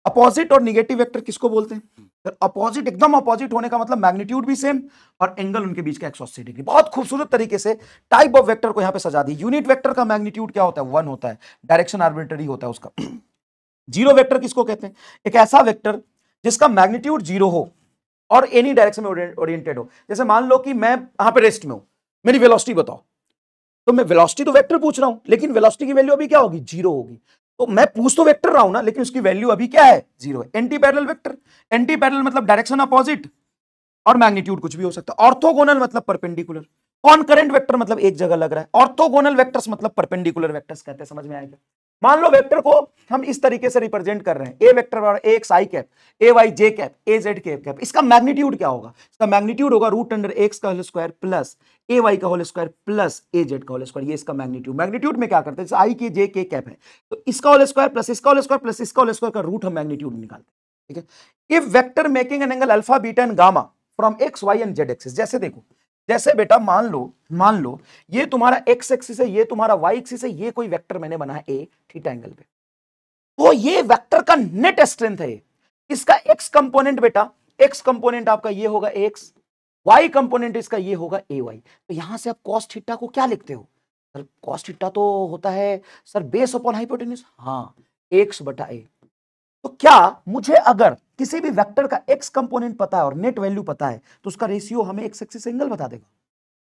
अपोजिट और निगेटिव वेक्टर किसको बोलते हैं? अपोजिट, एकदम अपोजिट होने का मतलब मैग्नीट्यूड भी सेम और एंगल उनके बीच का 180 डिग्री। बहुत खूबसूरत तरीके से टाइप ऑफ वेक्टर को यहां पे सजा दी। यूनिट वेक्टर का मैग्नीट्यूड क्या होता है? 1 होता है, डायरेक्शन आर्बिट्ररी होता है उसका। जीरो वेक्टर किसको कहते हैं? एक ऐसा वेक्टर जिसका मैग्नीट्यूड 0 हो और एनी डायरेक्शन में ओरिएंटेड हो। जैसे मान लो कि मैं यहां पे रेस्ट में हूं, मेरी वेलोसिटी बताओ, तो मैं वेलोसिटी तो वेक्टर पूछ रहा हूं लेकिन वेलोसिटी की वैल्यू अभी क्या होगी? 0 होगी। तो मैं पूछ तो वेक्टर रहा हूं ना, लेकिन उसकी वैल्यू अभी क्या है? 0 है। Anti parallel vector, anti parallel मतलब डायरेक्शन अपोजिट और मैग्नीट्यूड कुछ भी हो सकता है। ऑर्थोगोनल मतलब परपेंडिकुलर। कॉनकरेंट वेक्टर मतलब एक जगह लग रहा है। ऑर्थोगोनल वेक्टर्स मतलब परपेंडिकुलर वेक्टर्स कहते हैं। समझ में आएगा? मान लो वेक्टर को हम इस तरीके से रिप्रेजेंट कर रहे हैं, ए वेक्टर बराबर ए एक्स आई कैप, ए वाई जे कैप, ए जेड के कैप। इसका मैग्नीट्यूड क्या होगा? इसका मैग्नीट्यूड होगा रूट अंडर एक्स का होल स्क्वायर प्लस ए वाई का होल स्क्वायर प्लस ए जेड का होल स्क्वायर। ये इसका मैग्नीट्यूड। मैग्नीट्यूड में क्या करते हैं? जैसे आई के जे के कैप है तो इसका होल स्क्वायर प्लस इसका होल स्क्वायर प्लस इसका होल स्क्वायर का रूट हम मैग्नीट्यूड निकालते हैं। ठीक है। If vector making an angle alpha beta and gamma from x y and z axis, जैसे देखो, जैसे बेटा मान लो ये तुम्हारा एक्स एक्सिस है, ये तुम्हारा वाई एक्सिस है, ये कोई वेक्टर मैंने बनाया ए थीटा एंगल पे, तो ये वेक्टर का नेट स्ट्रेंथ है। इसका एक्स कंपोनेंट बेटा, एक्स कंपोनेंट आपका ये होगा एक्स, वाई कंपोनेंट इसका ये होगा ए वाई। तो यहां से आप कॉस थीटा को क्या लिखते हो? सर कॉस थीटा तो होता है सर बेस अपॉन हाइपोटेन्यूज। हाँ, एक्स बटा ए। तो क्या मुझे अगर किसी भी वेक्टर का एक्स कंपोनेंट पता है और नेट वैल्यू पता है तो उसका रेशियो हमें एक्स एक्सिस एंगल बता देगा।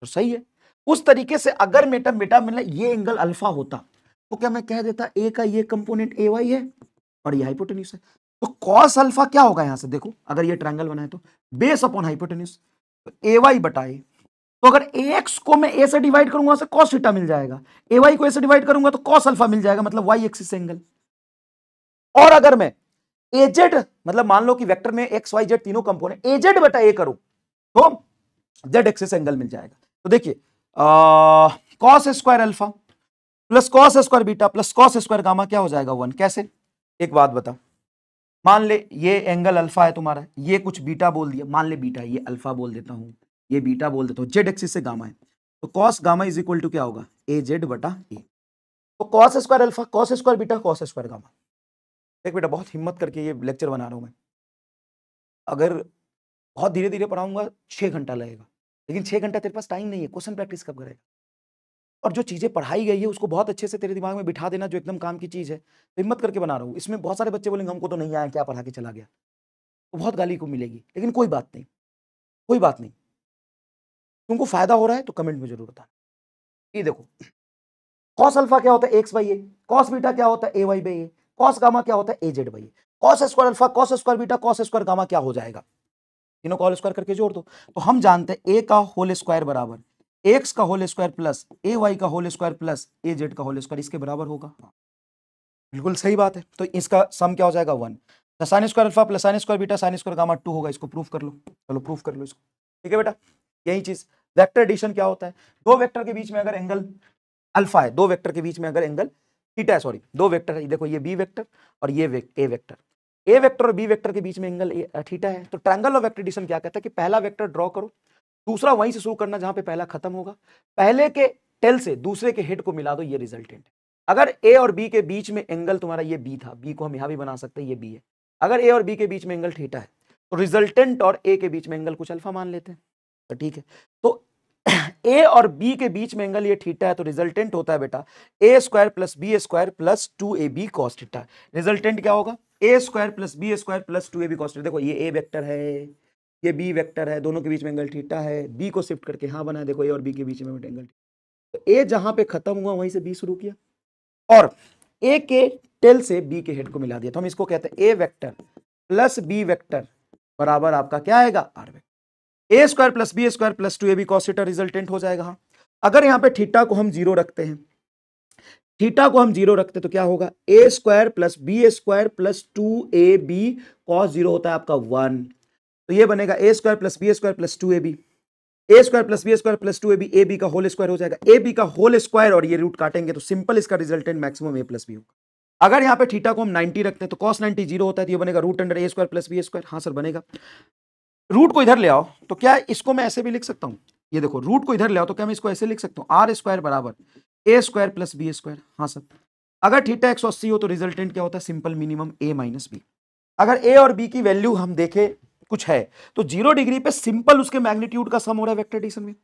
तो सही है। उस तरीके से अगर बेटा मतलब ये एंगल अल्फा होता तो क्या मैं कह देता ए का ये कंपोनेंट ए वाई है और ये हाइपोटेन्यूज है। तो कॉस अल्फा क्या होगा? यहां से देखो, अगर ये ट्रायंगल बनाए तो बेस अपॉन हाइपोटेन्यूज, तो ए वाई बटा ए। तो अगर ए एक्स को मैं ए से डिवाइड करूंगा तो कॉस थीटा मिल जाएगा, ए वाई को ए से डिवाइड करूंगा तो कॉस अल्फा मिल जाएगा, मतलब वाई एक्सिस एंगल। और अगर मैं एजेड मतलब मान लो कि वेक्टर में एक्स वाई जेड तीनों कंपोनेंट एजेड बटा ए करूं तो जेड एक्सिस एंगल मिल जाएगा। तो देखिए cos square alpha plus cos square beta plus cos square gamma क्या हो जाएगा? 1। कैसे? एक बात बता, मान ले ये एंगल अल्फा है तुम्हारा, ये कुछ बीटा बोल दिया, मान ले बीटा, ये अल्फा बोल देता हूं, ये बीटा बोल देता हूं, जेड एक्सिस से गामा है, तो cos gamma is equal to क्या होगा? ए जेड बटा ए। तो cos square alpha, cos square beta, cos square gamma. देख बेटा, बहुत हिम्मत करके ये लेक्चर बना रहा हूं मैं। अगर बहुत धीरे धीरे पढ़ाऊंगा 6 घंटा लगेगा, लेकिन 6 घंटा तेरे पास टाइम नहीं है, क्वेश्चन प्रैक्टिस कब करेगा? और जो चीजें पढ़ाई गई है उसको बहुत अच्छे से तेरे दिमाग में बिठा देना, जो एकदम काम की चीज है। तो हिम्मत करके बना रहा हूँ। इसमें बहुत सारे बच्चे बोलेंगे हमको तो नहीं आया, क्या पढ़ा के चला गया, तो बहुत गाली को मिलेगी, लेकिन कोई बात नहीं, कोई बात नहीं। तुमको फायदा हो रहा है तो कमेंट में जरूर बताना। ये देखो, कॉस अल्फा क्या होता है? X by A. Cos beta क्या होता है? A Y by A. Cos gamma क्या होता है? A Z by A. Cos square alpha, cos square beta, cos square gamma क्या हो जाएगा? तीनों का होल स्क्वायर करके जोड़ दो। तो हम जानते हैं ए का होल स्क्वायर बराबर एक्स का होल स्क्वायर प्लस ए वाई का होल स्क्वायर प्लस ए जेड का होल स्क्वायर, इसके बराबर होगा। बिल्कुल सही बात है। तो इसका सम क्या हो जाएगा? 1। Sine square alpha plus sine square beta sine square gamma 2 होगा। इसको प्रूफ कर लो। चलो प्रूफ कर लो इसको। ठीक है बेटा, यही चीज। वेक्टर एडिशन क्या होता है? दो वेक्टर के बीच में अगर एंगल अल्फा है, दो वेक्टर के बीच में अगर एंगल थीटा है, सॉरी दो वेक्टर है, देखो ये बी वेक्टर और ये ए वेक्टर, ए वेक्टर और बी वेक्टर के बीच में एंगल थीटा है, तो ट्रायंगल ऑफ वेक्टर एडिशन क्या कहता है कि पहला वेक्टर ड्रॉ करो, दूसरा वहीं से शुरू करना जहां पे पहला खत्म होगा, पहले के टेल से दूसरे के हेड को मिला दो, ये रिजल्टेंट है। अगर ए और बी के बीच में एंगल तुम्हारा ये बी था, बी को हम यहां भी बना सकते हैं, ये बी है। अगर ए और बी के बीच में एंगल थीटा है तो रिजल्टेंट और ए के बीच में एंगल कुछ अल्फा मान लेते हैं, तो ठीक है। तो ए और बी के बीच में एंगल ये थीटा है, तो रिजल्टेंट होता है बेटा A square plus B square plus 2ab cos theta. Resultant क्या होगा? A square plus B square plus 2ab cos theta. देखो ये ए वेक्टर है, ये बी वेक्टर है, दोनों के बीच में एंगल थीटा है, बी को शिफ्ट करके हाँ बना, देखो ए और बी के बीच में एंगल, तो ए जहां पे खत्म हुआ वहीं से बी शुरू किया और ए के टेल से बी के हेड को मिला दिया, तो हम इसको कहते हैं a vector plus B vector बराबर आपका क्या आएगा? R vector. A square plus B square plus 2ab cos theta resultant हो जाएगा। हाँ, अगर यहाँ पे थीटा को हम 0 रखते हैं, थीटा को हम जीरो रखते तो क्या होगा, A square plus B square plus 2ab cos zero होता है आपका 1। तो ये बनेगा A square plus B square plus 2ab, A square plus B square plus 2ab, A B का होल स्क्वायर हो जाएगा, ए बी का होल स्क्वायर और ये रूट काटेंगे तो सिंपल इसका resultant maximum A plus B होगा। अगर यहाँ पे थीटा को हम 90 रखते हैं तो cos 90 जीरो होता है, तो ये बनेगा root under A square plus B square. हाँ सर बनेगा। रूट को इधर ले आओ तो क्या इसको मैं ऐसे भी लिख सकता हूं, ये देखो रूट को इधर ले आओ तो क्या मैं इसको ऐसे लिख सकता हूं, आर स्क्वायर बराबर a square plus B square. हाँ सर। अगर थीटा 180 हो तो रिजल्टेंट क्या होता है, सिंपल मिनिमम ए माइनस बी। अगर ए और बी की वैल्यू हम देखें कुछ है तो 0 डिग्री पे सिंपल उसके मैग्नीट्यूड का सम हो रहा है वेक्टर एडिशन में,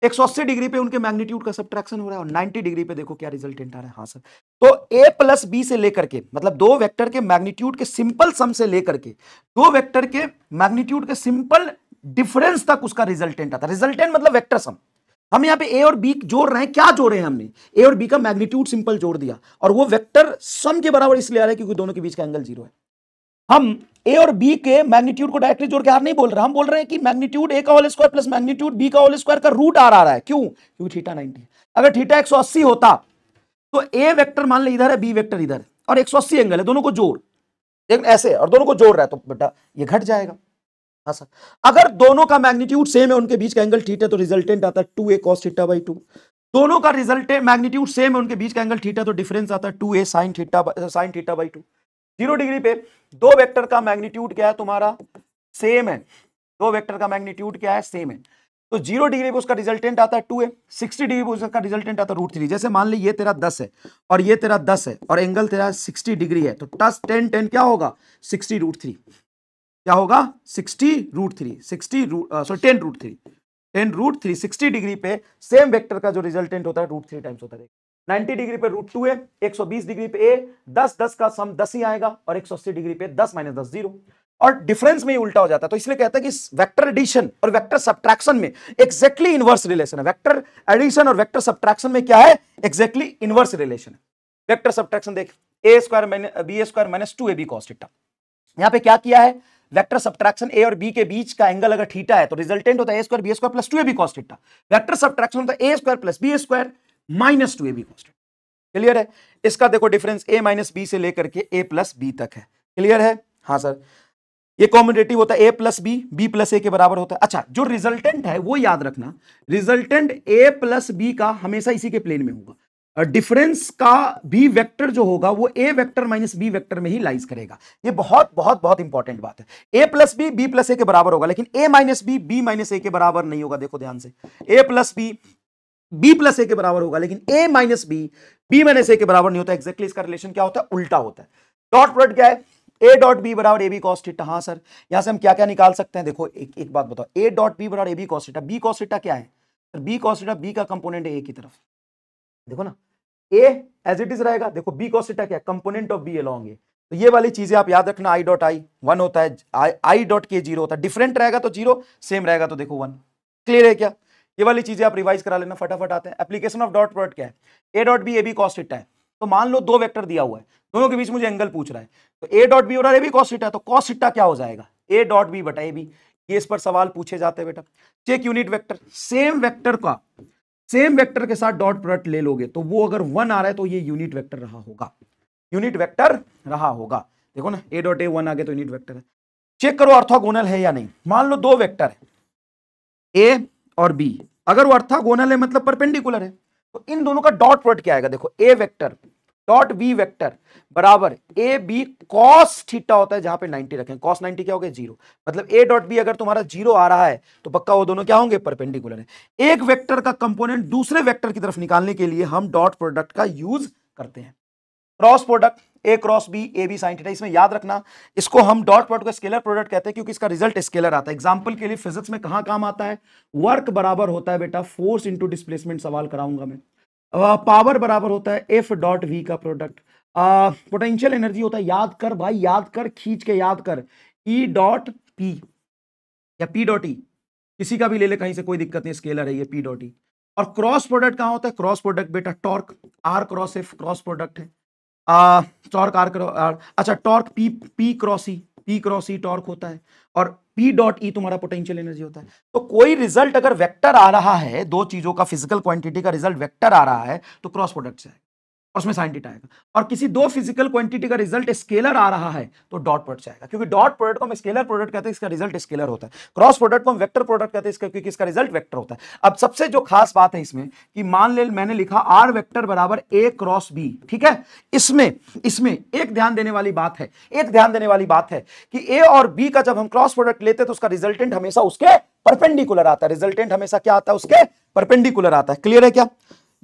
180 डिग्री पे उनके मैग्नीट्यूड का सब्ट्रैक्शन हो रहा है, और 90 डिग्री पे देखो क्या रिजल्टेंट आ रहा है। हाँ सर। तो ए प्लस बी से लेकर के, मतलब दो वेक्टर के मैग्नीट्यूड के सिंपल सम से लेकर के दो वेक्टर के मैग्नीट्यूड के सिंपल डिफरेंस तक उसका रिजल्टेंट आता है। रिजल्टेंट मतलब वेक्टर सम। हम यहाँ पे ए और बी जोड़ रहे हैं, क्या जोड़ रहे हैं हमने, ए और बी का मैग्नीट्यूड सिंपल जोड़ दिया, और वो वेक्टर सम के बराबर इसलिए आ रहा है क्योंकि दोनों के बीच का एंगल जीरो है। हम ए और बी के मैग्नीट्यूड को डायरेक्टली जोड़ के आर नहीं बोल रहे, हम बोल रहे हैं कि मैग्नीट्यूड ए का whole square plus magnitude b का होल स्क्वायर का रूट आर आ रहा है। क्यों? क्योंकि थीटा 90। अगर थीटा 180 होता तो ए वेक्टर मान ले इधर है, बी वेक्टर इधर है, और 180 एंगल है, दोनों को जोड़, लेकिन ऐसे और दोनों को जोड़ रहा है तो बेटा ये घट जाएगा। हाँ सर। अगर दोनों का मैग्नीट्यूड सेम है, उनके बीच का एंगल थीटा, तो रिजल्टेंट आता है 2a cos थीटा बाई 2। दोनों का रिजल्टेंट मैग्नीट्यूड सेम है, उनके बीच का एंगल थीटा, तो डिफरेंस आता है 2a sin theta by 2। 0 degree पे दो वेक्टर का मैग्नीट्यूड क्या है तुम्हारा, सेम है। दो वेक्टर का मैग्नीट्यूड क्या है, सेम है, तो 0 डिग्री पे उसका रिजल्टेंट आता है 2a, 60 डिग्री पे उसका रिजल्टेंट आता है √3। जैसे मान ली ये तेरा 10 है और ये तेरा 10 है और एंगल तेरा 60 डिग्री है, तो 10 10 10 क्या होगा, 60√3। क्या होगा, 60√3, 10√3, 10√3। 60 डिग्री पे सेम वेक्टर का जो रिजल्टेंट होता है √3 टाइम्स होता है। 90 डिग्री पे √2 है, 120 डिग्री पे a, 10 10 का सम 10 ही आएगा, और 180 डिग्री पे 10 - 10 0, और डिफरेंस में ही उल्टा हो जाता है। तो इसलिए कहते हैं कि इस वेक्टर एडिशन और वेक्टर सब्ट्रैक्शन में एग्जैक्टली इनवर्स रिलेशन है। वेक्टर एडिशन और वेक्टर सब्ट्रैक्शन में क्या है, एग्जैक्टली इनवर्स रिलेशन है। वेक्टर सब्ट्रैक्शन देख, a square b square minus 2ab cos theta. यहां पे क्या किया है, वेक्टर सब्ट्रैक्शन ए और बी के बीच का एंगल अगर थीटा है तो रिजल्टेंट होता है a square b square plus 2ab cos theta. Vector subtraction होता है a square plus b square minus 2ab cos theta. Clear है? इसका देखो डिफरेंस a माइनस बी से लेकर के a प्लस बी तक है। क्लियर है? हाँ सर। ये कॉम्यूटेटिव होता है a plus b, b plus a के बराबर होता है। अच्छा, जो रिजल्टेंट है वो याद रखना, रिजल्टेंट a प्लस बी का हमेशा इसी के प्लेन में होगा, और डिफरेंस का b वेक्टर जो होगा वो a vector minus b vector में ही लाइज करेगा। ये बहुत बहुत बहुत इंपॉर्टेंट बात है। a plus b b plus a के बराबर होगा, लेकिन a minus b b minus a के बराबर नहीं होगा। देखो ध्यान से, a plus b b plus a के बराबर होगा, लेकिन a minus b b minus a के बराबर नहीं होता। एग्जैक्टली इसका रिलेशन क्या होता है, उल्टा होता है। डॉट प्रोडक्ट क्या है, a डॉट बी बराबर ab cos थीटा। हाँ सर। यहां से हम क्या क्या निकाल सकते हैं, देखो एक बात बताओ, a डॉट बी बराबर ab cos theta. b cos theta क्या है sir, b cos theta b का कंपोनेंट है a की तरफ, देखो ना, a एज इट इज रहेगा। देखो b cos थीटा क्या है, component of b along a। तो ये वाली चीजें आप याद रखना, i डॉट i 1 होता है, i डॉट k 0 होता है। डिफरेंट रहेगा तो 0, सेम रहेगा तो देखो 1। क्लियर है क्या? ये वाली चीजें आप रिवाइज करा लेना, फटाफट आते हैं। एप्लीकेशन ऑफ डॉट प्रोडक्ट क्या है, a dot b ab cos theta है। तो मान लो दो वेक्टर दिया हुआ है, दोनों के बीच मुझे एंगल पूछ रहा है, तो a डॉट बी और ab cos थीटा, तो cos थीटा क्या हो जाएगा, a डॉट बी बटा ab। ये इस पर सवाल पूछे जाते हैं बेटा। Check unit vector, same vector का सेम वेक्टर के साथ डॉट प्रोडक्ट ले लोगे तो वो अगर 1 आ रहा है तो ये यूनिट वेक्टर रहा होगा, यूनिट वेक्टर रहा होगा। देखो ना, a डॉट a 1 आ गया तो यूनिट वेक्टर है। चेक करो ऑर्थोगोनल है या नहीं। मान लो दो वेक्टर है a और b, अगर वो ऑर्थोगोनल है मतलब परपेंडिकुलर है, तो इन दोनों का डॉट प्रोडक्ट क्या आएगा, देखो a vector dot b vector बराबर a b cos थीटा होता है, जहां पे 90 रखें, cos 90 क्या हो गया, 0। मतलब a डॉट b अगर तुम्हारा 0 आ रहा है तो पक्का वो दोनों क्या होंगे, परपेंडिकुलर है। एक वेक्टर का कंपोनेंट दूसरे वेक्टर की तरफ निकालने के लिए हम डॉट प्रोडक्ट का यूज करते हैं। Cross product a cross b a b sin theta, इसमें याद रखना, इसको हम डॉट प्रोडक्ट का स्केलर प्रोडक्ट कहते हैं क्योंकि इसका रिजल्ट स्केलर आता है। एग्जांपल के लिए फिजिक्स में कहां काम आता है, वर्क बराबर होता है बेटा फोर्स इंटू डिस्प्लेसमेंट, सवाल कराऊंगा मैं। पावर बराबर होता है एफ डॉट वी का प्रोडक्ट। पोटेंशियल एनर्जी होता है, याद कर भाई, याद कर, खींच के याद कर, ई डॉट पी या पी डॉट ई, किसी का भी ले ले कहीं से, कोई दिक्कत नहीं, स्केलर है ये पी डॉट ई। और क्रॉस प्रोडक्ट कहां होता है, क्रॉस प्रोडक्ट बेटा torque r cross f cross product है। टॉर्क आर, अच्छा torque p cross e torque होता है, और पी डॉट ई तुम्हारा पोटेंशियल एनर्जी होता है। तो कोई रिजल्ट अगर वेक्टर आ रहा है, दो चीजों का फिजिकल क्वांटिटी का रिजल्ट वेक्टर आ रहा है तो क्रॉस प्रोडक्ट से है। और उसमें साइन थीटा आएगा। और किसी दो फिजिकल क्वांटिटी का रिजल्ट स्केलर आ रहा है तो डॉट प्रोडक्ट आएगा, क्योंकि डॉट प्रोडक्ट को हम स्केलर प्रोडक्ट कहते हैं, इसका रिजल्ट स्केलर होता है। क्रॉस प्रोडक्ट को हम वेक्टर प्रोडक्ट कहते हैं, क्योंकि इसका रिजल्ट वेक्टर होता है। अब सबसे जो खास बात है इसमें कि मान ले मैंने लिखा आर वेक्टर बराबर ए क्रॉस बी, ठीक है। इसमें एक ध्यान देने वाली बात है, कि ए और बी का जब हम क्रॉस प्रोडक्ट लेते हैं तो उसका रिजल्टेंट हमेशा उसके परपेंडिकुलर आता है। रिजल्टेंट हमेशा क्या आता है? उसके परपेंडिकुलर आता है। क्लियर है क्या?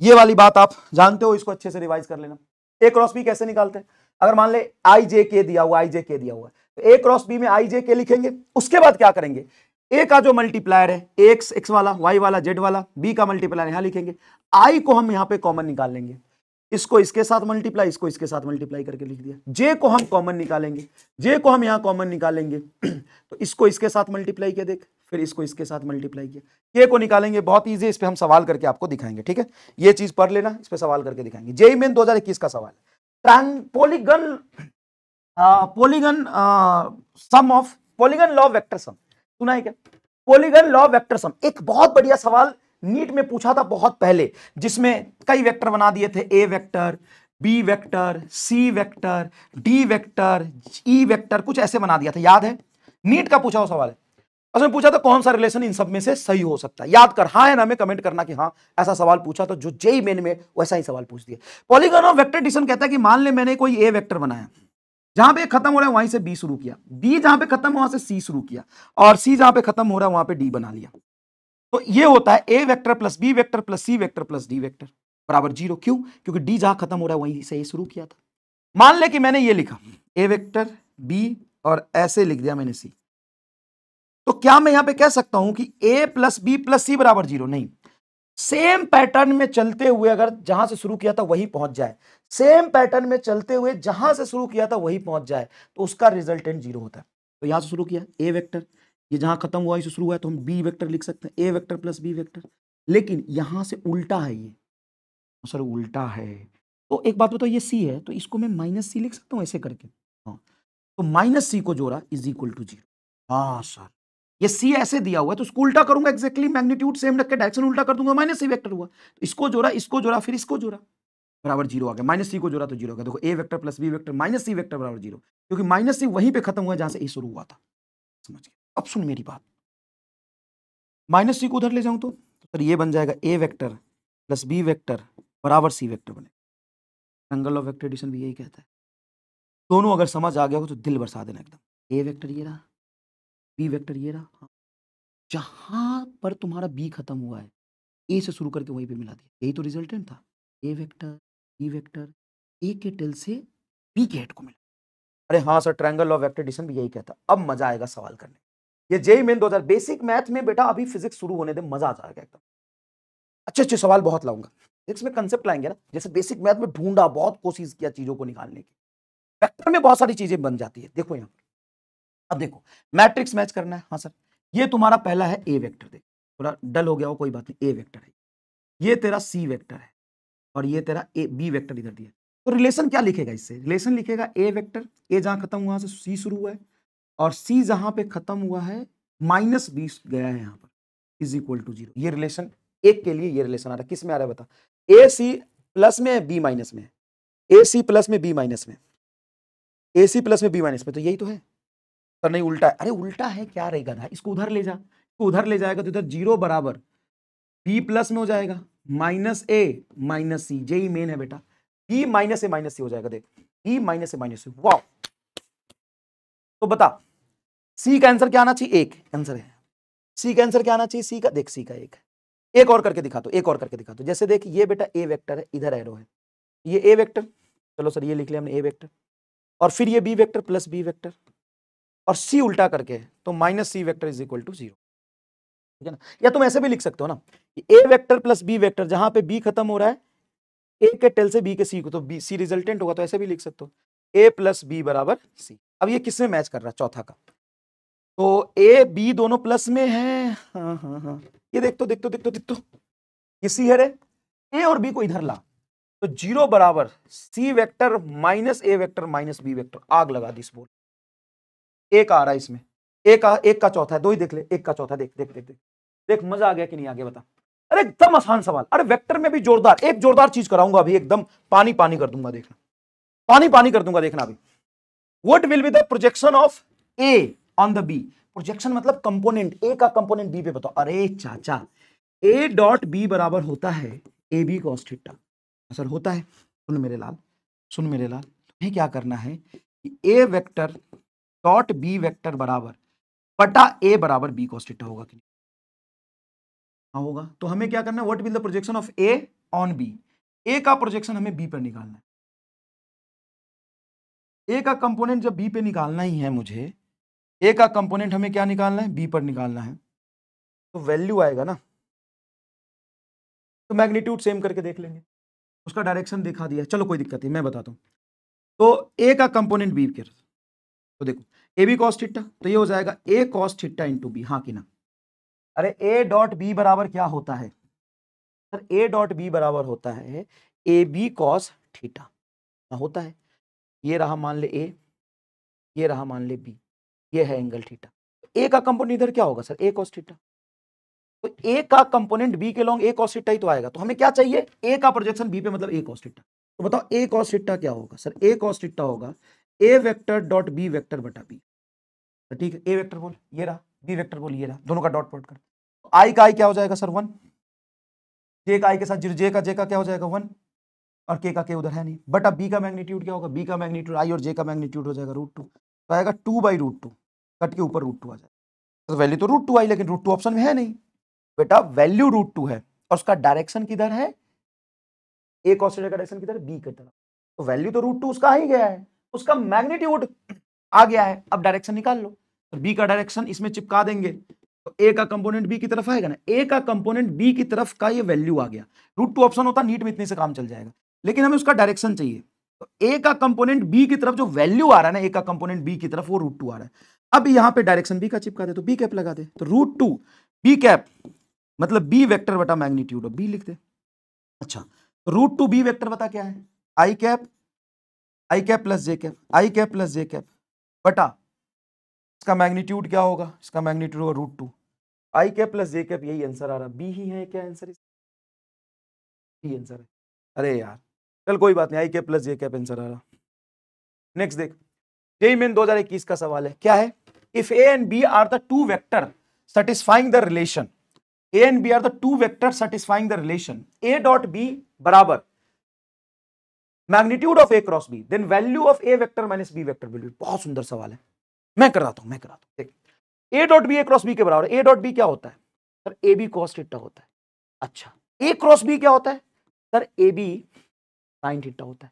ये वाली बात आप जानते हो, इसको अच्छे से रिवाइज कर लेना। ए क्रॉस बी कैसे निकालते हैं? अगर मान ले आई जे के दिया हुआ है, तो ए क्रॉस बी में आई जे के लिखेंगे। उसके बाद क्या करेंगे? ए का जो मल्टीप्लायर है, एक्स वाला, वाई वाला, जेड वाला, बी का मल्टीप्लायर यहां लिखेंगे। आई को हम यहां पे कॉमन निकाल लेंगे, इसको इसके साथ मल्टीप्लाई, इसको इसके साथ मल्टीप्लाई करके लिख दिया। जे को हम कॉमन निकालेंगे, जे को हम यहां कॉमन निकालेंगे तो इसको इसके साथ मल्टीप्लाई किया, देख, फिर इसको इसके साथ मल्टीप्लाई किया। के को निकालेंगे, बहुत इजी है, इस पे हम सवाल करके आपको दिखाएंगे, ठीक है। ये चीज पढ़ लेना, इस पे सवाल करके दिखाएंगे। जेईई मेन 2021 का सवाल है। पॉलीगन लॉ वेक्टर सम सुना है क्या? पॉलीगन लॉ वेक्टर सम एक बहुत बढ़िया सवाल नीट में पूछा था बहुत पहले, जिसमें कई वेक्टर बना दिए थे, A vector, B vector, C vector, D vector, E vector, कुछ ऐसे बना दिया था, याद है? नीट का पूछा हुआ सवाल है। उसने पूछा था कौन सा रिलेशन इन सब में से सही हो सकता है। याद कर, हाँ है ना में कमेंट करना कि हाँ ऐसा सवाल पूछा, तो जो जेईई मेन में वैसा ही सवाल पूछ दिया। पॉलीगन ऑफ वेक्टर एडिशन कहता है कि मान ले मैंने कोई ए वेक्टर बनाया, जहां पे खत्म हो रहा है वहीं से बी शुरू किया, बी जहां पे खत्म वहां से सी शुरू किया, और सी जहां पे खत्म हो रहा है वहां पे डी बना लिया। तो ये होता है A vector plus B vector plus C vector plus D vector बराबर 0। क्यों? क्योंकि डी जहां खत्म हो रहा है वहीं से ए शुरू किया था। मान ले कि मैंने ये लिखा ए वेक्टर बी और ऐसे लिख दिया मैंने सी, तो क्या मैं यहां पे कह सकता हूं कि ए प्लस बी प्लस सी बराबर 0? नहीं। सेम पैटर्न में चलते हुए अगर जहां से शुरू किया था वहीं पहुंच जाए, सेम पैटर्न में चलते हुए जहां से शुरू किया था वहीं पहुंच जाए, तो उसका रिजल्टेंट 0 होता है। तो यहां से शुरू किया ए वेक्टर, ये जहां खत्म हुआ इसे शुरू हुआ है, तो हम बी वेक्टर लिख सकते हैं, a vector plus B vector. लेकिन यहां से उल्टा है ये, सर उल्टा है, तो एक बात बताओ, ये सी है तो इसको मैं माइनस सी लिख सकता हूं ऐसे करके। हाँ, तो माइनस सी को जोड़ा इज इक्वल टू 0। हाँ सर, ये सी ऐसे दिया हुआ है तो उसको उल्टा करूंगा, एक्जैक्टली मैग्नीट्यूड सेम रख के डायरेक्शन उल्टा कर दूंगा, माइनस सी वेक्टर हुआ। तो इसको जोड़ा फिर इसको जोड़ा, बराबर 0 आ गया। माइनस सी को जोड़ा तो 0 आ गया। देखो A vector plus B vector minus C vector बराबर 0, क्योंकि माइनस सी वहीं पे खत्म हुआ जहां से ए शुरू हुआ था। समझ गए? अब सुन मेरी बात, माइनस सी को उधर ले जाऊं तो सर ये बन जाएगा ए वेक्टर प्लस बी वेक्टर बराबर सी वेक्टर बनेगा। एंगल ऑफ वेक्टर एडिशन भी यही कहता है। दोनों अगर समझ आ गया हो तो दिल बरसा देना एकदम। ए वेक्टर ये रहा, बी वेक्टर ये रहा, हाँ। जहां पर तुम्हारा बी खत्म हुआ है ए से शुरू करके वहीं पे मिला दिया, यही तो रिजल्टेंट था। ए वेक्टर बी वेक्टर, ए के टेल से बी के हेड को मिला। अरे हाँ sir, triangle of vector addition भी यही कहता। अब मजा आएगा सवाल करने। ये जेईई मेन 2000 बेसिक मैथ में बेटा अभी फिजिक्स शुरू होने दे, मजा आ जाएगा एकदम। अच्छे अच्छे सवाल बहुत लाऊंगा। फिजिक्स में कंसेप्ट लाएंगे ना, जैसे बेसिक मैथ में ढूंढा, बहुत कोशिश किया चीजों को निकालने की, वेक्टर में बहुत सारी चीजें बन जाती है। देखो यहाँ, अब देखो मैट्रिक्स मैच करना है। हाँ सर, ये तुम्हारा पहला है ए वेक्टर, देखो थोड़ा डल हो गया हो कोई बात नहीं, ए वेक्टर है, ये तेरा सी वेक्टर है, और ये तेरा ए बी वेक्टर इधर दिया। तो रिलेशन क्या लिखेगा इससे? रिलेशन लिखेगा ए वेक्टर, ए जहां खत्म हुआ से सी शुरू हुआ है, और सी जहां पे खत्म हुआ है माइनस बी गया है यहां पर, इज इक्वल टू 0। ये रिलेशन एक के लिए ये रिलेशन आ रहा है। किस में आ रहा है बता? ए सी प्लस में है, बी माइनस में है, ए सी प्लस में बी माइनस में, ए सी प्लस में बी माइनस में, तो यही तो है। पर नहीं उल्टा है। अरे उल्टा है क्या रहेगा ना, इसको उधर ले जा, इसको उधर ले जाएगा तो इधर 0 बराबर बी प्लस में हो जाएगा माइनस ए माइनस सी। जेईई मेन है बेटा, बी माइनस ए माइनस सी हो जाएगा। देख बी माइनस ए माइनस सी, वाह। तो बता सी का आंसर क्या आना चाहिए? एक आंसर है। सी का आंसर क्या आना चाहिए? सी का, देख सी का एक है। एक और करके दिखा दो, एक और करके दिखा दो। जैसे देख ये बेटा ए वेक्टर है, इधर एरो है, ये ए वेक्टर, चलो सर ये लिख लिया हमने ए वेक्टर, और फिर ये b vector plus B vector, और सी उल्टा करके है तो minus C vector is equal to 0, ठीक है ना। या तुम ऐसे भी लिख सकते हो ना, ए वेक्टर प्लस बी वेक्टर, जहां पे बी खत्म हो रहा है ए के टेल से बी के सी को, तो बी सी रिजल्टेंट होगा, तो ऐसे भी लिख सकते हो ए प्लस बी बराबर सी। अब ये किसमें मैच कर रहा है? चौथा का। तो ए बी दोनों प्लस में है, हाँ हाँ हाँ, ये देख तो ये सी है रे। ए और बी को इधर ला तो 0 बराबर सी वेक्टर माइनस ए वेक्टर माइनस बी वेक्टर। आग लगा दी इस बोल। एक आ रहा है इसमें, एक का चौथा है, दो ही देख ले, एक का चौथा, देख देख देख देख देख, मजा आ गया कि नहीं आ गया बता? अरे एकदम आसान सवाल। अरे वेक्टर में भी जोरदार, एक जोरदार चीज कराऊंगा अभी, एकदम पानी पानी कर दूंगा, देखना पानी पानी कर दूंगा, देखना अभी। What will be the projection of A on the b? Projection मतलब कंपोनेंट, ए का कंपोनेंट बी पे बताओ। अरे चाचा, ए डॉट बी बराबर होता है a b cos theta. Sir होता है, सुन मेरे लाल, सुन मेरे लाल, तुम्हें क्या करना है कि ए वेक्टर डॉट बी वेक्टर बराबर बटा ए बराबर बी कॉस थीटा होगा कि नहीं? हाँ होगा। तो हमें क्या करना है, what will the projection of A on B? A का प्रोजेक्शन हमें बी पर निकालना है। ए का कंपोनेंट जब बी पे निकालना ही है मुझे, ए का कंपोनेंट हमें क्या निकालना है, बी पर निकालना है, तो वैल्यू आएगा ना, तो मैग्नीट्यूड सेम करके देख लेंगे, उसका डायरेक्शन दिखा दिया, चलो कोई दिक्कत नहीं, मैं बताता हूं। तो ए का कंपोनेंट बी के, तो देखो ए बी कॉस थीटा, तो ये हो जाएगा ए कॉस थीटा इंटू बी, हाँ कि ना? अरे ए डॉट बी बराबर क्या होता है सर? ए डॉट बी बराबर होता है ए बी कॉस थीटा, होता है। ये रहा मान ले ए, ये रहा मान ले बी, ये है एंगल थीटा। ए का कंपोनेंट इधर क्या होगा सर? ए कॉस थीटा। तो ए का कंपोनेंट बी के लॉन्ग ए कॉस थीटा ही तो आएगा। तो हमें क्या चाहिए? ए का प्रोजेक्शन बी पे, मतलब ए कॉस थीटा। तो बताओ ए कॉस थीटा क्या होगा सर? ए कॉस थीटा होगा ए वेक्टर डॉट बी वेक्टर बटा बी। ठीक है, ए वेक्टर बोल ये रहा, बी वेक्टर बोल ये रहा, दोनों का डॉट प्रोडक्ट कर। आई का आई क्या हो जाएगा सर? 1। जे का आई के साथ जीरो, जे का क्या हो जाएगा? 1, और के का के उधर है नहीं, बटा बी का मैग्नीट्यूड क्या होगा? बी का मैग्नीट्यूड आई और जे का मैग्नीट्यूड हो जाएगा √2, तो आएगा 2/√2, कट के ऊपर √2 आ जाएगा। तो वैल्यू तो √2 आई, लेकिन √2 ऑप्शन में है नहीं बेटा, वैल्यू √2 है और उसका डायरेक्शन किधर है? ए कॉस थीटा का डायरेक्शन किधर? बी की तरफ। तो वैल्यू तो √2 उसका ही गया है, उसका मैग्नीट्यूड आ गया है, अब डायरेक्शन निकाल लो। तो बी का डायरेक्शन इसमें चिपका देंगे, तो ए का कंपोनेंट बी की तरफ आएगा ना, ए का कंपोनेंट बी की तरफ का ये वैल्यू आ गया। √2 ऑप्शन होता नीट में इतने से काम चल जाएगा, लेकिन हमें उसका डायरेक्शन चाहिए। तो ए का कंपोनेंट बी की तरफ जो वैल्यू आ रहा है ना, ए का कंपोनेंट बी की तरफ, वो √2 आ रहा है। अब यहां पे डायरेक्शन बी का चिपका दे, तो बी कैप लगा दे, तो √2 बी कैप मतलब बी वेक्टर बटा मैग्नीट्यूड ऑफ बी लिख दे। अच्छा, √2 बी वेक्टर बता क्या है? आई कैप प्लस जे कैप, आई कैप प्लस जे कैप बटा इसका मैग्नीट्यूड क्या होगा? इसका मैग्नीट्यूड होगा √2 आई कैप प्लस जे कैप। यही आंसर आ रहा, बी ही है क्या आंसर? यही आंसर है। अरे यार चल कोई बात नहीं, आई कैप प्लस जे कैप आंसर आ रहा। नेक्स्ट देख, जेईई मेन 2021 का सवाल है, क्या है? If a and B are the two vector satisfying the relation, A and B are the two vectors satisfying the relation A dot B बराबर magnitude of A cross B, then value of A vector minus B vector will be। बहुत सुंदर सवाल है, मैं कराता हूं देख, A dot B A cross B के बराबर। A dot B क्या होता है sir? A B cos theta होता है। अच्छा, A cross B क्या होता है sir? A B sin theta होता है।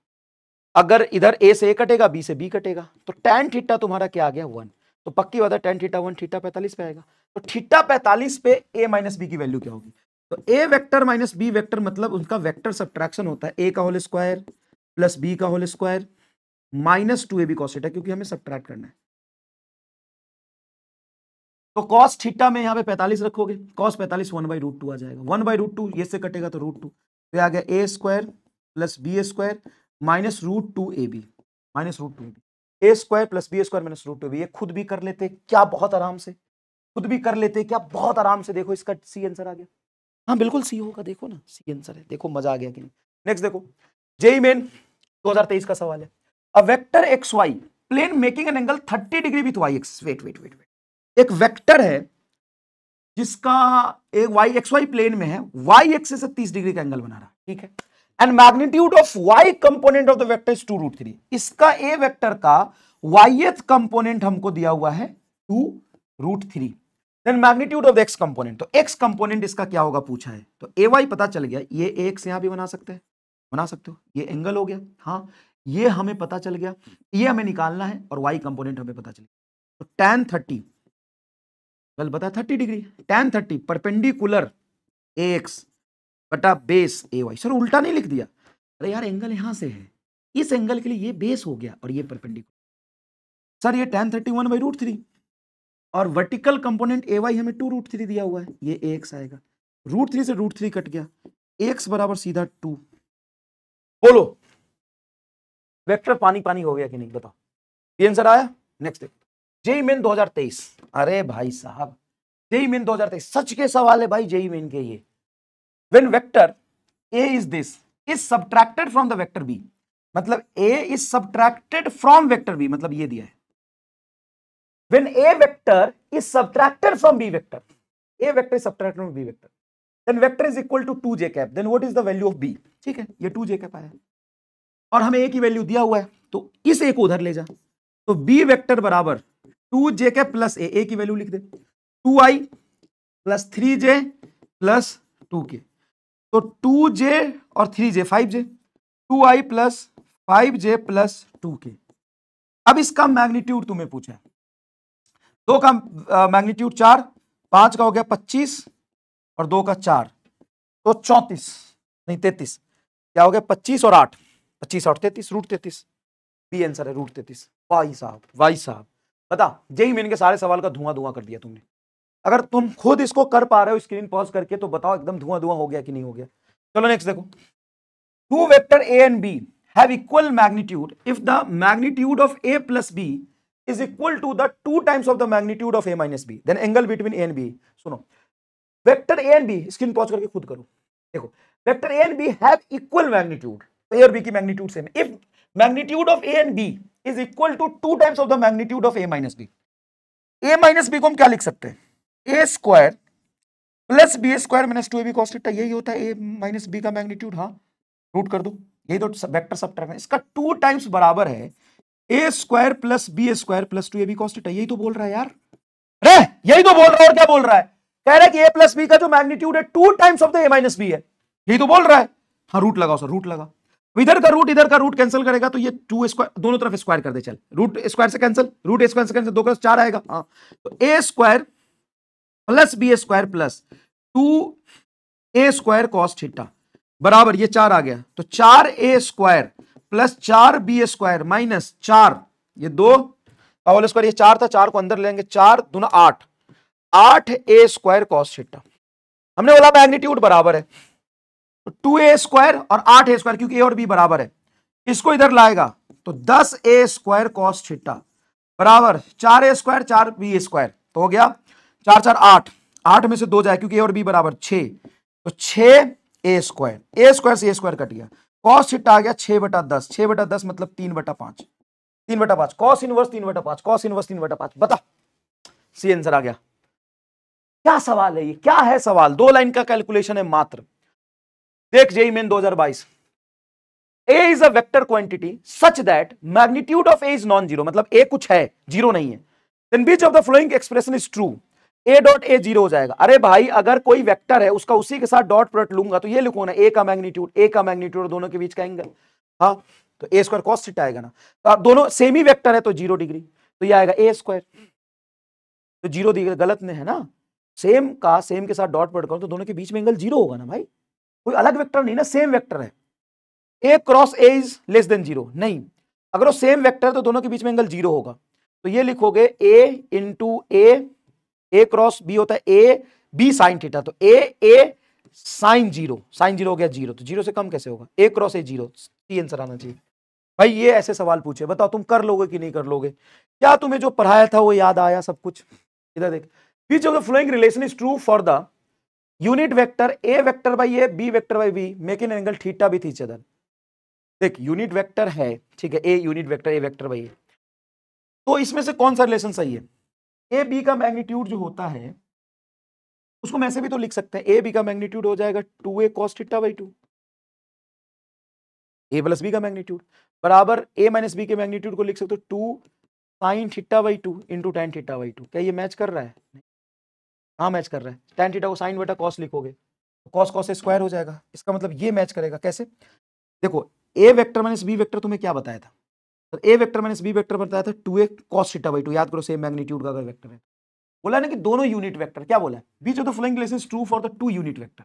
अगर इधर A से A कटेगा, B से B कटेगा, तो tan थीटा तुम्हारा क्या आ गया? 1। तो पक्की बात है tan थीटा 1, थीटा 45 पे आएगा। तो थीटा 45 पे A माइनस बी की वैल्यू क्या होगी? तो A vector minus b vector मतलब उनका वेक्टर सब्ट्रैक्शन होता है, A का होल स्क्वायर प्लस B का whole square minus 2AB cos theta, क्योंकि हमें सब्ट्रैक्ट करना है। तो cos थीटा में यहाँ पे 45 रखोगे, cos 45 1/√2 आ जाएगा, 1/√2 ये से कटेगा तो √2, तो आ गया A square plus B square minus √2AB, minus √2AB, A square plus B square minus √2AB। ये खुद भी कर लेते क्या बहुत आराम से, खुद भी कर लेते क्या बहुत आराम से। देखो इसका सी आंसर आ गया, हाँ बिल्कुल सी होगा, देखो ना सी आंसर है, देखो मजा आ गया कि नहीं। नेक्स्ट देखो, जेईई मेन 2023 का सवाल है, a vector x y plane making an angle 30 degree with y x. Wait, एक वेक्टर है जिसका एक वाई एक्स वाई प्लेन में है, वाई एक्सिस से 30 डिग्री का एंगल बना रहा है, ठीक है। And magnitude of y component of the vector is 2√3। इसका ए वेक्टर का वाईएथ कंपोनेंट हमको दिया हुआ है 2√3। Then magnitude of the x component, तो एक्स कंपोनेंट इसका क्या होगा पूछा है। तो ए वाई पता चल गया, ये एक्स यहां भी बना सकते हो, ये एंगल हो गया, हाँ ये हमें पता चल गया, ये हमें निकालना है, और वाई कंपोनेंट हमें पता चल गया। तो tan 30 कल बता 30 डिग्री, tan 30 परपेंडिकुलर AX बटा बेस AY। सर उल्टा नहीं लिख दिया? अरे यार एंगल यहां से है, इस एंगल के लिए ये बेस हो गया और ये परपेंडिकुलर। सर ये tan 30 1/√3 और वर्टिकल कंपोनेंट AY हमें 2√3 दिया हुआ है, ये AX आएगा, √3 से √3 कट गया, AX बराबर सीधा 2। बोलो वेक्टर पानी पानी हो गया कि नहीं, बताओ ये आंसर आया। नेक्स्ट देखो, जेईई मेन 2023। अरे भाई साहब जेईई मेन 2023 सच के सवाल है भाई, जेईई मेन के ये when vector a is this is subtracted from the vector b, मतलब a is subtracted from vector b, मतलब ये दिया है when a vector is subtracted from b vector, a vector is subtracted from b vector, then vector is equal to 2j cap, then what is the value of b। ठीक है, ये 2j cap आया और हमें a की वैल्यू दिया हुआ है, तो इस a को उधर ले जा, तो b वेक्टर बराबर 2j cap प्लस a की वैल्यू लिख दे 2i plus 3j plus 2k, तो 2j और 3j 5j, 2i plus 5j plus 2k। अब इसका मैग्नीट्यूड तुम्हें पूछा है, 2 का मैग्नीट्यूड 4, 5 का हो गया 25 और 2 का 4, तो 34 नहीं 33, क्या हो गया 25 और 8, 25 और 33 रूट 33, बी आंसर है रूट 33। भाई साहब बता, जेईई मेन के सारे सवाल का धुआं धुआं कर दिया तुमने। अगर तुम खुद इसको कर पा रहे हो स्क्रीन पॉज करके तो बताओ एकदम धुआं धुआं हो गया कि नहीं हो गया। चलो नेक्स्ट देखो, two vector a and b have equal magnitude if the magnitude of a plus b is equal to the 2 times of the magnitude of a minus b, then angle between a and b। सुनो, vector a and b screen pause करके खुद करो, देखो vector a and b have equal magnitude, a और b की मैग्नीट्यूड सेम है। if magnitude of a and b is equal to 2 times of the magnitude of a minus b, a minus b को हम क्या लिख सकते हैं, a square plus B square minus 2ab cos theta, यही होता है a माइनस b का मैग्नीट्यूड। हाँ रूट कर दो, यही तो वेक्टर सबट्रैक्ट, इसका 2 टाइम्स बराबर है A square plus B square plus 2ab cos theta, यही तो बोल रहा है यार, अरे यही तो बोल रहा है, और क्या बोल रहा है, कह रहा है कि a प्लस बी का जो मैग्नीट्यूड है 2 times of the a minus b है, यही तो बोल रहा है। हाँ रूट लगाओ सर, रूट लगा, इधर का रूट कैंसिल करेगा तो ये 2 स्क्वायर दोनों तरफ स्क्वायर कर दे, चल रूट स्क्वायर से कैंसिल, रूट स्क्वायर से कैंसिल, 2 का 4 आएगा। हाँ तो a square plus B square plus 2a square cos theta बराबर ये 4 आ गया, तो 4a square plus 4b square minus 4, ये 2 होल स्क्वायर, ये 4 था, 4 को अंदर लेंगे, 4 दूना 8, 8a स्क्वायर cos थीटा। हमने बोला मैग्नीट्यूड बराबर है, तो 2a स्क्वायर और 8a स्क्वायर, क्योंकि a और b बराबर है, इसको इधर लाएगा तो 10a स्क्वायर cos थीटा बराबर 4a स्क्वायर 4b स्क्वायर, तो हो गया 4 4 8, 8 में से 2 जाए क्योंकि a और b बराबर 6, तो 6a स्क्वायर, a स्क्वायर से a स्क्वायर कट गया, cos थीटा आ गया 6/10, 6/10 मतलब 3/5, 3/5 cos इनवर्स 3/5, cos इनवर्स 3/5। बता, सी आंसर आ गया। क्या सवाल है ये, क्या है सवाल, 2 लाइन का कैलकुलेशन है मात्र। देख JEE main 2022, a is a vector quantity such that magnitude of a is non-zero, मतलब a कुछ है, जीरो नहीं है, then which of the following expression is true, a dot a zero हो जाएगा। अरे भाई अगर कोई वेक्टर है उसका उसी के साथ डॉट प्रोडक्ट लूंगा तो ये लिखो ना, a का मैग्नीट्यूड दोनों के बीच का एंगल, हाँ तो a स्क्वायर cos थीटा आएगा ना, तो आप दोनों सेम ही वेक्टर है तो 0 डिग्री, तो ये आएगा a स्क्वायर, तो 0 डिग्री गलत में है ना, सेम का सेम के साथ डॉट प्रोडक्ट करो तो दोनों के बीच में एंगल 0 होगा ना भाई, कोई अलग वेक्टर नहीं ना, सेम वेक्टर है। a cross a is less than 0 नहीं, अगर वो सेम वेक्टर है तो दोनों के बीच में एंगल 0 होगा, तो ये लिखोगे a into a cross b होता है a b साइन थीटा, तो a साइन 0 हो गया 0, तो 0 से कम कैसे होगा, a cross a 0, c answer आना चाहिए। भाई ये ऐसे सवाल पूछे, बताओ तुम कर लोगे कि नहीं कर लोगे, क्या तुम्हें जो पढ़ाया था वो याद आया सब कुछ। इधर देख, which of the following relation is true for the unit vector a vector by a b vector by b making an angle theta with each other। देख यूनिट वेक्टर है, ठीक है, A unit vector A vector by A, तो इसमें से कौन सा रिलेशन सही है, ए बी का मैग्नीट्यूड जो होता है उसको मैं ऐसे भी तो लिख सकते हैं, ए बी का मैग्नीट्यूड हो जाएगा 2a cos theta by 2, a plus b का मैग्नीट्यूड बराबर ए माइनस बी के मैग्नीट्यूड को लिख सकते हो 2 sine theta by 2 into tan theta by 2। क्या ये मैच कर रहा है, हाँ मैच कर रहा है, टेन थीटा को साइन बटा कॉस लिखोगे, कॉस कॉस से स्क्वायर हो जाएगा, इसका मतलब ये मैच करेगा। कैसे, देखो A vector minus b vector तुम्हें क्या बताया था, तो ए वेक्टर माइनस बी वेक्टर बताया था 2a cos थीटा बाई 2, याद करो सेम मैग्नीट्यूड का अगर वेक्टर है, बोला ना कि दोनों यूनिट वेक्टर, क्या बोला, which of the following relation is true for the 2 unit vector,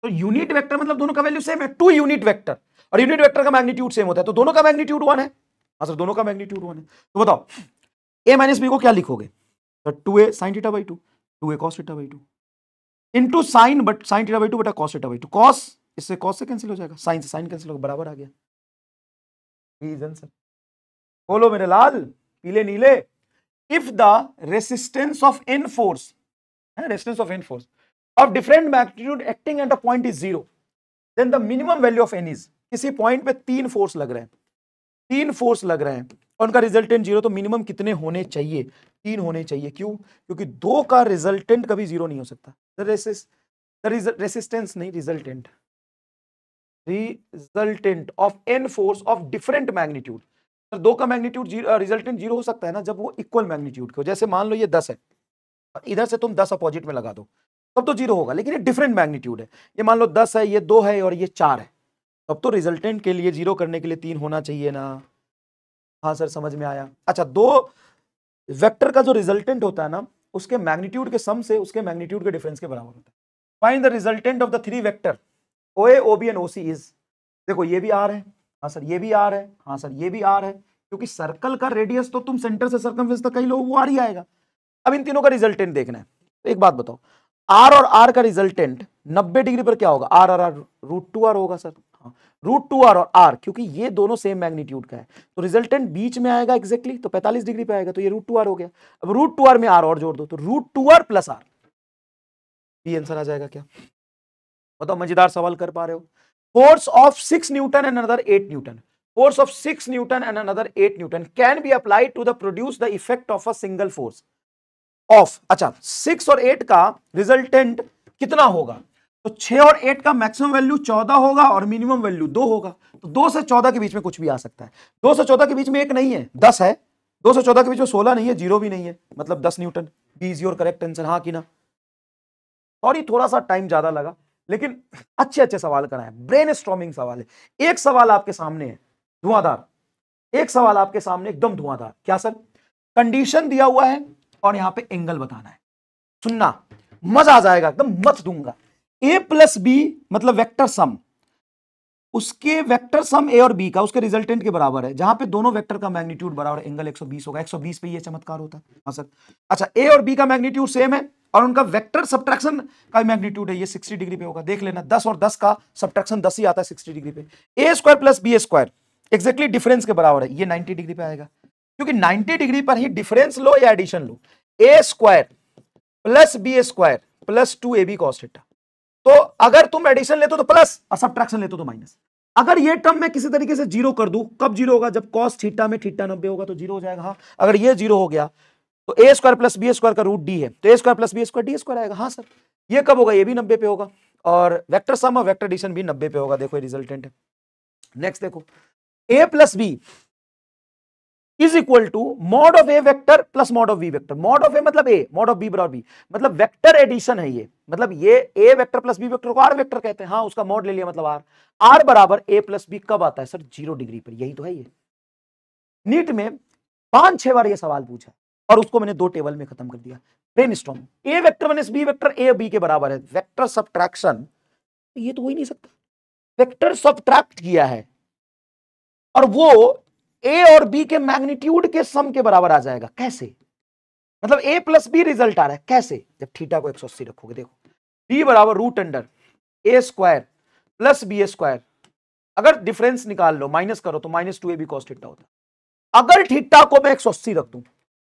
तो यूनिट वेक्टर मतलब दोनों का वैल्यू सेम है, 2 यूनिट वेक्टर, और यूनिट वेक्टर का मैग्नीट्यूड सेम होता है, तो दोनों का मैग्नीट्यूड 1 है, हाँ सर दोनों का मैग्नीट्यूड 1 है, तो बताओ a माइनस बी को क्या लिखोगे, तो 2a sin theta by 2, 2a cos theta by 2 into sine theta by 2 बटा cos थीटा बाई 2, cos इससे cos से कैंसिल हो जाएगा, साइन से साइन कैंसिल होगा, बराबर आ गया। रीजन सर बोलो मेरे लाल पीले नीले, if the resistance of n force of different magnitude acting at a point is 0, then the minimum value of n is, किसी पॉइंट पे 3 फोर्स लग रहे हैं, 3 फोर्स लग रहे हैं और उनका रिजल्टेंट 0, तो मिनिमम कितने होने चाहिए? 3 होने चाहिए। क्यों? क्योंकि 2 का रिजल्टेंट कभी 0 नहीं हो सकता। रेसिस्टेंस नहीं, resultant of n force of different magnitude. 2 का मैग्नीट्यूड रिजल्टेंट 0 हो सकता है ना जब वो इक्वल मैग्नीट्यूड के हो। जैसे मान लो ये 10 है, इधर से तुम 10 अपोजिट में लगा दो तब तो 0 होगा, लेकिन ये डिफरेंट मैग्नीट्यूड है। ये मान लो 10 है, ये 2 है और ये 4 है, तब तो रिजल्टेंट के लिए 0 करने के लिए 3 होना चाहिए ना। हाँ सर, समझ में आया। अच्छा, 2 वेक्टर का जो रिजल्टेंट होता है ना, उसके मैग्नीट्यूड के सम से उसके मैग्नीट्यूड के डिफरेंस के बराबर होता है। Find the resultant of the 3 vector OA, OB and OC is, देखो ये भी R है, हाँ सर ये भी R है, हाँ सर ये भी R है, क्योंकि सर्कल का रेडियस तो तुम सेंटर से सर्कमफेरेंस तक कहीं लो वो R ही आएगा। अब इन तीनों का रिजल्टेंट देखना है। तो एक बात बताओ, R और R का रिजल्टेंट 90 डिग्री पर क्या होगा? R और R √2R होगा सर। हाँ, √2R और R, क्योंकि ये दोनों सेम मैग्नीट्यूड का है तो रिजल्टेंट बीच में आएगा एग्जैक्टली, तो 45 डिग्री पे आएगा, तो ये √2R हो गया। अब √2R में R और जोड़ दो तो √2R + R, ये आंसर आ जाएगा क्या? बताओ, मजेदार सवाल कर पा रहे हो? Force of 6 Newton and another 8 Newton, force of 6 Newton and another 8 Newton can be applied to the produce the effect of a single force of, अच्छा 6 और 8 का रिजल्टेंट कितना होगा? तो 6 और 8 का मैक्सिमम वैल्यू 14 होगा और मिनिमम वैल्यू 2 होगा, तो 2 से 14 के बीच में कुछ भी आ सकता है। 2 से 14 के बीच में 1 नहीं है, 10 है। 2 से 14 के बीच में 16 नहीं है, 0 भी नहीं है, मतलब 10 newton. B is your correct answer, हाँ कि ना? सॉरी थोड़ा सा टाइम ज्यादा लगा, लेकिन अच्छे अच्छे सवाल कराए, ब्रेन स्टॉर्मिंग सवाल है। एक सवाल आपके सामने है धुआंधार, एक सवाल आपके सामने एकदम धुआंधार। क्या सर? कंडीशन दिया हुआ है और यहां पे एंगल बताना है, सुनना मजा आ जाएगा, एकदम मत दूंगा। A + B मतलब वेक्टर सम, उसके वेक्टर सम A और B का उसके रिजल्टेंट के बराबर है, जहां पे दोनों वेक्टर का मैग्नीट्यूड बराबर है, एंगल 120 होगा। 120 पे ये चमत्कार होता है। हाँ सर। अच्छा, A और B का मैग्नीट्यूड सेम है और उनका वेक्टर सब्ट्रैक्शन का मैग्नीट्यूड है, ये 60 डिग्री पे होगा। देख लेना, 10 और 10 का सब्ट्रैक्शन 10 ही आता है 60 डिग्री पे। A² + B² एग्जैक्टली डिफरेंस के बराबर है, ये 90 डिग्री पे आएगा, क्योंकि 90 डिग्री पर ही डिफरेंस लो या एडिशन लो। A² + B² + 2AB cos theta. तो अगर तुम एडिशन लेते हो तो प्लस और सब्ट्रैक्शन लेते हो तो माइनस। अगर ये टर्म मैं किसी तरीके से 0 कर दूं, कब 0 होगा? जब cos थीटा में थीटा 90 होगा तो 0 हो जाएगा। हाँ, अगर ये 0 हो गया तो A² + B² का √D है, तो A² + B² D² आएगा। हाँ सर। ये कब होगा? ये भी 90 पे होगा और वेक्टर सम और वेक्टर एडिशन भी 90 पे होगा। देखो ये रिजल्टेंट है। नेक्स्ट देखो, A + B is equal to mod of A vector plus mod of B vector. Mod of A मतलब A, मॉड ऑफ B बराबर B, मतलब वेक्टर एडिशन है ये, मतलब ये A vector plus B vector को R वेक्टर कहते हैं। हाँ, उसका मॉड ले लिया मतलब R बराबर A + B कब आता है सर? 0 डिग्री पर। यही तो है ये। नीट में 5-6 बार ये सवाल पूछा और उसको मैंने 2 टेबल में खत्म कर दिया। Brainstorm, A vector - B vector A B के बराबर है, वेक्टर सब्ट्रैक्शन, ये तो हो ही नहीं सकता। वेक्टर सब्ट्रैक्ट किया है और वो A और B के मैग्नीट्यूड के सम के बराबर आ जाएगा। कैसे? मतलब A + B रिजल्ट आ रहा है, कैसे? जब थीटा को 180 रखोगे। देखो B बराबर √A² + B², अगर डिफरेंस निकाल लो, माइनस करो तो -2AB cos थीटा होता है। अगर थीटा को मैं 180 रख दूं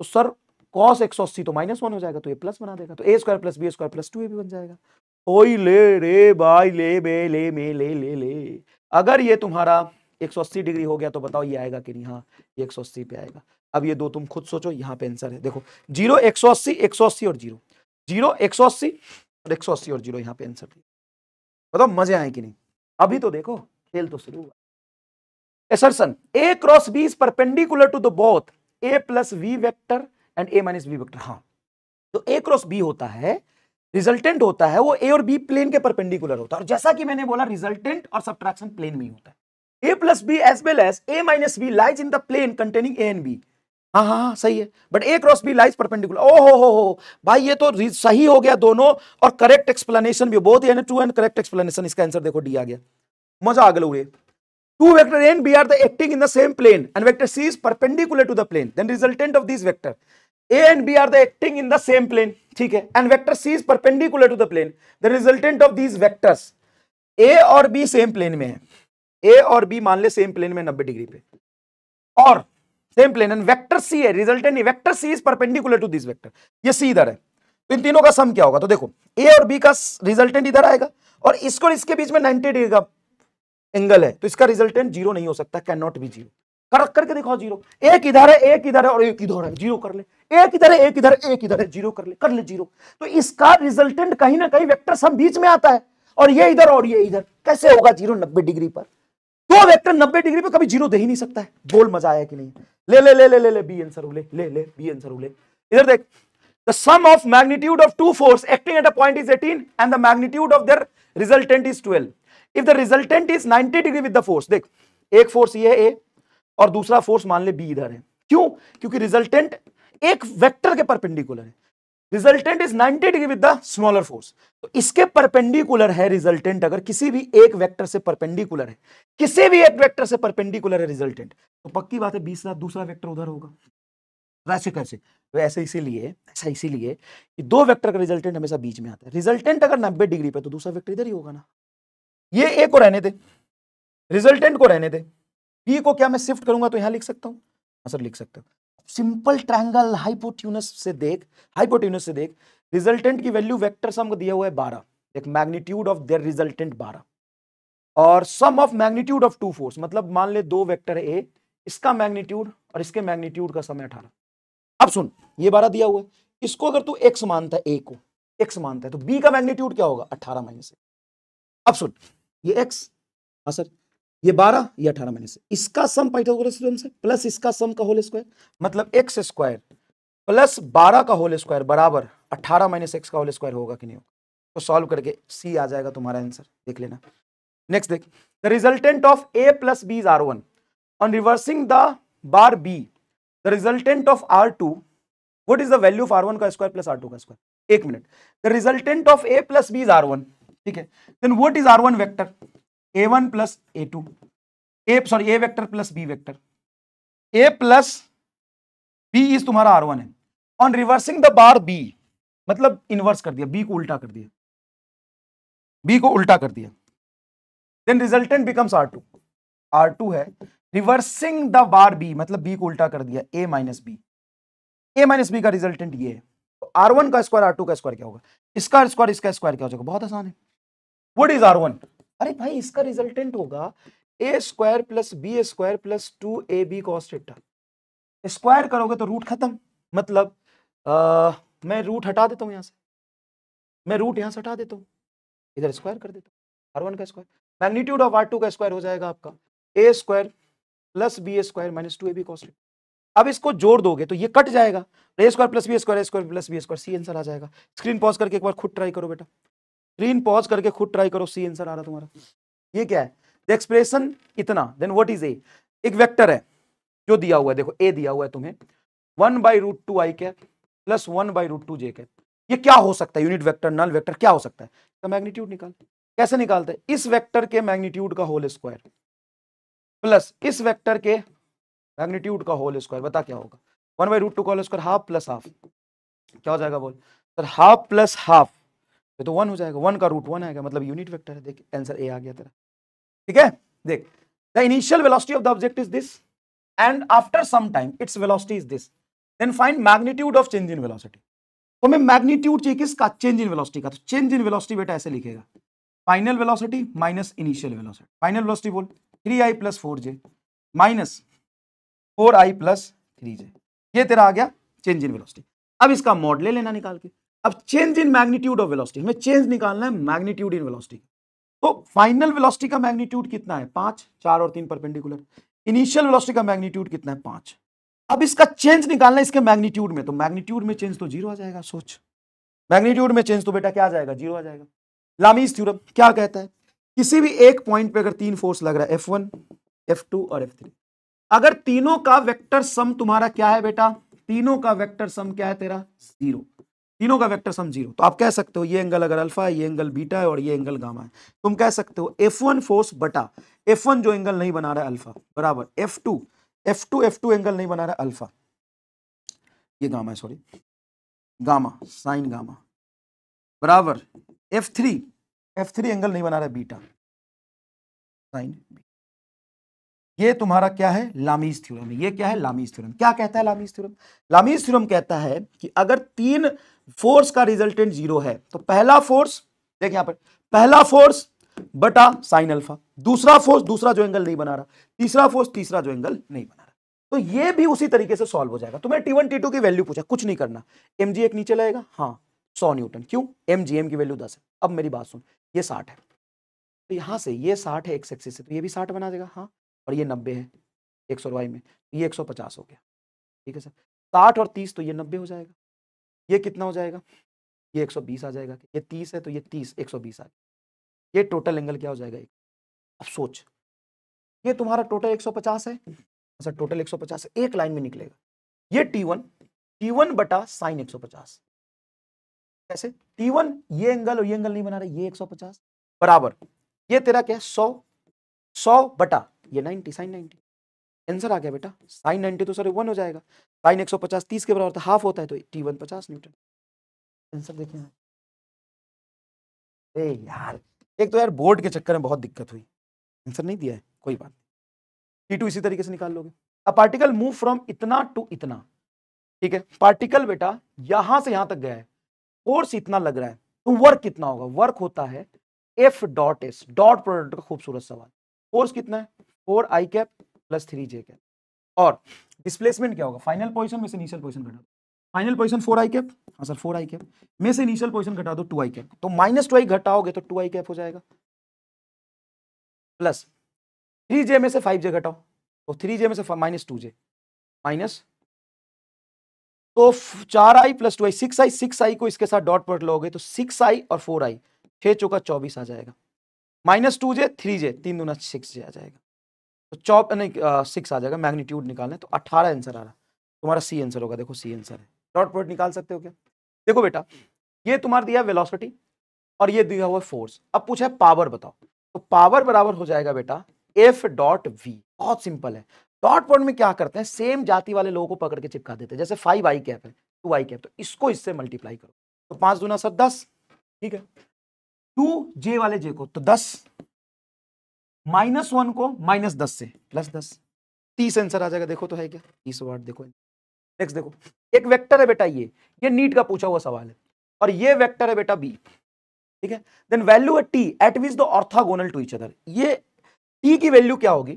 तो सर cos 180 तो -1 हो जाएगा, तो ये प्लस बना देगा, तो A² + B² + 2AB बन जाएगा। ओई ले रे भाई, ले बे ले में ले ले ले। अगर ये तुम्हारा 180 डिग्री हो गया तो बताओ ये आएगा कि नहीं? हाँ, ये 180 पे आएगा। अब ये दो तुम खुद सोचो, यहां पे आंसर है। देखो 0 180 180 और 0 0 180 और 180 और 0, यहां पे आंसर है। बताओ मजे आए कि नहीं? अभी तो देखो, खेल तो शुरू हुआ। Assertion A × B is perpendicular to the both A + V vector and A - B vector. हाँ, तो A × B होता है, रिजल्टेंट होता है वो A और B प्लेन के परपेंडिकुलर होता है, और जैसा कि मैंने बोला रिजल्टेंट और सब्ट्रैक्शन प्लेन में ही होता है। A + B as well as A - B lies in the plane containing A and B। हाँ हाँ हाँ सही है, but A × B lies perpendicular। ओ हो भाई, ये तो सही हो गया दोनों, और करेक्ट एक्सप्लेनेशन भी, बोथ यानी ट्रू एंड करेक्ट एक्सप्लेनेशन। इसका आंसर देखो डी आ गया। मजा आ गया। Two vector A and B are the acting in the same plane and vector C is perpendicular to the plane, then resultant of these vector A and B are the acting in the same plane, ठीक है, and vector C is perpendicular to the plane, the resultant of these vectors A और B सेम प्लेन में है, A और B मान ले सेम प्लेन में 90 डिग्री पे, और same plane, and vector C है, resultant vector C is perpendicular to this vector। ये C इधर है, तो इन तीनों का सम क्या होगा? तो देखो ए और बी का रिजल्टेंट इधर आएगा और इसको और इसके बीच में 90 डिग्री का एंगल है, तो इसका रिजल्टेंट जीरो नहीं हो सकता, कैन नॉट बी जीरो। करके दिखाओ जीरो। एक इधर है, एक इधर है और एक इधर है, जीरो कर ले। एक इधर है, एक इधर है, एक इधर है, जीरो कर ले जीरो। तो इसका रिजल्टेंट कहीं ना कहीं वेक्टर सम बीच में आता है, और ये इधर और ये इधर, कैसे होगा जीरो 90 डिग्री पर? दो वेक्टर 90 डिग्री पे कभी जीरो दे ही नहीं सकता है। बोल मजा आया कि नहीं? ले ले ले ले ले ले बी आंसर ले ले ले बी आंसर ले। इधर देख, the sum of magnitude of two force acting at a point is 18 and the magnitude of their resultant is 12. If the resultant is 90 degree with the force, देख एक फोर्स ये है A और दूसरा फोर्स मान ले B इधर है। क्यों? क्योंकि रिजल्टेंट एक वेक्टर के परपेंडिकुलर है। Resultant is 90 degree with the smaller force, तो इसके परपेंडिकुलर है रिजल्टेंट। अगर किसी भी एक वेक्टर से परपेंडिकुलर है, किसी भी एक वेक्टर से परपेंडिकुलर है रिजल्टेंट, तो पक्की बात है 20 दूसरा वेक्टर उधर होगा। वैसे कैसे? तो ऐसा इसीलिए कि दो वेक्टर का रिजल्टेंट हमेशा बीच में आता है। रिजल्टेंट अगर 90 डिग्री पे तो दूसरा वेक्टर इधर ही होगा ना। ये ए को रहने दे, रिजल्टेंट को रहने दे, बी को क्या मैं शिफ्ट करूंगा तो यहां लिख सकता हूं? हाँ सर लिख सकता हूं। सिंपल ट्रायंगल हाइपोटेन्यूस से देख, रिजल्टेंट की वैल्यू वेक्टर सम को दिया हुआ है 12, एक मैग्नीट्यूड ऑफ देयर रिजल्टेंट 12 और sum of magnitude of two force, मतलब मान ले दो वेक्टर है ए, इसका मैग्नीट्यूड और इसके मैग्नीट्यूड का सम है 18। अब सुन, ये 12 दिया हुआ है, इसको अगर तू x मानता है, a को x मानता है, तो b का मैग्नीट्यूड क्या होगा? 18 माइनस। अब सुन, ये x, हाँ सर, ये 12, ये 18 माइनस, इसका सम पाइथागोरस थ्योरम से प्लस इसका सम का होल स्क्वायर, मतलब x स्क्वायर प्लस 12 का होल स्क्वायर बराबर 18 माइनस x का होल स्क्वायर होगा कि नहीं होगा? तो सॉल्व करके c आ जाएगा तुम्हारा आंसर, देख लेना। नेक्स्ट देख, the resultant of a plus b is r1 on reversing the bar b, the resultant of R2, what is the value of R1 का स्क्वायर प्लस R2 का स्क्वायर? एक minute, the resultant of A plus B is R1, ठीक है, then what is R1 vector? A1 plus A2, A vector plus B vector, A plus B is तुम्हारा R1 है। On reversing the bar B, मतलब इनवर्स कर दिया, B को उल्टा कर दिया, B को उल्टा कर दिया, then resultant becomes R2, R2 है, रिवर्सिंग द बार बी मतलब बी को उल्टा कर दिया, ए माइनस बी का रिजल्टेंट ये है। तो R1 का स्क्वायर R2 का स्क्वायर क्या होगा? इसका स्क्वायर इसका स्क्वायर क्या हो जाएगा? बहुत आसान है। What is R1? अरे भाई इसका रिजल्टेंट होगा A square plus B square plus 2ab cos theta. Square करोगे तो रूट खत्म, मतलब मैं रूट हटा देता हूं, यहां से मैं रूट यहां से हटा देता हूं, इधर स्क्वायर कर देता हूं। R1 का स्क्वायर मैग्नीट्यूड ऑफ R2 का स्क्वायर हो जाएगा आपका A square plus B square minus 2ab cos theta. अब इसको जोड़ दोगे तो ये कट जाएगा, A square plus B square plus B square, C answer आ जाएगा। स्क्रीन पॉज करके एक बार खुद ट्राई करो बेटा, स्क्रीन पॉज करके खुद ट्राई करो, सी आंसर आ रहा तुम्हारा। ये क्या है? द एक्सप्रेशन इतना, देन व्हाट इज ए? एक वेक्टर है जो दिया हुआ है, देखो ए दिया हुआ है तुम्हें 1/√2 i cap plus 1/√2 j cap. ये क्या हो सकता है? यूनिट वेक्टर, नल वेक्टर, क्या हो सकता है? इसका मैग्नीट्यूड निकाल। कैसे निकालते हैं? इस वेक्टर के मैग्नीट्यूड का होल स्क्वायर प्लस इस वेक्टर के मैग्नीट्यूड का होल स्क्वायर, बता क्या होगा? 1/√2 का whole square half plus half, क्या हो जाएगा बोल सर? हाफ प्लस हाफ, ये तो 1 हो जाएगा, 1 का रूट 1 आएगा, मतलब यूनिट वेक्टर है। देख आंसर ए आ गया तेरा, ठीक है। देख, the initial velocity of the object is this and after some time its velocity is this, then find magnitude of change in velocity. तो मैं मैग्नीट्यूड चाहिए किसका? चेंज इन वेलोसिटी का। तो चेंज इन वेलोसिटी बेटा ऐसे लिखेगा, final velocity minus initial velocity. Final velocity बोल 3i plus 4j minus 4i plus 3j, ये तेरा आ गया चेंज इन वेलोसिटी। अब इसका मॉड ले लेना निकाल के। अब change in magnitude of velocity, हमें चेंज निकालना है मैग्नीट्यूड इन वेलोसिटी। तो फाइनल वेलोसिटी का मैग्नीट्यूड कितना है? 5, 4 और 3 परपेंडिकुलर। इनिशियल वेलोसिटी का मैग्नीट्यूड कितना है? 5। अब इसका चेंज निकालना है इसके मैग्नीट्यूड में, तो मैग्नीट्यूड में चेंज तो 0 आ जाएगा। सोच, मैग्नीट्यूड में चेंज तो बेटा क्या आ जाएगा? 0 आ जाएगा। लामीज थ्योरम क्या कहता है? किसी भी एक पॉइंट पे अगर 3 फोर्स लग रहा है, F1, F2 और F3, अगर तीनों का वेक्टर सम तुम्हारा क्या है बेटा? तीनों का वेक्टर सम क्या है तेरा? 0। तीनों का वेक्टर सम 0, तो आप कह सकते हो ये एंगल अगर अल्फा है, ये एंगल बीटा है और ये एंगल गामा है, तुम कह सकते हो F1 फोर्स बटा F1 जो एंगल नहीं बना रहा है अल्फा बराबर F2 एंगल नहीं बना रहा है अल्फा, ये गामा है, सॉरी गामा, साइन गामा बराबर F3 एंगल नहीं बना रहा है बीटा, साइन। ये तुम्हारा क्या है, लामीज थ्योरम है। ये क्या है, लामीज थ्योरम। क्या कहता है लामीज थ्योरम? लामीज थ्योरम कहता है कि अगर 3 फोर्स का रिजल्टेंट 0 है तो पहला फोर्स, देख यहां पर, पहला फोर्स बटा साइन अल्फा, दूसरा फोर्स, दूसरा जो एंगल नहीं बना रहा, तीसरा फोर्स, तीसरा जो एंगल नहीं बना रहा। तो ये भी उसी तरीके से सॉल्व हो जाएगा। तुम्हें T1 T2 की वैल्यू पूछा, कुछ नहीं करना, mg एक नीचे लाएगा, हाँ 100 न्यूटन, क्यों, mg, m की वैल्यू 10 है। अब मेरी बात सुन, ये 60 है तो यहां से ये 60 है एक्स एक्सिस से, तो ये भी 60 बना देगा, हाँ, और ये 90 है एक्स और वाई में, ये 150 हो गया, ठीक है सर। 60 और 30 तो ये 90 हो जाएगा, ये कितना हो जाएगा, ये 120 आ जाएगा, ये 30 है तो ये 30, 120 आ गया, ये टोटल एंगल क्या हो जाएगा। अब सोच, ये तुम्हारा टोटल 150 है, अच्छा टोटल 150 है, एक लाइन में निकलेगा, ये T1 बटा साइन 150, कैसे, T1 ये एंगल और ये एंगल नहीं बना रहे, ये 150 बराबर, ये तेरा क्या है 100 बटा ये 90, साइन 90, आंसर आ गया बेटा, साइन 90 तो सर 1 हो जाएगा, साइन 150 30 के बराबर, हाफ होता है, तो T1 50 न्यूटन। आंसर देखिए, ए यार, एक तो यार बोर्ड के चक्कर में बहुत दिक्कत हुई, आंसर नहीं दिया है, कोई बात नहीं, T2 इसी तरीके से निकाल लोगे। अब पार्टिकल मूव फ्रॉम इतना टू इतना, ठीक है, पार्टिकल बेटा यहां से यहां तक गया है, फोर्स इतना लग रहा है, तो वर्क कितना होगा, वर्क होता है F dot S, dot product का खूबसूरत सवाल, फोर्स कितना है 4i cap plus 3j cap, और डिस्प्लेसमेंट क्या होगा, फाइनल पोजीशन में से इनिशियल पोजीशन घटा दो, फाइनल पोजीशन 4i कैप, हाँ सर 4i कैप में से इनिशियल पोजीशन घटा दो 2i कैप, तो -2i घटाओगे तो 2i कैप हो जाएगा, प्लस 3j में से 5j घटाओ तो 3j में से -2j माइनस, तो 4i plus 2i 6i, 6i को इसके साथ डॉट प्रोडक्ट लोगे तो 6i और 4i 6 चौका 24 आ जाएगा, -2j 3j 3 दूना 6j आ जाएगा, तो नहीं 6 आ जाएगा, मैग्नीट्यूड निकालना है तो 18 आंसर आ रहा, तुम्हारा सी आंसर होगा, देखो सी आंसर है। डॉट प्रोडक्ट निकाल सकते हो क्या, देखो बेटा ये तुम्हारा दिया वेलोसिटी और ये दिया हुआ फोर्स, अब पूछा है पावर बताओ, तो पावर बराबर हो जाएगा बेटा F डॉट V, बहुत सिंपल है। डॉट प्रोडक्ट में क्या करते हैं, सेम जाति वाले लोगों को पकड़ के चिपका देते हैं, जैसे 5i कैप है 2i कैप, तो इसको इससे मल्टीप्लाई करो, तो 5 दूना 10, ठीक है, 2j वाले j को तो 10, -1 को -10 से +10, 30 आंसर आ जाएगा, देखो तो है क्या 30 वाट, देखो नेक्स्ट देखो, एक वेक्टर है बेटा, ये नीट का पूछा हुआ सवाल है, और ये वेक्टर है बेटा b, ठीक है, देन वैल्यू है t at which the orthogonal to each other, ये t की वैल्यू क्या होगी,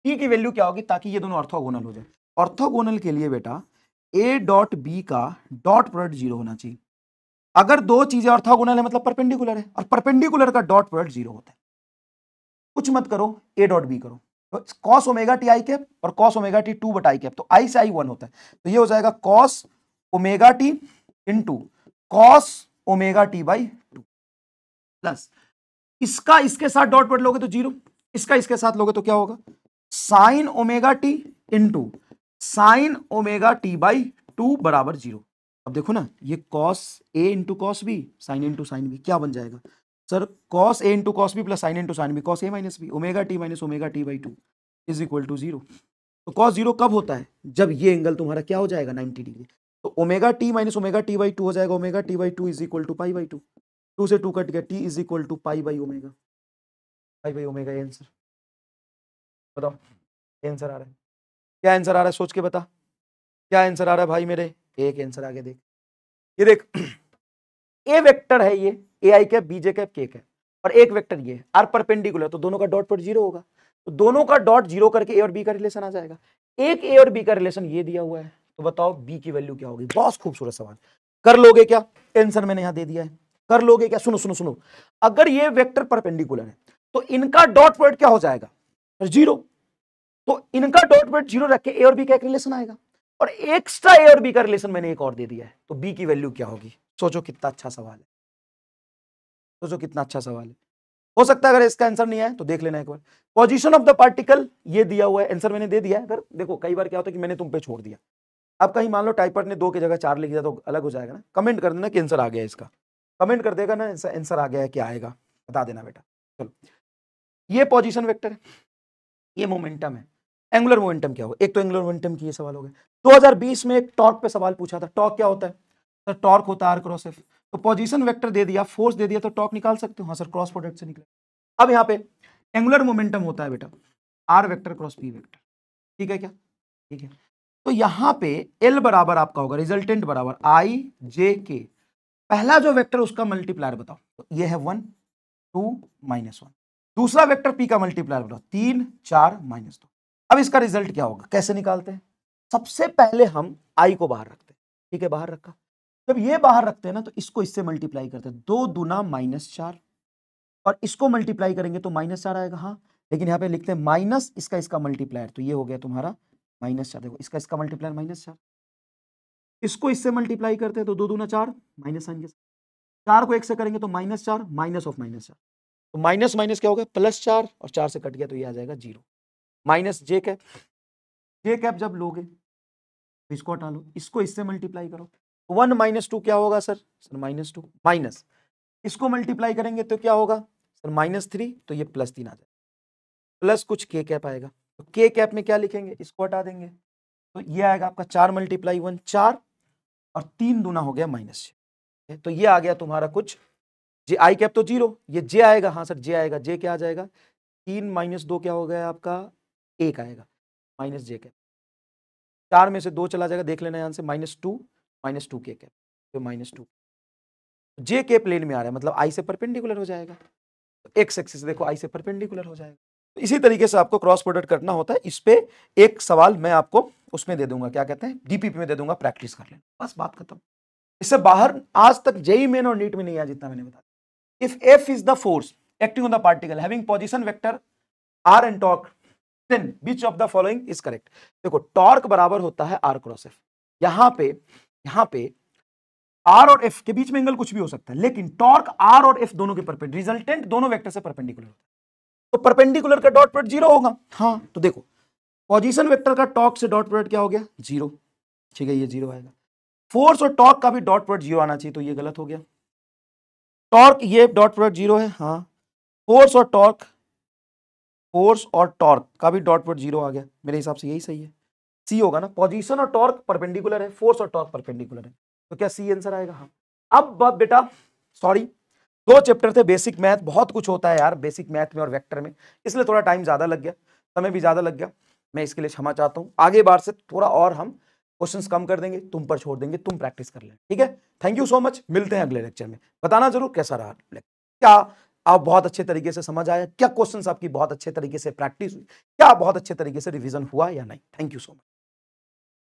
t की वैल्यू क्या होगी ताकि ये दोनों ऑर्थोगोनल हो जाए, ऑर्थोगोनल के लिए बेटा a डॉट b का डॉट प्रोडक्ट 0 होना चाहिए, अगर दो चीजें ऑर्थोगोनल है मतलब परपेंडिकुलर है, और परपेंडिकुलर का डॉट प्रोडक्ट 0 होता है, कुछ मत करो a डॉट b करो, तो cos omega T I cap और cos ओमेगा टी 2 बटा आई कैप, तो i से i 1 होता है, तो ये हो जाएगा cos omega t into cos omega t by 2 plus इसका इसके साथ डॉट प्रोडक्ट लोगे तो 0, इसका इसके साथ लोगे तो क्या होगा, sine omega t into sine omega t by 2 बराबर 0। अब देखो ना, ये cos a इंटू cos b, sine into sine b, क्या बन जाएगा सर, cos a इंटू cos B plus sine into sine b, cos a minus b, omega t minus omega t by 2 is equal to 0। तो cos 0 कब होता है, जब ये एंगल तुम्हारा क्या हो जाएगा 90 डिग्री, तो omega t minus omega t by 2 हो जाएगा, omega t by 2 is equal to pi by 2, 2 से 2 कट गया, t is equal to pi by omega, pi by omega, ये आंसर बताओ, ये आंसर आ रहा है, क्या आंसर आ रहा है सोच के बता, क्या आंसर आ रहा है भाई मेरे, एक आंसर आगे देख, ये देख ए वेक्टर है, ये ए आई कैप बी जे कैप के कैप, और एक वेक्टर ये आर परपेंडिकुलर, तो दोनों का डॉट प्रोडक्ट 0 होगा, तो दोनों का डॉट 0 करके ए और बी का रिलेशन आ जाएगा, एक ए और बी का रिलेशन ये दिया हुआ है, तो बताओ बी की वैल्यू क्या होगी, बहुत खूबसूरत सवाल, कर लोगे क्या, आंसर मैंने यहां दे दिया है, कर लोगे क्या, सुनो सुनो सुनो, अगर ये वेक्टर परपेंडिकुलर है तो इनका डॉट प्रोडक्ट क्या हो जाएगा 0, तो इनका डॉट प्रोडक्ट 0 रख के ए और बी का एक रिलेशन आएगा, और एक्स्ट्रा ए और बी का रिलेशन मैंने एक और दे दिया है, तो बी की वैल्यू क्या होगी, सोचो कितना अच्छा सवाल है, सोचो कितना अच्छा सवाल है, हो सकता है अगर इसका आंसर नहीं आया तो देख लेना एक बार, पोजीशन ऑफ द पार्टिकल ये दिया हुआ है, आंसर मैंने दे दिया है, अगर देखो कई बार क्या होता है कि मैंने तुम पे छोड़ दिया, अब कहीं मान लो टाइपर ने 2 की जगह 4 लिख दिया तो अलग हो जाएगा ना, कमेंट कर देना कि आंसर आ गया इसका, कमेंट कर देगा ना आंसर आ गया है, क्या आएगा बता देना बेटा। चलो, ये पोजीशन वेक्टर है, ये मोमेंटम है, एंगुलर मोमेंटम क्या होगा, एक तो एंगुलर मोमेंटम की ये सवाल हो गए, 2020 में एक टॉर्क पे सवाल पूछा था, टॉर्क क्या होता है, तो टॉर्क होता है आर क्रॉस एफ, तो पोजीशन वेक्टर दे दिया, फोर्स दे दिया, तो टॉर्क निकाल सकते हो, हाँ सर क्रॉस प्रोडक्ट से निकले। अब यहाँ पे एंगुलर मोमेंटम होता है बेटा, r vector cross p vector, ठीक है क्या? ठीक है, तो यहां पे एल बराबर आपका होगा रिजल्टेंट बराबर आई जे के, पहला जो वेक्टर उसका मल्टीप्लायर बताओ, तो ये है 1 2 -1, दूसरा वेक्टर पी का मल्टीप्लायर बताओ 3 4 -2। अब इसका रिजल्ट क्या होगा, कैसे निकालते हैं? सबसे पहले हम आई को बाहर रखते हैं, ठीक है, बाहर रखा, जब ये बाहर रखते हैं ना तो इसको इससे मल्टीप्लाई करते हैं, 2 दूना -4, और इसको मल्टीप्लाई करेंगे तो -4 आएगा, हाँ, लेकिन यहाँ पे लिखते हैं माइनस इसका मल्टीप्लायर, तो ये हो गया तुम्हारा -4, देखो इसका मल्टीप्लायर -4, इसको इससे मल्टीप्लाई करते हैं तो 2 दूना 4, माइनस साइन के साथ, 4 को 1 से करेंगे तो -4 माइनस ऑफ -4, तो माइनस माइनस क्या हो गया +4, और 4 से कट गया तो ये आ जाएगा 0, माइनस जे कैप, जे कैप जब लोगे तो इसको हटा लो, इसको इससे मल्टीप्लाई करो, 1 -2 क्या होगा सर -2, माइनस इसको मल्टीप्लाई करेंगे तो क्या होगा सर -3, तो ये +3 आ जाएगा, प्लस कुछ के कैप आएगा, तो के कैप में क्या लिखेंगे, इसको हटा देंगे, तो ये आएगा आपका 4 × 1 4, और 3 दूना हो गया -6, तो ये आ गया तुम्हारा कुछ, जे आई कैप तो 0, ये जे आएगा, हाँ सर जे आएगा, जे क्या आ जाएगा 3 -2 क्या हो गया आपका 1 आएगा, माइनस जे कैप, 4 में से 2 चला जाएगा, देख लेना यहाँ से -2 के कैप, तो -2 जे के प्लेन में आ रहा है, मतलब आई से परपेंडिकुलर हो जाएगा, तो एक्स एक्सिस देखो आई से परपेंडिकुलर हो जाएगा, तो इसी तरीके से आपको क्रॉस प्रोडक्ट करना होता है। इस पे एक सवाल मैं आपको उसमें दे दूंगा, क्या कहते हैं डीपीपी में दे दूंगा, प्रैक्टिस कर लेना, बस बात खत्म। इससे बाहर आज तक जेईई मेन और नीट में नहीं आया जितना मैंने बताया। If f is the force acting on the particle having position vector r and torque, then which of the following is correct. देखो टॉर्क बराबर होता है आर क्रॉस एफ, यहां पे आर और एफ के बीच में एंगल कुछ भी हो सकता है, लेकिन टॉर्क आर और एफ दोनों के परपेंडिकुलर, रिजल्टेंट दोनों वेक्टर से परपेंडिकुलर होता है, तो परपेंडिकुलर का डॉट प्रोडक्ट 0 होगा, हाँ, तो देखो पोजीशन वेक्टर का टॉर्क से डॉट प्रोडक्ट क्या हो गया 0, ठीक है, ये 0 आएगा, फोर्स और टॉर्क का भी डॉट प्रोडक्ट 0 आना चाहिए, तो ये गलत हो गया, टॉर्क ये डॉट प्रोडक्ट 0 है, हाँ, फोर्स और टॉर्क का भी डॉट प्रोडक्ट 0 आ गया, मेरे हिसाब से यही सही है, सी होगा ना, पोजीशन और टॉर्क परपेंडिकुलर है, फोर्स और टॉर्क परपेंडिकुलर है, तो क्या सी आंसर आएगा, हाँ। अब बेटा सॉरी, 2 चैप्टर थे बेसिक मैथ, बहुत कुछ होता है यार बेसिक मैथ में और वेक्टर में, इसलिए थोड़ा टाइम ज्यादा लग गया, समय भी ज्यादा लग गया, मैं इसके लिए क्षमा चाहता हूं, आगे बार से थोड़ा और हम क्वेश्चंस कम कर देंगे, तुम पर छोड़ देंगे, तुम प्रैक्टिस कर लेना, ठीक है। थैंक यू सो मच, मिलते हैं अगले लेक्चर में, बताना जरूर कैसा रहा लेक्चर, क्या आप बहुत अच्छे तरीके से समझ आया, क्या क्वेश्चंस आपकी बहुत अच्छे तरीके से प्रैक्टिस हुई, क्या बहुत अच्छे तरीके से रिवीजन हुआ या नहीं। Thank you so much.